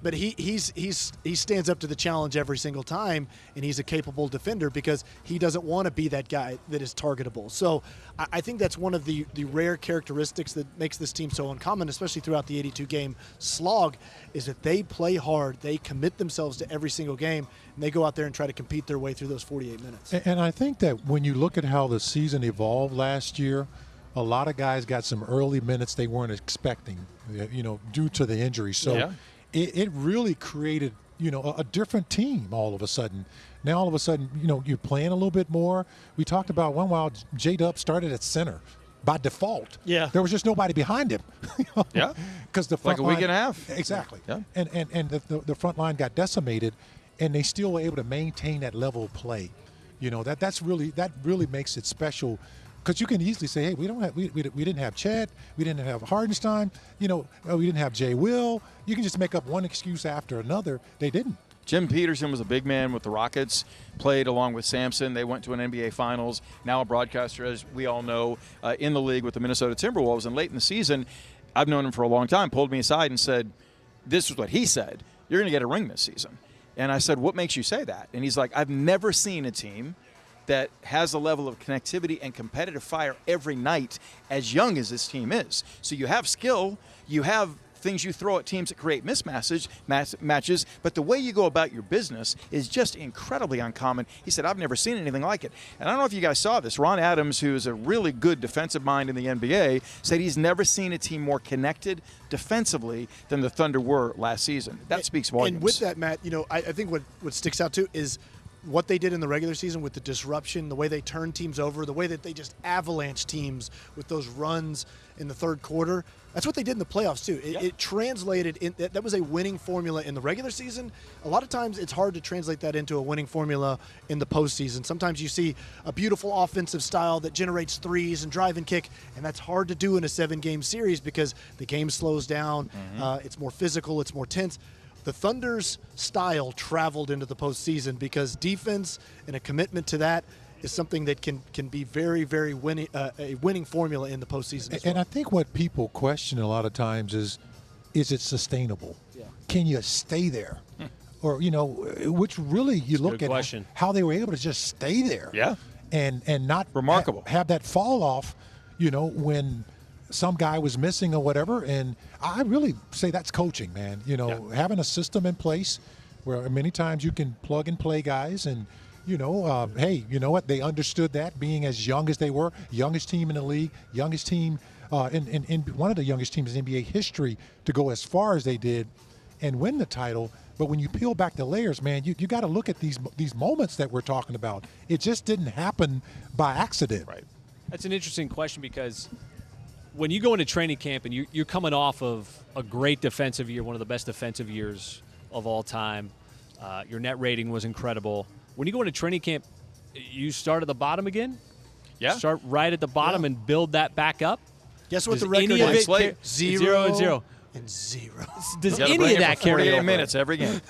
But he stands up to the challenge every single time, and he's a capable defender because he doesn't want to be that guy that is targetable. So I think that's one of the rare characteristics that makes this team so uncommon, especially throughout the 82-game slog, is that they play hard, they commit themselves to every single game, and they go out there and try to compete their way through those 48 minutes. And I think that when you look at how the season evolved last year, a lot of guys got some early minutes they weren't expecting, due to the injury. So. Yeah. It really created, a different team all of a sudden. Now all of a sudden, you're playing a little bit more. We talked about one while J-Dub started at center by default. Yeah. There was just nobody behind him. Yeah. Because the front like a week and a half. Exactly. Yeah. And the front line got decimated, and they still were able to maintain that level of play. That really makes it special. Because you can easily say, hey, we didn't have Chet, we didn't have Hartenstein, we didn't have Jay Will. You can just make up one excuse after another. They didn't. Jim Peterson was a big man with the Rockets, played along with Sampson. They went to an NBA Finals, now a broadcaster, as we all know, in the league with the Minnesota Timberwolves. And late in the season, I've known him for a long time, pulled me aside and said, this is what he said, you're going to get a ring this season. And I said, what makes you say that? And he's like, I've never seen a team that has a level of connectivity and competitive fire every night as young as this team is. So you have skill, you have things you throw at teams that create matches, but the way you go about your business is just incredibly uncommon. He said, I've never seen anything like it. And I don't know if you guys saw this. Ron Adams, who is a really good defensive mind in the NBA, said he's never seen a team more connected defensively than the Thunder were last season. That speaks volumes. And with that, Matt, I think what sticks out too is what they did in the regular season with the disruption, the way they turned teams over, the way that they just avalanche teams with those runs in the third quarter. That's what they did in the playoffs too. It translated in that was a winning formula in the regular season. A lot of times it's hard to translate that into a winning formula in the postseason. Sometimes you see a beautiful offensive style that generates threes and drive and kick, and that's hard to do in a 7-game series because the game slows down. It's more physical, it's more tense. The Thunder's style traveled into the postseason because defense and a commitment to that is something that can be very, very winning, a winning formula in the postseason as well. And I think what people question a lot of times is it sustainable? Yeah. Can you stay there? Or, which really you look at how they were able to just stay there. Yeah. And not remarkable have that fall off, when some guy was missing or whatever. And I really say that's coaching, man. Having a system in place where many times you can plug and play guys and, hey, you know what? They understood that being as young as they were, youngest team in the league, youngest team in one of the youngest teams in NBA history to go as far as they did and win the title. But when you peel back the layers, man, you got to look at these moments that we're talking about. It just didn't happen by accident. Right. That's an interesting question because when you go into training camp and you're coming off of a great defensive year, one of the best defensive years of all time, your net rating was incredible. When you go into training camp, you start at the bottom again? Yeah. Start right at the bottom and build that back up? Guess what the record is? 0-0. And 0. Does any of that carry over? 48 minutes every game.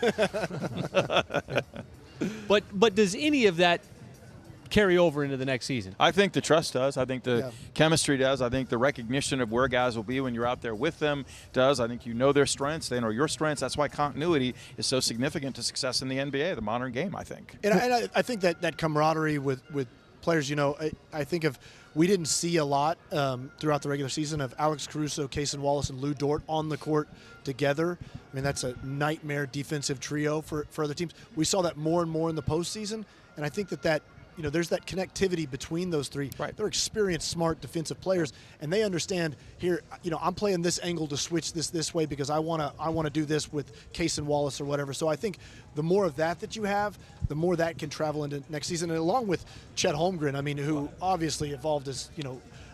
But does any of that carry over into the next season? I think the trust does. I think the chemistry does. I think the recognition of where guys will be when you're out there with them does. I think you know their strengths. They know your strengths. That's why continuity is so significant to success in the NBA, the modern game, I think. And I think that camaraderie with players, I think of we didn't see a lot throughout the regular season of Alex Caruso, Cason Wallace, and Lu Dort on the court together. I mean, that's a nightmare defensive trio for other teams. We saw that more and more in the postseason, and I think that there's that connectivity between those three. Right. They're experienced, smart defensive players, and they understand here. I'm playing this angle to switch this way because I want to do this with Cason Wallace or whatever. So I think the more of that you have, the more that can travel into next season. And along with Chet Holmgren, I mean, who obviously evolved as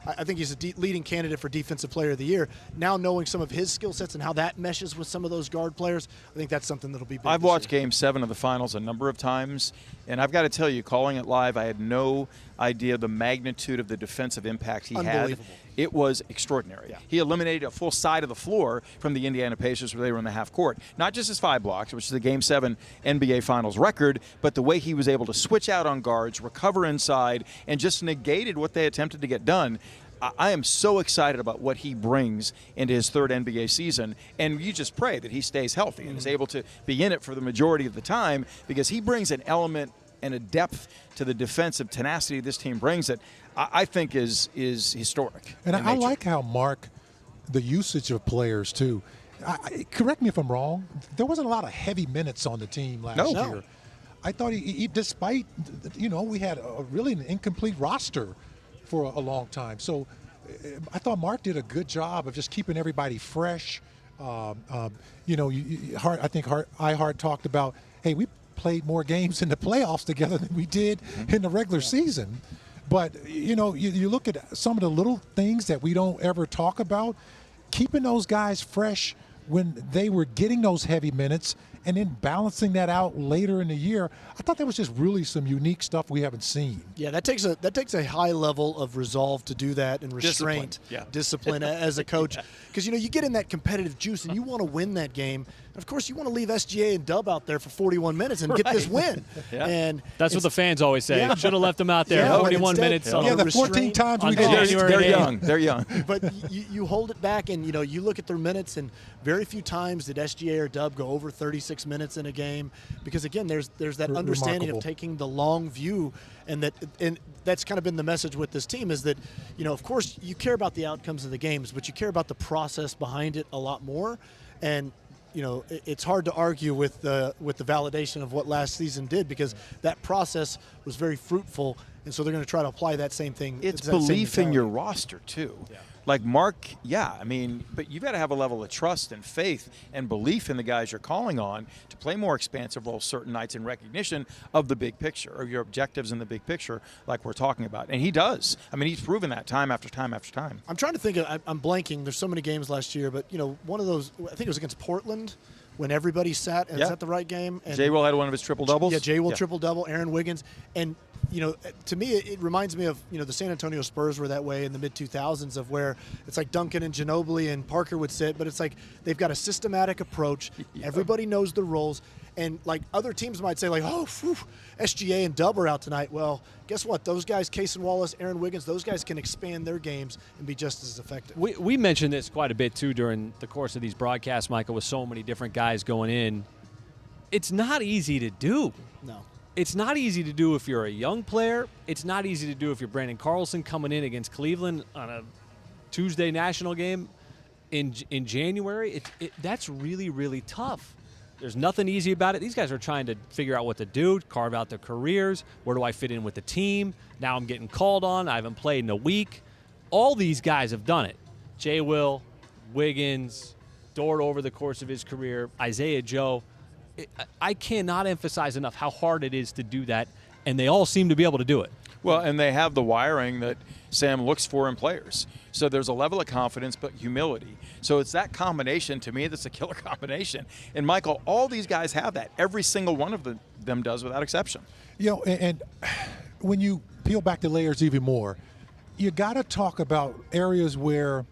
I think he's a leading candidate for Defensive Player of the Year. Now knowing some of his skill sets and how that meshes with some of those guard players, I think that's something that'll be big. I've watched Game 7 of the Finals a number of times, and I've got to tell you, calling it live, I had no idea the magnitude of the defensive impact he had. It was extraordinary. Yeah. He eliminated a full side of the floor from the Indiana Pacers where they were in the half court. Not just his 5 blocks, which is the Game 7 NBA Finals record, but the way he was able to switch out on guards, recover inside, and just negated what they attempted to get done. I am so excited about what he brings into his third NBA season, and you just pray that he stays healthy and is able to be in it for the majority of the time, because he brings an element and a depth to the defensive tenacity this team brings that I think is historic. And I like how Mark, the usage of players too. Correct me if I'm wrong. There wasn't a lot of heavy minutes on the team last year. I thought he despite, we had a really an incomplete roster for a long time. So I thought Mark did a good job of just keeping everybody fresh. I think Ihart talked about, hey, we played more games in the playoffs together than we did in the regular season. But, you look at some of the little things that we don't ever talk about, keeping those guys fresh when they were getting those heavy minutes and then balancing that out later in the year. I thought that was just really some unique stuff we haven't seen. Yeah, that takes a high level of resolve to do that, and restraint, discipline as a coach. Because, you get in that competitive juice and you want to win that game. And of course, you want to leave SGA and Dub out there for 41 minutes and get this win. And that's what the fans always say. Yeah. Should have left them out there 41 minutes. The 14 times we They're young. They're young. But you hold it back, and you look at their minutes, and very few times did SGA or Dub go over 36 minutes in a game, because again, there's that understanding of taking the long view, and that's kind of been the message with this team, is that of course you care about the outcomes of the games, but you care about the process behind it a lot more. And it's hard to argue with the validation of what last season did, because that process was very fruitful, and so they're going to try to apply that same thing. It's belief in your roster too. Yeah. Like Mark, but you've got to have a level of trust and faith and belief in the guys you're calling on to play more expansive roles certain nights in recognition of the big picture, or your objectives in the big picture, like we're talking about. And he does. I mean, he's proven that time after time after time. I'm trying to think I'm blanking. There's so many games last year, but one of those, I think it was against Portland, when everybody sat. Is that the right game? And J. Will had one of his triple doubles. Yeah, J. Will triple double. Aaron Wiggins, and to me, it reminds me of the San Antonio Spurs were that way in the mid 2000s, of where it's like Duncan and Ginobili and Parker would sit, but it's like they've got a systematic approach. Everybody knows the roles. And like other teams might say, like, SGA and Dub are out tonight. Well, guess what? Those guys, Cason Wallace, Aaron Wiggins, those guys can expand their games and be just as effective. We mentioned this quite a bit, too, during the course of these broadcasts, Michael, with so many different guys going in. It's not easy to do. No. It's not easy to do if you're a young player. It's not easy to do if you're Brandon Carlson coming in against Cleveland on a Tuesday national game in January. That's really, really tough. There's nothing easy about it. These guys are trying to figure out what to do, carve out their careers. Where do I fit in with the team? Now I'm getting called on. I haven't played in a week. All these guys have done it. J. Will, Wiggins, Dort over the course of his career, Isaiah Joe. I cannot emphasize enough how hard it is to do that, and they all seem to be able to do it. Well, and they have the wiring that Sam looks for in players. So there's a level of confidence, but humility. So it's that combination, to me, that's a killer combination. And, Michael, all these guys have that. Every single one of them does, without exception. And when you peel back the layers even more, you got to talk about areas where,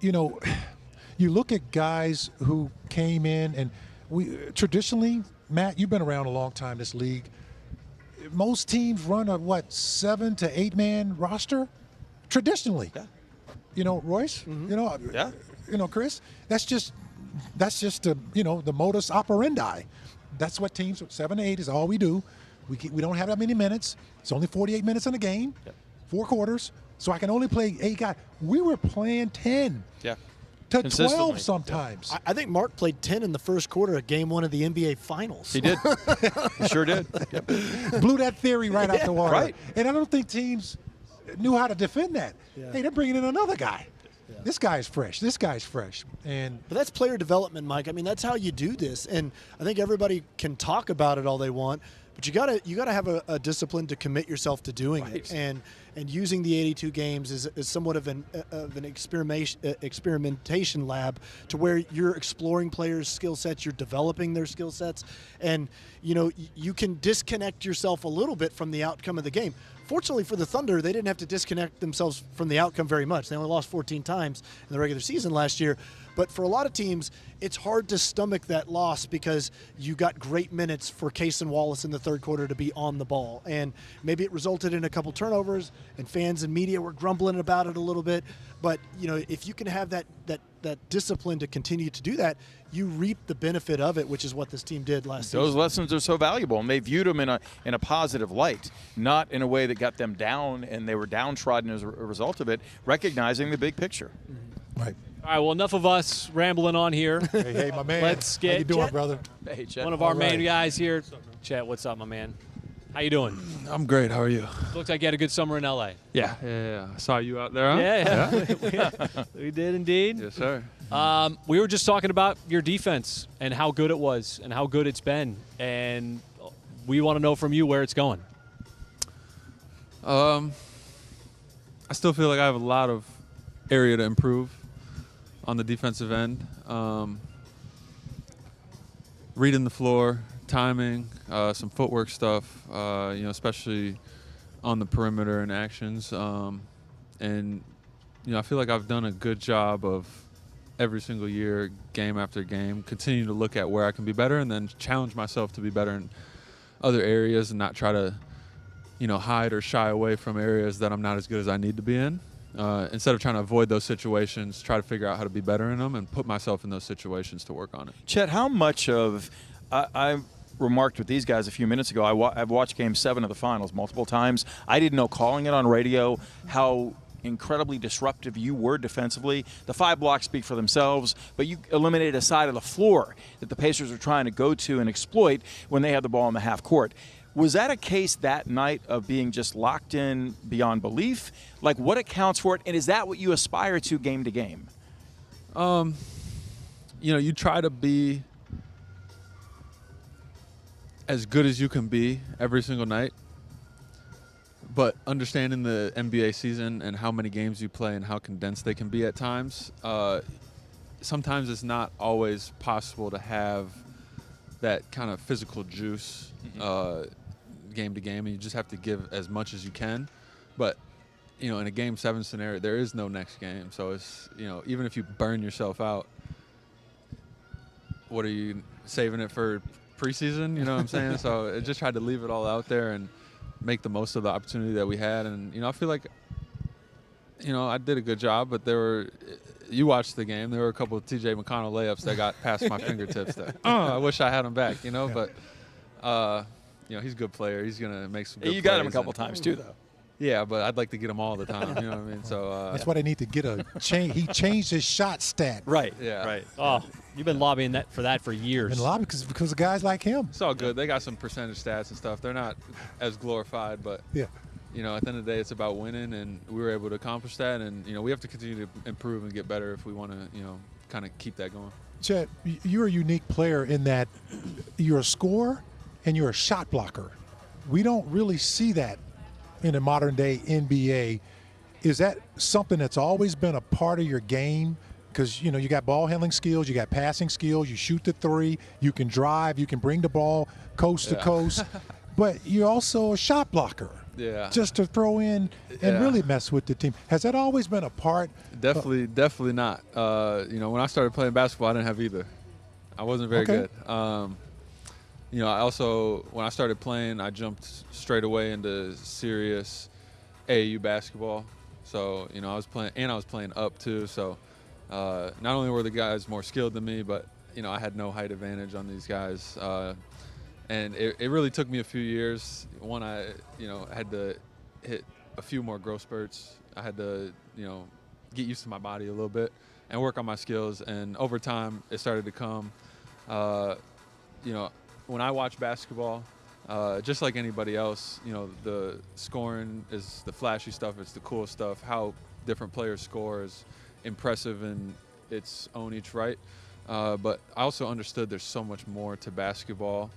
you look at guys who came in, and we traditionally, Matt, you've been around a long time, this league. Most teams run a 7 to 8 man roster traditionally. Yeah. Royce, Chris, that's just the modus operandi. That's what teams 7 to 8 is all we do. We don't have that many minutes. It's only 48 minutes in a game, 4 quarters. So I can only play 8 guys. We were playing 10. Yeah. To 12 sometimes. I think Mark played 10 in the first quarter of Game 1 of the NBA Finals. He did. He sure did. Yep. Blew that theory right out the water. Right. And I don't think teams knew how to defend that. Yeah. Hey, they're bringing in another guy. Yeah. This guy's fresh. But that's player development, Mike. I mean, that's how you do this. And I think everybody can talk about it all they want, but you gotta have a discipline to commit yourself to doing it. And using the 82 games is somewhat of an experimentation lab, to where you're exploring players' skill sets, you're developing their skill sets, and you can disconnect yourself a little bit from the outcome of the game. Fortunately for the Thunder, they didn't have to disconnect themselves from the outcome very much. They only lost 14 times in the regular season last year. But for a lot of teams, it's hard to stomach that loss, because you got great minutes for Cason Wallace in the third quarter to be on the ball. And maybe it resulted in a couple turnovers. and fans and media were grumbling about it a little bit. But, if you can have that discipline to continue to do that, you reap the benefit of it, which is what this team did last season. Those lessons are so valuable, and they viewed them in a positive light, not in a way that got them down and they were downtrodden as a result of it, recognizing the big picture. Right. All right, well, enough of us rambling on here. Hey, my man. Let's get How you doing, Chet, brother? Hey, Chet. one of our main guys here. Chet, what's up, my man? How you doing? I'm great. How are you? Looks like you had a good summer in L.A. Yeah. I saw you out there, huh? Yeah. We did indeed. Yes, sir. We were just talking about your defense and how good it was and how good it's been. And we want to know from you where it's going. I still feel like I have a lot of area to improve on the defensive end. Reading the floor, timing, some footwork stuff, especially on the perimeter and actions. And I feel like I've done a good job of every single year, game after game, continue to look at where I can be better and then challenge myself to be better in other areas and not try to, hide or shy away from areas that I'm not as good as I need to be in. Instead of trying to avoid those situations, try to figure out how to be better in them and put myself in those situations to work on it. Chet, how much of I remarked with these guys a few minutes ago, I've watched Game 7 of the Finals multiple times. I didn't know, calling it on radio, how incredibly disruptive you were defensively. The 5 blocks speak for themselves, but you eliminated a side of the floor that the Pacers were trying to go to and exploit when they had the ball in the half court. Was that a case that night of being just locked in beyond belief? Like, what accounts for it, and is that what you aspire to game? You try to be as good as you can be every single night, but understanding the NBA season and how many games you play and how condensed they can be at times, sometimes it's not always possible to have that kind of physical juice game to game, and you just have to give as much as you can. But in a Game 7 scenario, there is no next game, so it's even if you burn yourself out, what are you saving it for preseason? You know what I'm saying? So I just tried to leave it all out there and make the most of the opportunity that we had. And I feel like I did a good job, but you watched the game, there were a couple of TJ McConnell layups that got past my fingertips that I wish I had them back, but he's a good player. He's going to make some good plays. You got him a couple times too, though. Yeah, but I'd like to get him all the time. You know what I mean? So that's why they need to get a change. He changed his shot stat. Right. Yeah. Right. Oh, you've been lobbying for that for years. Been lobbying because of guys like him. It's all good. They got some percentage stats and stuff. They're not as glorified, but at the end of the day, it's about winning, and we were able to accomplish that. And we have to continue to improve and get better if we want to kind of keep that going. Chet, you're a unique player in that you're a scorer and you're a shot blocker. We don't really see that in a modern-day NBA. Is that something that's always been a part of your game? Because, you got ball handling skills, you got passing skills, you shoot the three, you can drive, you can bring the ball coast to coast, but you're also a shot blocker. Yeah. Just to throw in and really mess with the team. Has that always been a part? Definitely not. When I started playing basketball, I didn't have either. I wasn't very good. I also, when I started playing, I jumped straight away into serious AAU basketball. So, I was playing up too. So, not only were the guys more skilled than me, but, I had no height advantage on these guys. And it really took me a few years. One, I had to hit a few more growth spurts. I had to, get used to my body a little bit and work on my skills. And over time, it started to come. When I watch basketball, just like anybody else, the scoring is the flashy stuff. It's the cool stuff. How different players score is impressive in its own each right. But I also understood there's so much more to basketball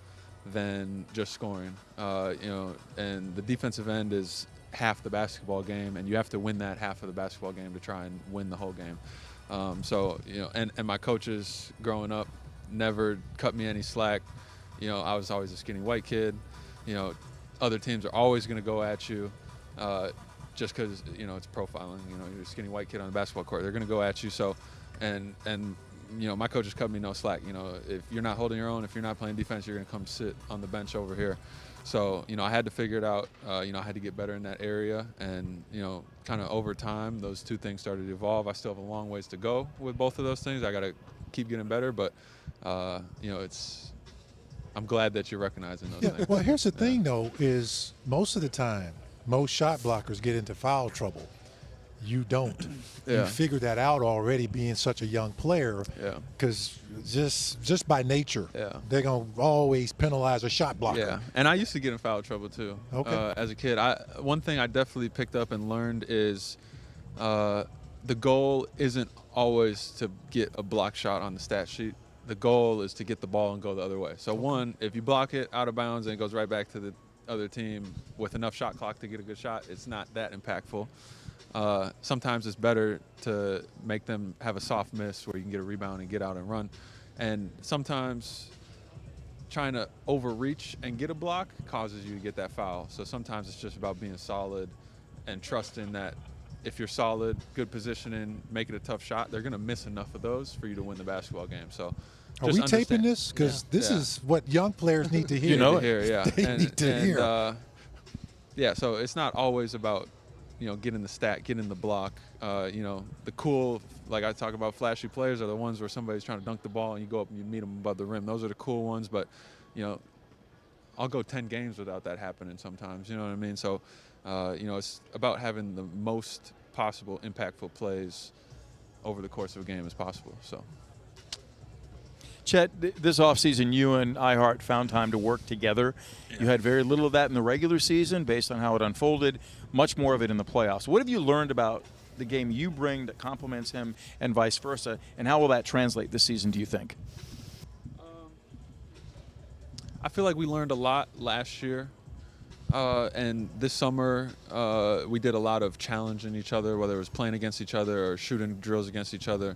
than just scoring. And the defensive end is half the basketball game, and you have to win that half of the basketball game to try and win the whole game. And my coaches growing up never cut me any slack. I was always a skinny white kid. Other teams are always going to go at you just because, it's profiling. You're a skinny white kid on the basketball court. They're going to go at you. So, and my coaches cut me no slack. If you're not holding your own, if you're not playing defense, you're going to come sit on the bench over here. So, I had to figure it out. I had to get better in that area. And, kind of over time, those two things started to evolve. I still have a long ways to go with both of those things. I got to keep getting better. But, I'm glad that you're recognizing those things. Well, here's the thing, though, is most of the time, most shot blockers get into foul trouble. You don't. You figure that out already being such a young player. Because just by nature, they're going to always penalize a shot blocker. Yeah, and I used to get in foul trouble too. As a kid, one thing I definitely picked up and learned is the goal isn't always to get a block shot on the stat sheet. The goal is to get the ball and go the other way. So one, if you block it out of bounds and it goes right back to the other team with enough shot clock to get a good shot, it's not that impactful. Sometimes it's better to make them have a soft miss where you can get a rebound and get out and run. And sometimes trying to overreach and get a block causes you to get that foul. So sometimes it's just about being solid and trusting that if you're solid, good positioning, make it a tough shot, they're going to miss enough of those for you to win the basketball game. So are we taping this? Because this is what young players need to hear. They need to hear. So it's not always about, getting the stat, getting the block. The cool, like I talk about, flashy players are the ones where somebody's trying to dunk the ball and you go up and you meet them above the rim. Those are the cool ones. But, I'll go 10 games without that happening sometimes. You know what I mean? So, it's about having the most possible impactful plays over the course of a game as possible. So, Chet, this offseason, you and iHeart found time to work together. You had very little of that in the regular season based on how it unfolded, much more of it in the playoffs. What have you learned about the game you bring that complements him and vice versa, and how will that translate this season, do you think? I feel like we learned a lot last year. And this summer, we did a lot of challenging each other, whether it was playing against each other or shooting drills against each other.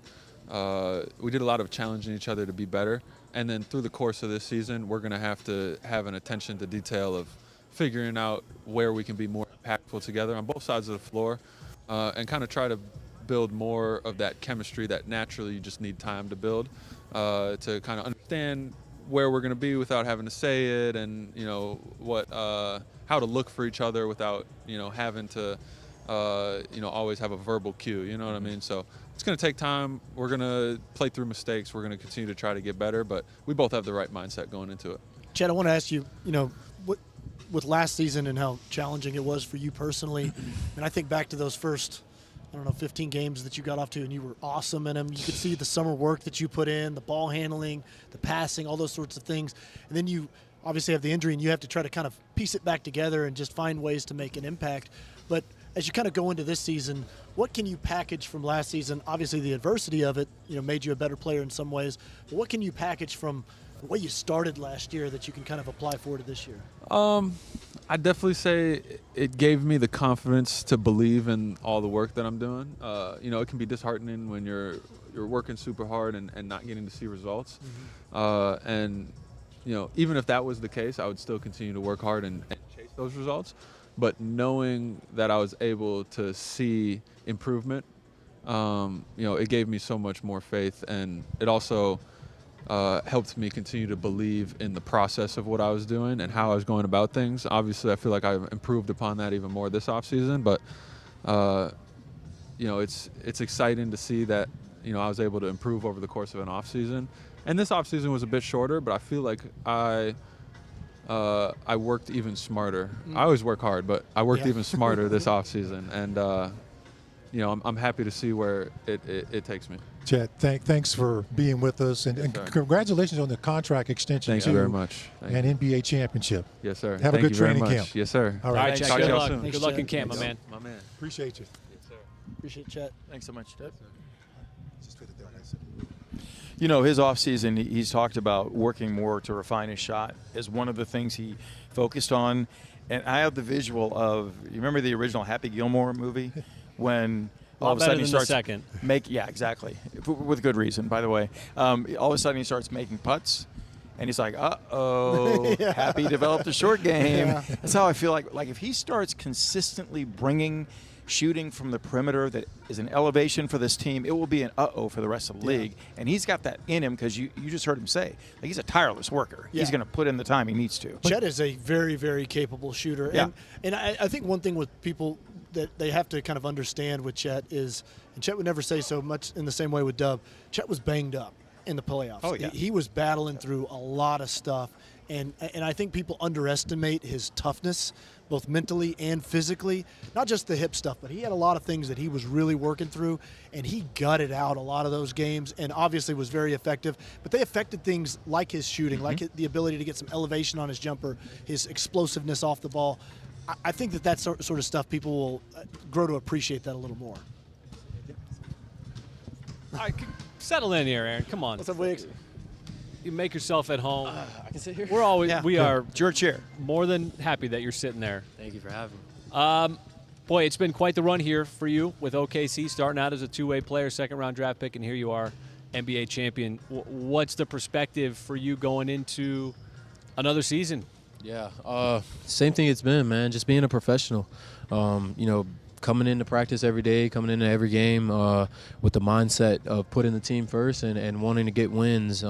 We did a lot of challenging each other to be better. And then through the course of this season, we're going to have an attention to detail of figuring out where we can be more impactful together on both sides of the floor and kind of try to build more of that chemistry that naturally you just need time to build to kind of understand where we're going to be without having to say it, and how to look for each other without having to always have a verbal cue. You know what I mean? So it's going to take time. We're going to play through mistakes. We're going to continue to try to get better, but we both have the right mindset going into it. Chet, I want to ask you, with last season and how challenging it was for you personally, and I think back to those first 15 games that you got off to, and you were awesome in them. You could see the summer work that you put in, the ball handling, the passing, all those sorts of things. And then you obviously have the injury, and you have to try to kind of piece it back together and just find ways to make an impact. But as you kind of go into this season, what can you package from last season? Obviously, the adversity of it, made you a better player in some ways. But what can you package from the way you started last year that you can kind of apply forward to this year? I definitely say it gave me the confidence to believe in all the work that I'm doing. It can be disheartening when you're working super hard and not getting to see results. And even if that was the case, I would still continue to work hard and chase those results. But knowing that I was able to see improvement, it gave me so much more faith, and it also helped me continue to believe in the process of what I was doing and how I was going about things. Obviously, I feel like I've improved upon that even more this offseason, but it's exciting to see that I was able to improve over the course of an offseason. And this offseason was a bit shorter, but I feel like I worked even smarter. I always work hard, but I worked even smarter this offseason, and I'm happy to see where it takes me. Chet, thanks for being with us, and congratulations on the contract extension. Thank you very much. And NBA championship. Yes, sir. Have a good training camp. Yes, sir. All right, Chet. Good luck. Good luck in camp, my man. Appreciate you. Yes, sir. Appreciate Chet. Thanks so much, Chet. His offseason, he's talked about working more to refine his shot as one of the things he focused on. And I have the visual of, you remember the original Happy Gilmore movie? When all of a sudden he starts exactly, with good reason, by the way. All of a sudden he starts making putts, and he's like, uh-oh, Happy developed a short game. That's how I feel like if he starts consistently bringing shooting from the perimeter that is an elevation for this team. It will be an uh-oh for the rest of the league. And he's got that in him because you just heard him say, like, he's a tireless worker. Yeah. He's going to put in the time he needs to. Chet is a very, very capable shooter. Yeah. And I think one thing with people that they have to kind of understand with Chet is, and Chet would never say so much in the same way with Dub, Chet was banged up in the playoffs. Oh, yeah. He was battling through a lot of stuff. And I think people underestimate his toughness, both mentally and physically. Not just the hip stuff, but he had a lot of things that he was really working through, and he gutted out a lot of those games and obviously was very effective. But they affected things like his shooting, like the ability to get some elevation on his jumper, his explosiveness off the ball. I think that sort of stuff, people will grow to appreciate that a little more. All right, settle in here, Aaron. Come on. What's up, Wiggs? You make yourself at home. I can sit here. We're always we are it's your chair. More than happy that you're sitting there. Thank you for having me. Boy, it's been quite the run here for you with OKC, starting out as a two-way player, second-round draft pick, and here you are, NBA champion. What's the perspective for you going into another season? Yeah, same thing it's been, man. Just being a professional. Coming into practice every day, coming into every game with the mindset of putting the team first and wanting to get wins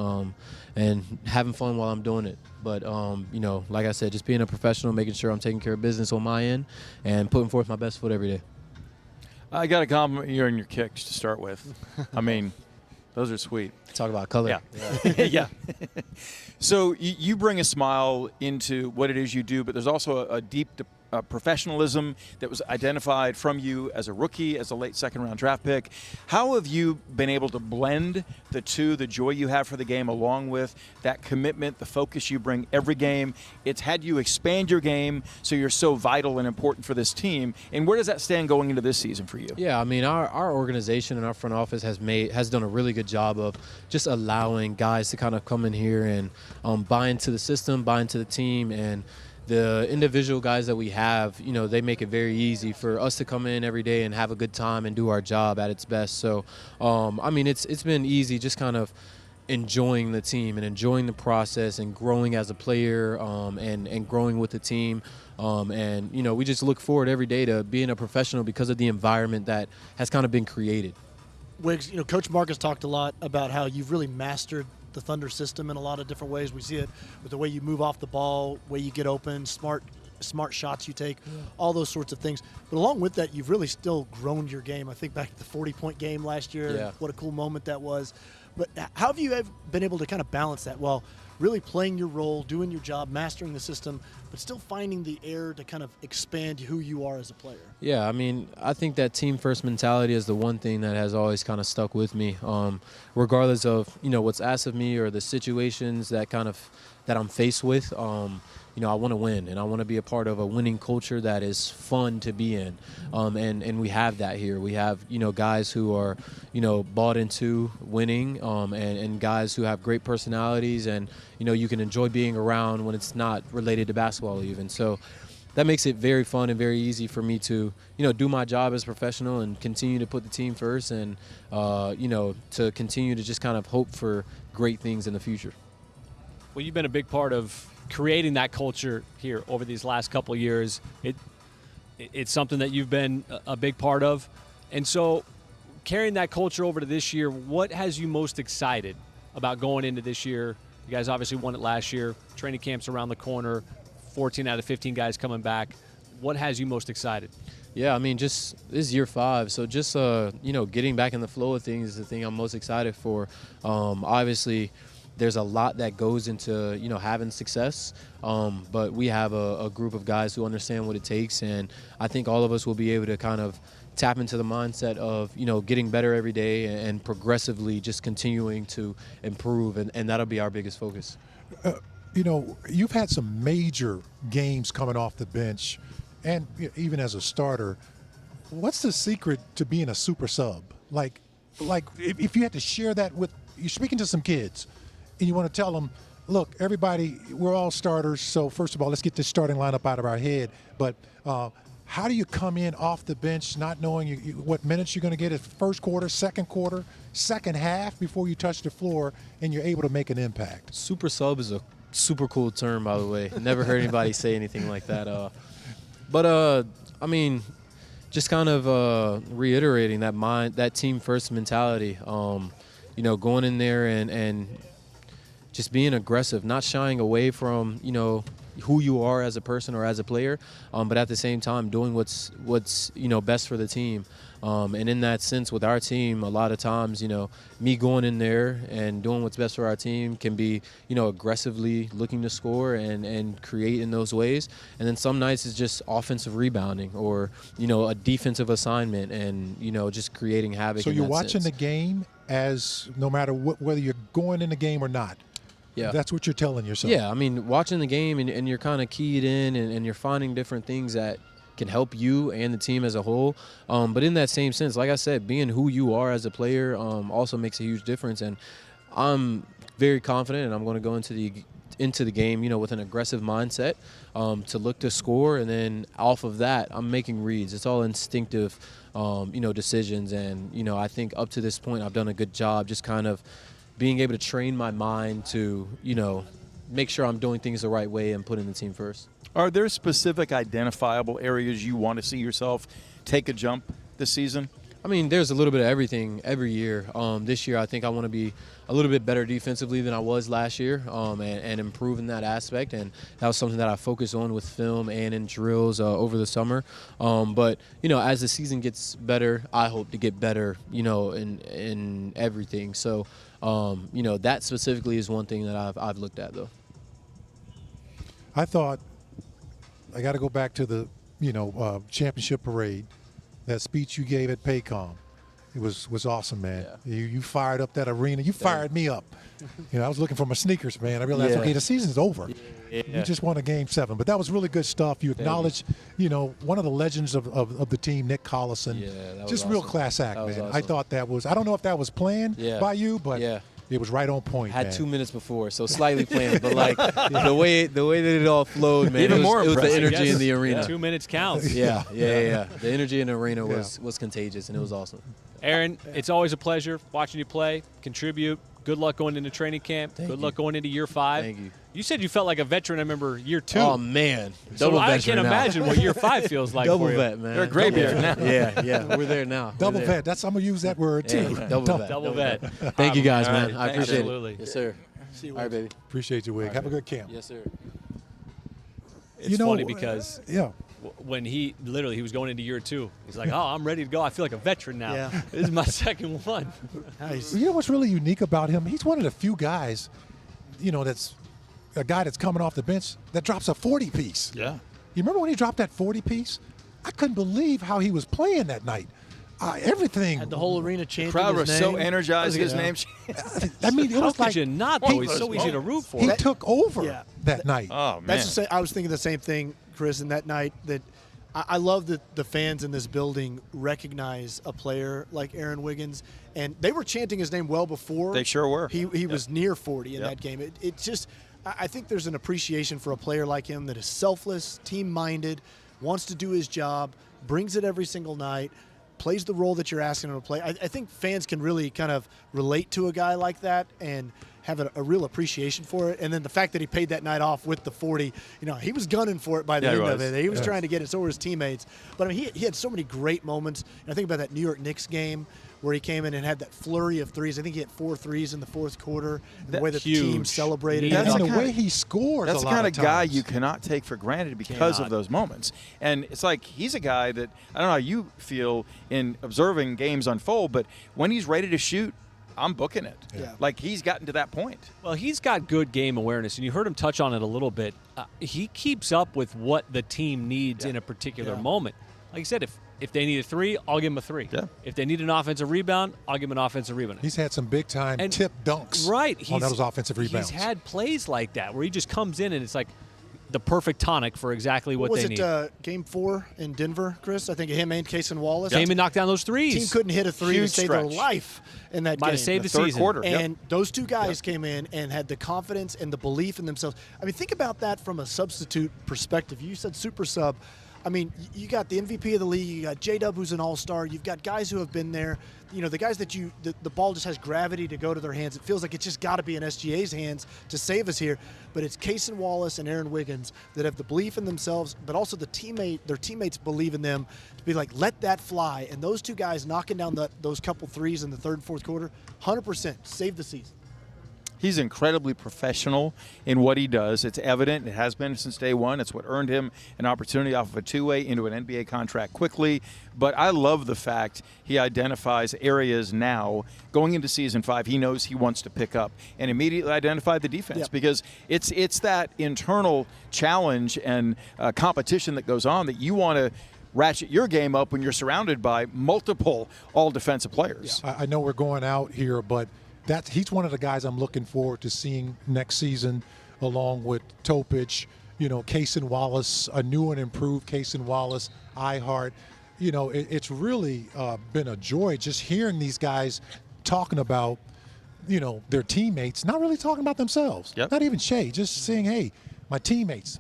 and having fun while I'm doing it. But, like I said, just being a professional, making sure I'm taking care of business on my end and putting forth my best foot every day. I got to compliment you on your kicks to start with. I mean, those are sweet. Talk about color. Yeah. Yeah. So you bring a smile into what it is you do, but there's also a deep professionalism that was identified from you as a rookie, as a late second-round draft pick. How have you been able to blend the two, the joy you have for the game, along with that commitment, the focus you bring every game? It's had you expand your game so you're so vital and important for this team. And where does that stand going into this season for you? Yeah, I mean, our organization and our front office has done a really good job of just allowing guys to kind of come in here and buy into the system, buy into the team, and the individual guys that we have, they make it very easy for us to come in every day and have a good time and do our job at its best. So, it's been easy just kind of enjoying the team and enjoying the process and growing as a player and growing with the team. We just look forward every day to being a professional because of the environment that has kind of been created. Wiggs, Coach Marcus talked a lot about how you've really mastered the Thunder system in a lot of different ways. We see it with the way you move off the ball, way you get open, smart shots you take, all those sorts of things. But along with that, you've really still grown your game. I think back to the 40-point game last year, what a cool moment that was. But how have you been able to kind of balance that while really playing your role, doing your job, mastering the system, but still finding the air to kind of expand who you are as a player? Yeah, I think that team-first mentality is the one thing that has always kind of stuck with me, regardless of, what's asked of me or the situations that I'm faced with. I want to win, and I want to be a part of a winning culture that is fun to be in. And we have that here. We have, guys who are, bought into winning, and guys who have great personalities, and, you can enjoy being around when it's not related to basketball even. So that makes it very fun and very easy for me to, do my job as a professional and continue to put the team first and, to continue to just kind of hope for great things in the future. Well, you've been a big part of creating that culture here over these last couple of years. It's something that you've been a big part of. And so carrying that culture over to this year, what has you most excited about going into this year? You guys obviously won it last year. Training camp's around the corner. 14 out of 15 guys coming back. What has you most excited? Yeah, this is year 5, so just getting back in the flow of things is the thing I'm most excited for. Obviously, there's a lot that goes into having success, but we have a group of guys who understand what it takes, and I think all of us will be able to kind of tap into the mindset of getting better every day and progressively just continuing to improve, and that'll be our biggest focus. You've had some major games coming off the bench, and even as a starter. What's the secret to being a super sub? Like if you had to share that with, you're speaking to some kids, and you want to tell them, look, everybody, we're all starters, so first of all, let's get this starting lineup out of our head. But how do you come in off the bench not knowing what minutes you're going to get at first quarter, second half before you touch the floor, and you're able to make an impact? Super sub is a super cool term, by the way. Never heard anybody say anything like that. just kind of reiterating that team first mentality. Going in there and just being aggressive, not shying away from who you are as a person or as a player, but at the same time doing what's best for the team. And in that sense, with our team, a lot of times, me going in there and doing what's best for our team can be, aggressively looking to score and create in those ways. And then some nights it's just offensive rebounding or, a defensive assignment and, just creating havoc. So in you're that watching sense. the game as no matter whether you're going in the game or not. Yeah. That's what you're telling yourself. Yeah, I mean, watching the game and you're kind of keyed in and you're finding different things that can help you and the team as a whole. But in that same sense, like I said, being who you are as a player also makes a huge difference. And I'm very confident, and I'm going to go into the game, with an aggressive mindset to look to score. And then off of that, I'm making reads. It's all instinctive, decisions. And, I think up to this point, I've done a good job just kind of being able to train my mind to, make sure I'm doing things the right way and putting the team first. Are there specific identifiable areas you want to see yourself take a jump this season? I mean, there's a little bit of everything every year. This year, I think I want to be a little bit better defensively than I was last year and improve in that aspect. And that was something that I focused on with film and in drills over the summer. But, as the season gets better, I hope to get better, in everything. So, that specifically is one thing that I've looked at, though. I thought I got to go back to the, championship parade. That speech you gave at Paycom, it was awesome, man. Yeah. You fired up that arena. You fired me up. I was looking for my sneakers, man. I realized, okay, the season's over. Yeah. You just won a Game 7. But that was really good stuff. You acknowledged, one of the legends of the team, Nick Collison. Yeah, that was just awesome. real class act, That was man. awesome. I thought that was – I don't know if that was planned by you, but it was right on point, Had man. 2 minutes before, so slightly planned, but the way that it all flowed, man. Even it more was the impressive. energy in the arena. 2 minutes counts. Yeah. The energy in the arena was contagious, and it was awesome. Aaron, it's always a pleasure watching you play, contribute. Good luck going into training camp. Good luck going into year 5. Thank you. You said you felt like a veteran, I remember, year 2. Oh, man. So I can't imagine what year 5 feels like Double for you. vet, man. They're a graybeard now. Yeah. We're there now. Double vet. I'm going to use that word, too. Yeah, double vet. Double vet. Thank you, guys, man. Right, I appreciate absolutely. it. Yes, sir. See you, All right, baby. Appreciate you, Wig. Have a good camp. Yes, sir. It's funny because yeah. when he was going into year 2, he's like, oh, I'm ready to go. I feel like a veteran now. Yeah. This is my second one. Nice. You know what's really unique about him? He's one of the few guys, that's a guy that's coming off the bench that drops a 40-piece. Yeah. You remember when he dropped that 40-piece? I couldn't believe how he was playing that night. Everything. Had the whole arena chanting Crowd his was name. so energized. His name. I mean, it How was could like you not, though? He's so easy to root for. he took over that night. Oh man. That's the same. I was thinking the same thing, Chris, in that night. That I love that the fans in this building recognize a player like Aaron Wiggins, and they were chanting his name well before. They sure were. He was near 40 in that game. It just, I think there's an appreciation for a player like him that is selfless, team-minded, wants to do his job, brings it every single night, plays the role that you're asking him to play. I think fans can really kind of relate to a guy like that and have a real appreciation for it. And then the fact that he paid that night off with the 40, he was gunning for it by the end of it. He was trying to get it, so were his teammates. But I mean, he had so many great moments. And I think about that New York Knicks game where he came in and had that flurry of threes. I think he had 4 threes in the fourth quarter. And the way that the team celebrated. That's the way he scores. That's the kind of guy you cannot take for granted because of those moments. And it's like he's a guy that I don't know how you feel in observing games unfold, but when he's ready to shoot, I'm booking it. Yeah. Like he's gotten to that point. Well, he's got good game awareness, and you heard him touch on it a little bit. He keeps up with what the team needs in a particular moment. Like you said, if they need a 3, I'll give him a 3. Yeah. If they need an offensive rebound, I'll give him an offensive rebound. He's had some big-time tip dunks on those offensive rebounds. He's had plays like that where he just comes in and it's like the perfect tonic for exactly what they need. Was it Game 4 in Denver, Chris? I think him and Cason Wallace. Came and knocked down those threes. Team couldn't hit a 3 to Huge save stretch. their life in that Might game. have saved the third season. quarter. And those two guys came in and had the confidence and the belief in themselves. I mean, think about that from a substitute perspective. You said super sub. I mean, you got the MVP of the league, you got J-Dub who's an all-star, you've got guys who have been there. You know, the guys that the ball just has gravity to go to their hands. It feels like it's just got to be in SGA's hands to save us here. But it's Cason Wallace and Aaron Wiggins that have the belief in themselves, but also their teammates believe in them to be like, let that fly. And those two guys knocking down those couple threes in the third and fourth quarter, 100% saved the season. He's incredibly professional in what he does. It's evident. It has been since day one. It's what earned him an opportunity off of a two-way into an NBA contract quickly. But I love the fact he identifies areas now going into season 5 he knows he wants to pick up and immediately identify the defense because it's that internal challenge and competition that goes on that you want to ratchet your game up when you're surrounded by multiple all-defensive players. Yeah, I know we're going out here, but he's one of the guys I'm looking forward to seeing next season, along with Topic, you know, Cason Wallace, a new and improved Cason Wallace, iHeart. You know, it's really been a joy just hearing these guys talking about, you know, their teammates, not really talking about themselves. Not even Shai, just saying, hey, my teammates,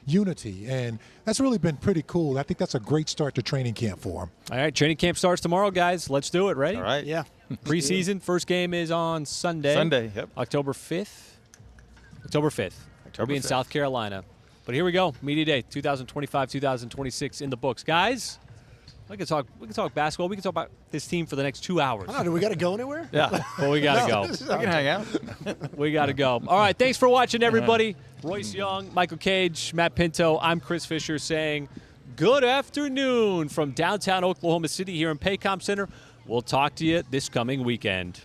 unity. And that's really been pretty cool. I think that's a great start to training camp for him. All right, training camp starts tomorrow, guys. Let's do it, ready? All right. Yeah. Preseason, first game is on Sunday. October 5th. October 5th. We'll be in South Carolina. But here we go. Media Day 2025-2026 in the books. Guys, we can talk basketball. We can talk about this team for the next 2 hours. I don't know, do we got to go anywhere? Yeah. Well, we got to go. We can hang out. We got to go. All right, thanks for watching, everybody. Royce Young, Michael Cage, Matt Pinto. I'm Chris Fisher saying good afternoon from downtown Oklahoma City here in Paycom Center. We'll talk to you this coming weekend.